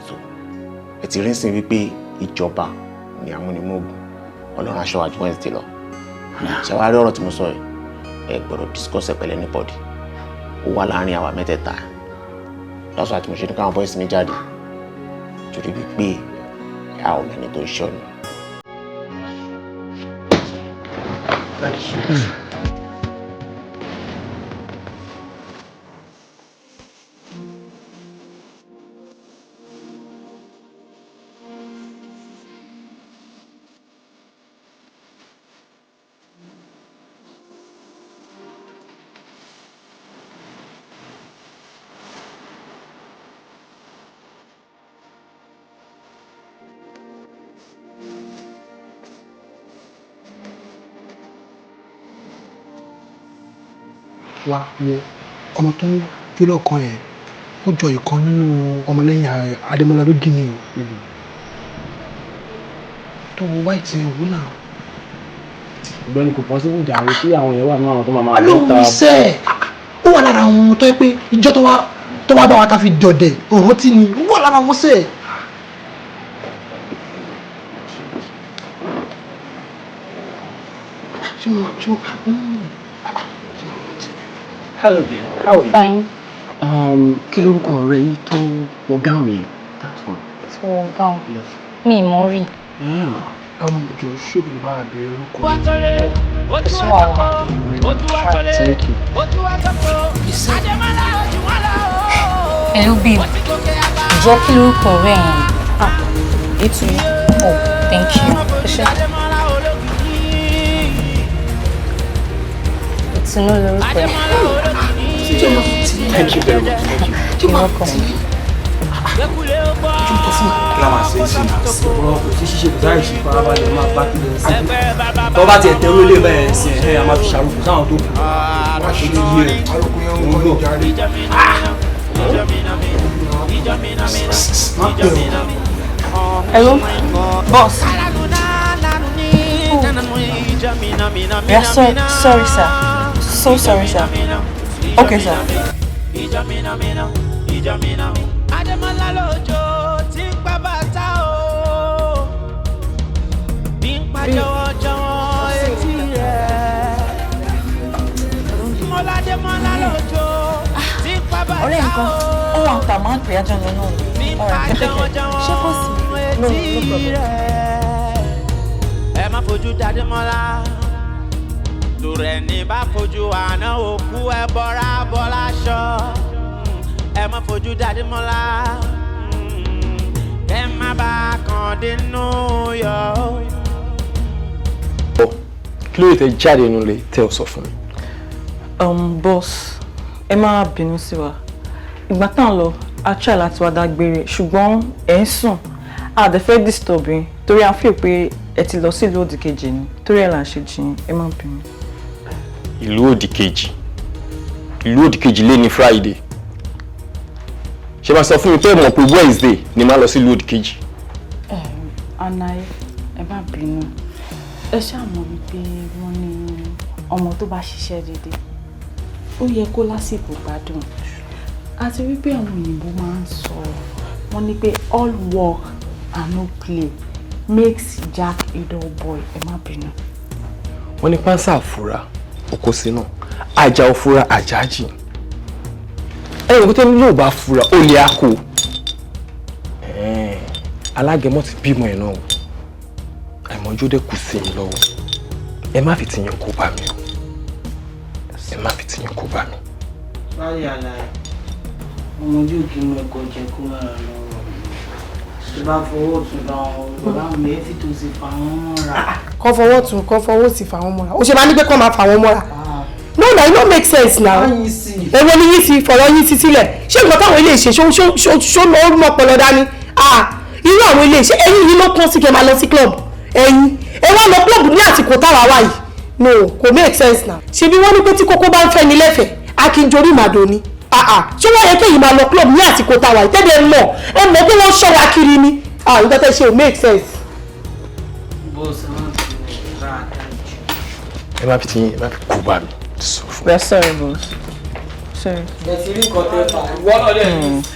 So ẹ ti rí sí wípé ìjọba ni amúnimógún. Ọlọ́run aṣọ àjọ Wednesday lọ. Ṣé wàá rí ọ̀rọ̀ tí mo sọ yìí? Ẹ gbọ́dọ̀ discuss ẹ̀ pẹ̀lú anybody. Ó wà láàárín àwa mẹ́tẹ̀ẹ̀ta. Lọ́sọ̀ àti mo ṣe ní káwọn boys mi jáde. Torí wípé a ò lẹ́ni tó ń ṣọ́nu. Wá wo ọmọ tó ń gbé lọ́kàn yẹn, ó jọ ìkan nínú ọmọlẹ́yìn Adémọ́lá Ológìní o. Tó wo white òwú náà. Ọ̀gbẹ́ni kò possible jàre tí àwọn èèyàn wà ní àwọn tó máa máa lóhùn sẹ́ẹ̀. Ó wà lára àwọn ọmọ tó yẹ pé ìjọ tó wá bá wa ká fi dọ̀dẹ̀ òun tí ni ó wà lára wọn sẹ́ẹ̀. Hello dear, how are you? Fine. Kí lorúkọ ọ̀rẹ́ yìí tó wọ gáwọn yẹn? Tó wọ gáwọn? Mi mọ̀ rí. Jọ ṣóbi bá a bẹ̀rẹ̀ orúkọ. Ẹ̀sùn àwọn. Thank you. Hello babe. Jọ kí lorúkọ ọ̀rẹ́ yẹn? Ètò yẹn. Oh, thank you. Tinu lorúkọ ẹ̀. Thank you very much. Thank you. You're welcome. Tó bá tiẹ̀ tẹ́wọ́ lé bẹ́ẹ̀ sí ẹ̀ a máa fi ṣàrùkù sáwọn tó kù. Wọ́n ṣe ní yé ẹ̀ òun lò. Hello, boss. Yeah, sorry, sir. So sorry, sir. Okay, sir. Ọ̀rẹ́ nǹkan ó wà ń ta máa ń pè ájọ́ lọ náà ọ̀rẹ́ kẹ́tẹ́kẹ́ ṣé kò sí no problem. Ẹ má fojú Dádémọ́lá lórí ẹni bá fojú àná òkú ẹ bọ́ra bọ́lá ṣọ ẹ má fojú Dádémọ́lá ẹ má bá kàn dínú yọ. Kí ló tẹ jáde nílé tẹ́ ò sọ fún mi? Boss, ẹ má bínú sí wa. Ìgbà tá ń lọ, a try láti wá dágbére, ṣùgbọ́n ẹ̀ ń sùn. A dẹ̀ fẹ́ disturb yín torí a feel pé ẹ ti lọ sí ìlú òdìkejì ni. Torí ẹ̀ là ń ṣe jìn, ẹ má bínú. Ìlú òdìkejì? Ìlú òdìkejì lé ní Friday. Ṣé máa sọ fún mi pé mọ̀ pé Wednesday ni máa lọ sí ìlú òdìkejì? Anaye, ẹ má bínú. Ẹ ṣáà mọ̀ wípé wọ́n ní ọmọ tó bá ṣiṣẹ́ dédé. Ó yẹ kó lásìkò gbádùn. Àti wípé àwọn òyìnbó máa ń sọ wọ́n ní pé all work and no play makes Jack a dull boy. Ẹ má bínú. Wọ́n ní pánsá àfúrá oko sínú ajá òfúrá àjájì. Ẹ̀yìn kó tó ní yóò bá fúra ó lè ákò. Alágẹmọ ti bímọ ẹ̀ náà. Àìmọ̀jú dé kù sí mi lọ́wọ́. Ẹ má fi tiyín kó bá mi o. Ẹ má fi tiyín kó bá mi. Báyìí àlàyé, ọmọdé ò kí mú ẹ̀kọ́ jẹ kó máa rà lọ́wọ́. Ṣé bá fọwọ́ tún bá wọn bàbá mi ẹ́ fi tó sì fà wọ́n mọ́ra. Kọ́ fọwọ́ tún kọ́ fọwọ́ sí fà wọ́n mọ́ra. O ṣe máa ní pé kọ́ máa fà wọ́n mọ́ra. No, na it no make sense now. Èwo ni yín fi fọ̀rọ̀ yín sí sílẹ̀? Ṣé nǹkan táwọn ilé ìṣe ṣó lọ mọ̀ pọ̀lọ́ dání? Irú àwọn ilé ìṣe ẹ̀yin yìí ló kàn sí kẹ́ máa lọ sí club. Ẹ̀yin ẹ wá lọ club ní àsìkò táwa wà yìí. No, kò make sense now. Ṣebí wọ́n ní pé tí kókó bá ń fẹ́ ni lẹ́fẹ̀ẹ́, a kì í jorí màdò ni. Ṣé wọ́n yẹ kéyìí máa lọ club ní àsìkò táwa yìí? Tẹ́lẹ̀ mọ̀ ẹ mọ̀ pé wọ́n ṣọ́ wa kiri ni. Nǹkan tẹ́ ṣe ò make sense. Ẹ má fi tiyín ẹ má fi kó bá mi. We are sorry, boss. Sorry.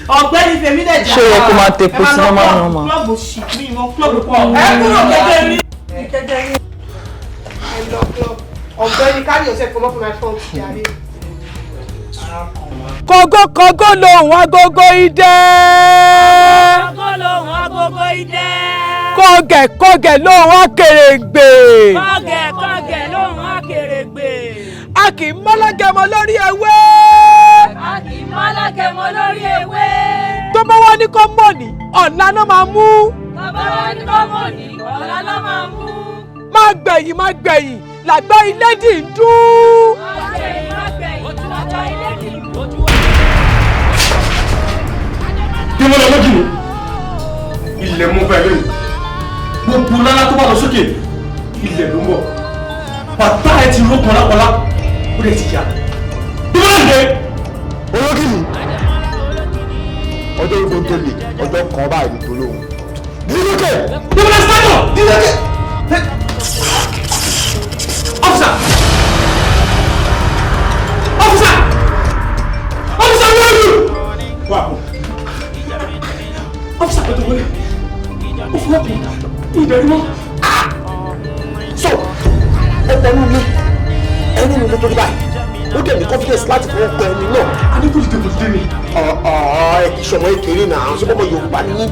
Ọ̀gbẹ́ni Fèmí dẹ̀ jà. Ṣé o yẹ kó máa tẹ epo sí ọmọ náà mọ́? Klọ́ọ̀bù ṣì mí mọ́ klọ́ọ̀bù pọ̀. Ẹ kúrò kẹ́kẹ́ rí. Kẹ́kẹ́ rí. Ọ̀gbẹ́ni carry yourself come up my phone jàre. Kògókògó lòun agogo idẹ. Kògó lòun agogo idẹ. Kọ̀gẹ̀kọ̀gẹ̀ lòun akèrègbè. Kọ̀gẹ̀kọ̀gẹ̀ lòun akèrègbè. A kì í mọ́lágẹmọ lórí ewé. A kì í mọ́lágẹmọ lórí ewé. Tó bá wá ní kó mọ̀ ní ọ̀la náà máa mú. Tó bá wá ní kó mọ̀ ní ọ̀la náà máa mú. Má gbẹ̀yìn làgbà ilé dì ń dún. Má gbẹ̀yìn làgbà ilé dì ń dún. Bí mo lọ lójú mi, ilẹ̀ mú bẹ́ẹ̀ lónìí. Gbogbo lálá tó bá lọ sókè, ilẹ̀ ló ń bọ̀. Bàtà ẹ ti ró kọlákọlá, ó lè ti yá. Bí mo lọ dé. Olókì mi, ọjọ́ ìgbó tó lè, ọjọ́ kan báyìí ní tolóhùn. Dídókè! Bí mo lọ sádọ̀. Dídókè! Officer! Officer! Officer, where are you? Wow. Officer, pẹ̀tù wọlé. Ó fún ọkùn. Ìbẹ̀rù mọ́. So, ẹ tẹnu mi, ẹni mi ló tó rí báyìí. Ó dẹ̀ ní confidence láti fọwọ́ kọ ẹni náà. A ní kó lè tẹ̀kọ̀ dé mi. Ẹ kì í ṣọmọ èkéré náà, ṣé bọ́mọ Yorùbá ni yín?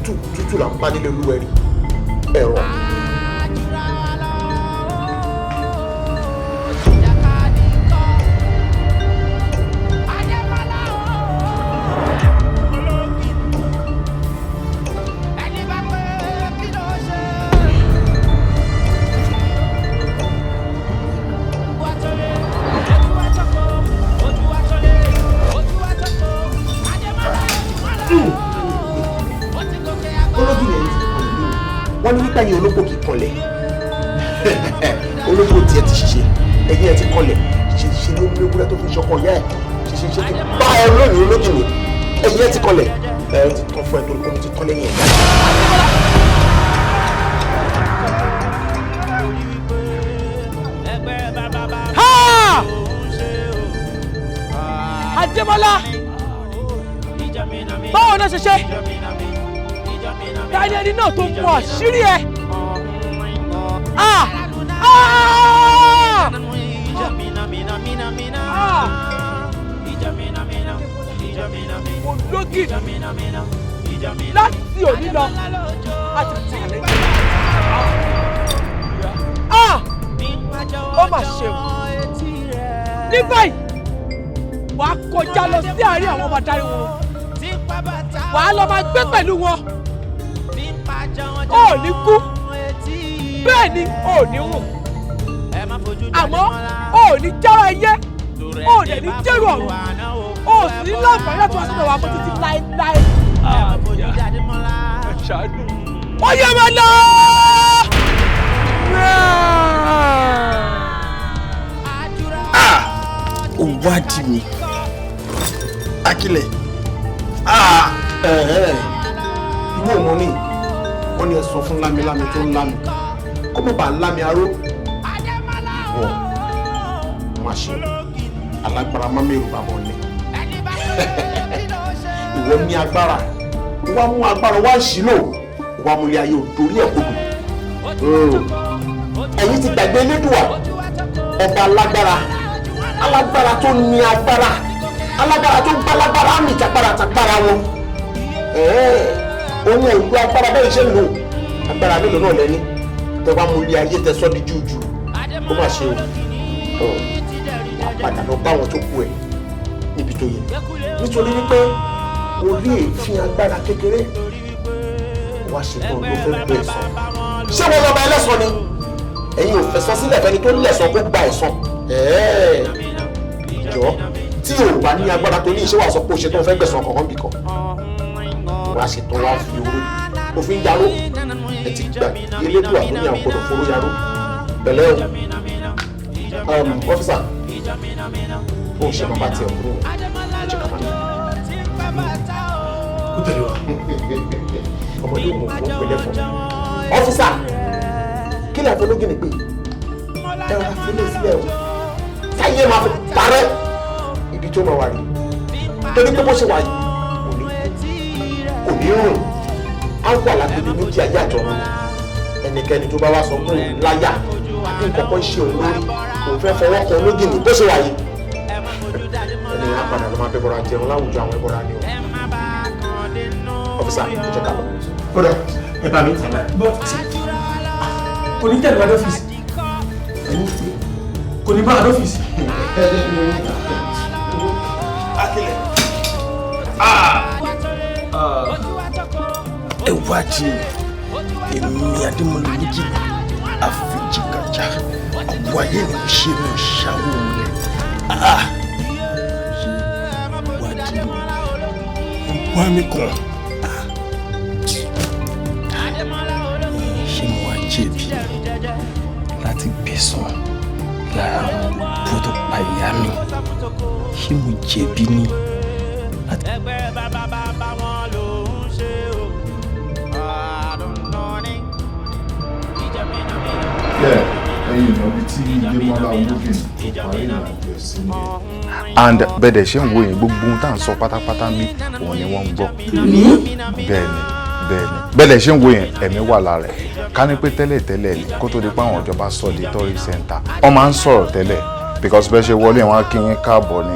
tútù là ń bá nílé olúwẹ̀rí ẹ̀rọ. wọ́n ní wípé ẹ̀yin ológbò kì í kanlẹ̀ ológbò tiẹ̀ ti ṣiṣẹ́ ẹ̀yin ẹ̀ ti kanlẹ̀ ṣe ló ń léwúrẹ́ tó fi ṣọkọ yá ẹ̀ ṣe ti bá ẹ lónìí ológìnì ẹ̀yin ẹ̀ ti kanlẹ̀ ẹ̀ ti tán fún ẹ tó lóun ti tán lẹ́yìn ẹ̀. Adémọ́lá báwo náà ṣe ṣe dáadé ẹni náà tó mú àṣírí ẹ. ológì láti òní lọ àti tààrẹ. ó mà ṣe o ní báyìí wàá kọjá lọ sí àárín àwọn ọmọ adarí wọn wàá lọ máa gbé pẹ̀lú wọn ó ní kú bẹ́ẹ̀ ni ó ní rùn àmọ́ ó ní jára ayé ó dẹ̀ ní jẹ́rù ọ̀run ó sì ní láǹfààní láti wá sọ́dọ̀ wa fún títí láéláé. ó yẹ máa lọ. ó wádìí mi Akílẹ̀ ìwọ ọmọ ní wọ́n ní ẹ sọ fún lámilámi tó ń lámi kó mọ̀ bá lámi aró wọ́n máa ṣe alágbára má mẹ́rù bá wọn ní ìwọ ní agbára wá mú agbára wá ṣìlò wá múlẹ̀ ayé òtórí ẹ̀ kodò ẹ̀yin ti gbàgbé Elédùà ọba alágbára tó ní agbára alágbára tó gbálágbára àmì ìtàgbára wọn òun ò lu agbára bẹ́ẹ̀ ṣe ń lò agbára mélòó náà lẹ́ni tẹ wá mú ilé ayé tẹ sọ́ di júùjù ó mà ṣe o wà padà lọ bá àwọn tó kú ẹ níbi tó yẹ nítorí wípé orí èéfín agbára kékeré wá ṣetán ló fẹ́ gbé ẹ̀san ṣé wọn lọ́ba ẹlẹ́san ni ẹ̀yin ò fẹ̀san sílẹ̀ fẹ́ni tó lẹ̀san kó gba ẹ̀san jọ tí o bá ní agbára tó ní iṣẹ́ wà sọ pé o ṣe tó ń fẹ́ gbẹ̀san kankan bìkan wá ṣe tó wá fi oró òfin yaró ẹ ti gbà Elédùà tó ní àpòdò foró yaró pẹ̀lẹ́ o ọ́fíìsà ó ṣe bàbá tiẹ̀ kúrò ẹ̀jẹ̀ kàmá ó tẹ̀lé wa ọmọdé òun kò pẹ̀lẹ́ fún ọ́fíìsà kí ni àfọlógún ni pé ẹ wá fílẹ̀ sílẹ̀ o táyé máa fi parẹ́ ibi tó máa wà rí torí pé bó ṣe wà yìí kò ní rùn á wà lágbègbè méjì ayé àjọrun ẹnikẹ́ni tó bá wá sọ pé òun láyà àbí nǹkan kan ṣe òun lórí òun fẹ́ fọwọ́ kan ológìnní bó ṣe wà yìí ẹni á padà ló máa fẹ́ bọ́ra jẹun láwùjọ àwọn ẹbọra ni o ọ́fíìsà ẹ jẹ́ ká lọ. kódà ẹ bá mi tẹ̀lé kò ní tẹ̀lé wá lọ́fíìsì kò ní bá lọ́fíìsì. Akílẹ̀ ẹ wádìí èmi Adémọ́lá Ológìnní àfijìkàjà àbúrò ayé ni mo ṣe mi ò ṣàwọ̀ rẹ̀ wádìí wá mi kàn ṣé mo wá jẹ̀bi láti gbẹ̀san lára àwọn òkú tó pa ìyá mi ṣé mo jẹ̀bi ni láti. And bẹ́ẹ̀ ṣe ń wo yẹn gbogbo ohun tá à ń sọ pátápátá bí òun ni wọ́n ń gbọ́. Bẹ́ẹ̀ ṣe ń wo yẹn ẹ̀mí wà lára ẹ̀ ká ní pé tẹ́lẹ̀ ni kó tó di pé àwọn ìjọba sọ di tourist center wọ́n máa ń sọ̀rọ̀ tẹ́lẹ̀ because bẹ́ẹ̀ ṣe wọlé wọn á kí yín káàbọ̀ ni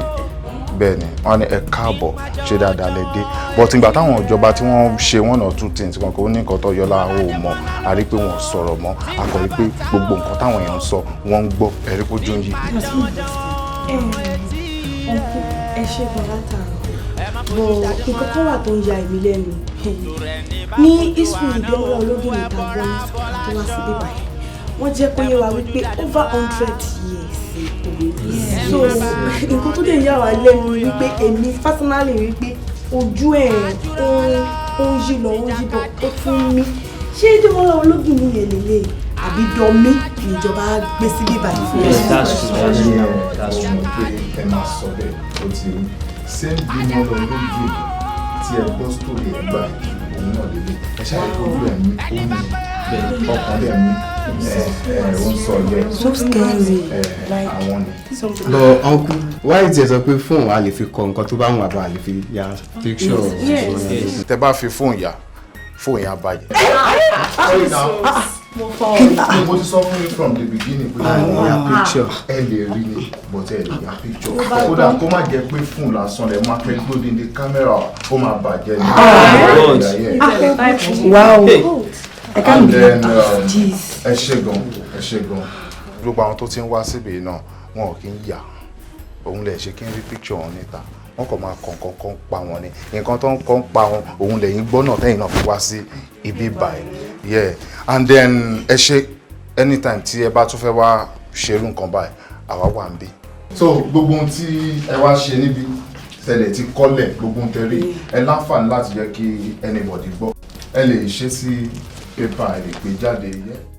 bẹ́ẹ̀ ni wọ́n ní ẹ káàbọ̀ ṣe dáadáa lẹ dé but ìgbà táwọn ìjọba tí wọ́n ṣe one or two things kan kò ní nǹkan tó yọ láàárọ̀ ò mọ̀ a rí pé wọ́n sọ̀rọ̀ mọ́ a kò rí pé gbogbo nǹkan táwọn èèyàn ń sọ wọ́n ń gbọ́ ẹ̀rí pójú ń yí. ẹ ṣe gan látàrọ bọ nǹkan kan wà tó ń ya èmi lẹ́nu ní history ìdánwò ológun ìta gbọ́n tó wá sí bíbá yìí wọ́n jẹ́ kó yé wa wípé over 100 years so nǹkan tó dẹ̀ yà wá lẹ́nu wípé èmi personally wípé ojú ẹ̀ ó ń yí lọ ó ń yí bọ̀ ó tún mí ṣé Damilola ológun ní yẹn lélẹ̀ àbí dọ́mí níjọba gbé sí bíbá yìí fún mi. that's true pé ẹ máa sọ bẹ́ẹ̀ ó ti rí same Damilola ológun tí ẹ gbọ́ sórí ẹ̀ gbà òun náà lélẹ̀ ẹ ṣáà kó ojú ẹ̀ mí ó ní ọkàn dẹ̀ mí ó ń sọ yẹ so scary àwọn ni. But uncle, why is it pé fóònù a lè fi kọ nǹkan tó bá wù àbá a lè fi ya picture? Tẹ́ bá fi fóònù yà yà bàjẹ́. Mo ti sọ fún yín from the beginning pé picture ẹ lè rí ni but ẹ lè ya picture. Kódà kó má jẹ́ pé fóònù lásán lẹ máa fẹ́ gbóde ní kámẹ́rà ó máa bàjẹ́ ni. Wow. And then ẹ ṣé gan. Gbogbo àwọn tó ti ń wá síbi náà wọn ò kí ń yà òun lè ṣe kí n rí picture wọn níta wọn kàn máa kàn pa wọn ni nǹkan tó ń kàn pa wọn òun lẹ́yìn gbọ́ náà tẹ́yìn náà fi wá sí ibi báyìí yeah and then ẹ ṣe anytime tí ẹ bá tún fẹ́ wá ṣerú nǹkan báyìí àwa wà ń bí. So gbogbo ohun tí ẹ wá ṣe níbi tẹ́lẹ̀ ti kọ́lẹ̀ gbogbo ohun tẹ́lẹ̀ ẹ láǹfààní láti jẹ́ kí anybody gbọ́ ẹ lè ṣe sí pépà ẹ lè gbé jáde yẹ.